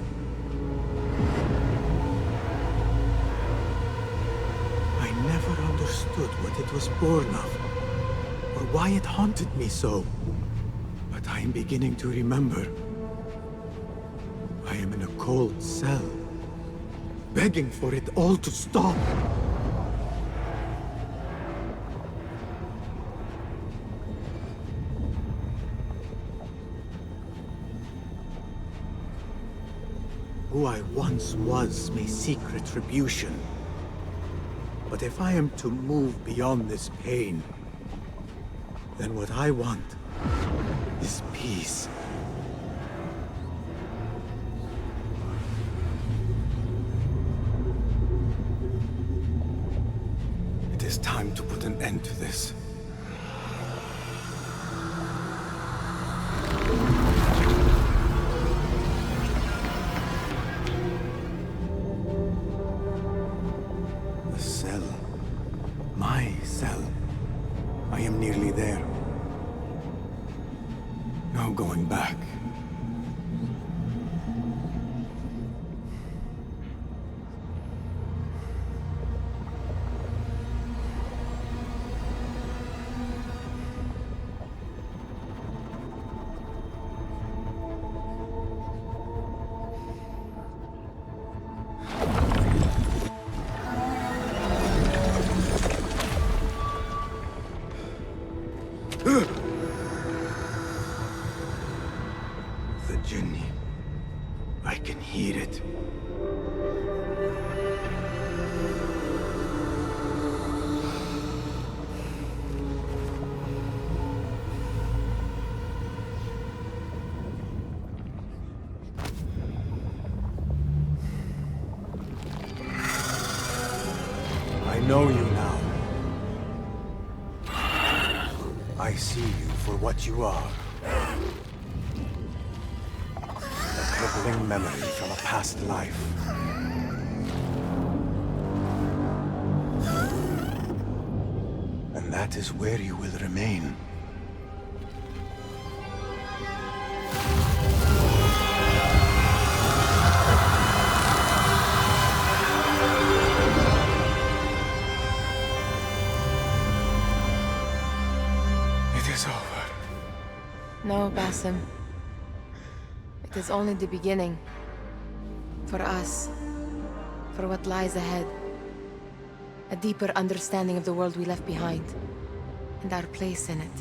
I never understood what it was born of, or why it haunted me so. But I am beginning to remember. I am in a cold cell, begging for it all to stop. Who I once was may seek retribution. But if I am to move beyond this pain, then what I want is peace. It is time to put an end to this. The cell. My cell. I am nearly there. No going back. The Jinni. I can hear it. I know you now. I see you for what you are. A troubling memory from a past life. And that is where you will remain. It is over. No, Basim. It is only the beginning. For us. For what lies ahead. A deeper understanding of the world we left behind. And our place in it.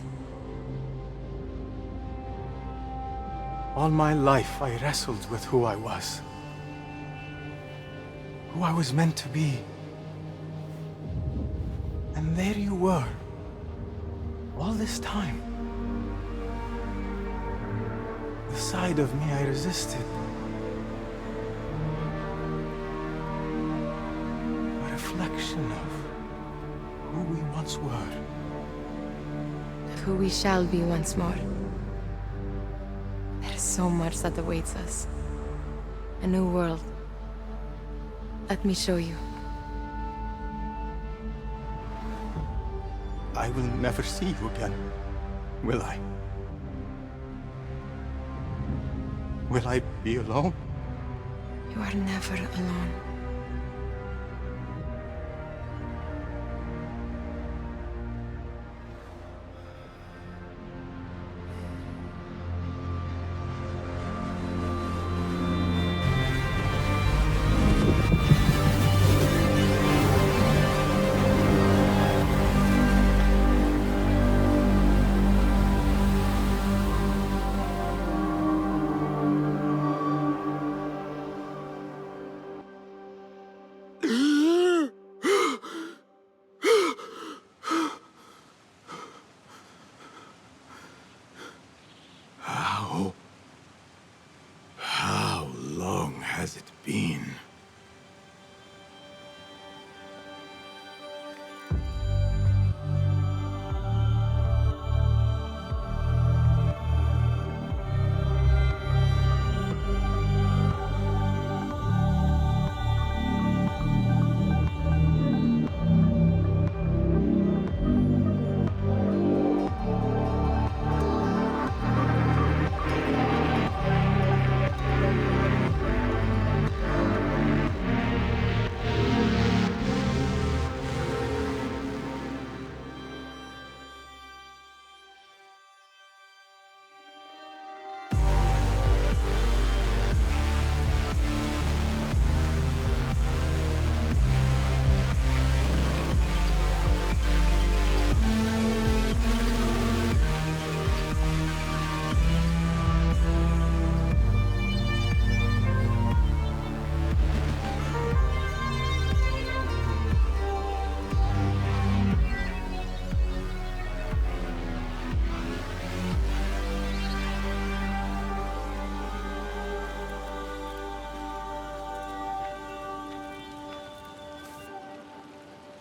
All my life, I wrestled with who I was. Who I was meant to be. And there you were. All this time. The side of me I resisted. A reflection of who we once were. Of who we shall be once more. There is so much that awaits us. A new world. Let me show you. I will never see you again, will I? Will I be alone? You are never alone. has it been?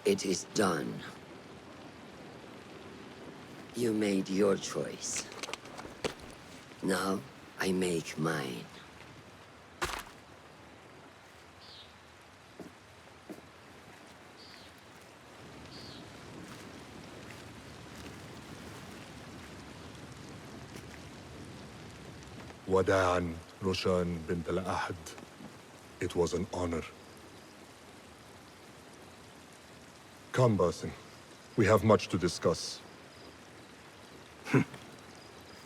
It is done. You made your choice. Now, I make mine. Wada'an, Roshan bint al-Ahad. It was an honor. Come, Basim. We have much to discuss.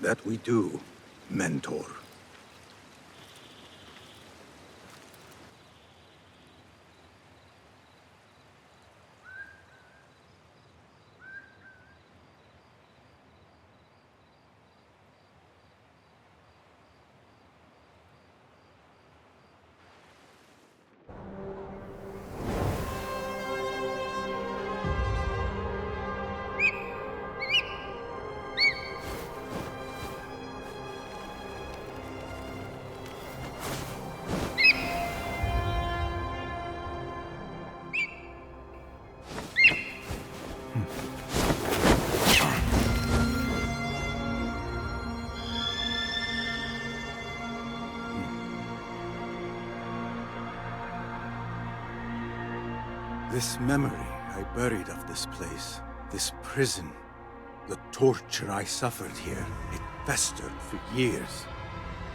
That we do, Mentor. This memory I buried of this place, this prison, the torture I suffered here, it festered for years.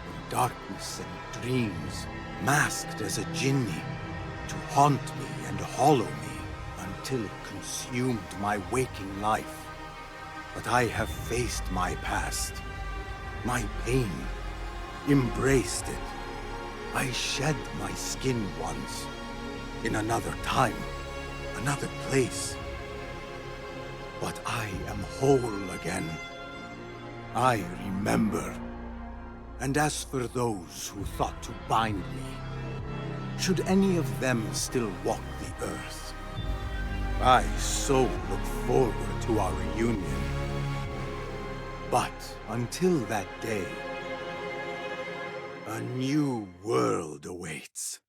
In darkness and dreams, masked as a jinni, to haunt me and hollow me, until it consumed my waking life. But I have faced my past, my pain, embraced it. I shed my skin once, in another time, another place. But I am whole again. I remember. And as for those who thought to bind me, should any of them still walk the earth, I so look forward to our reunion. But until that day, a new world awaits.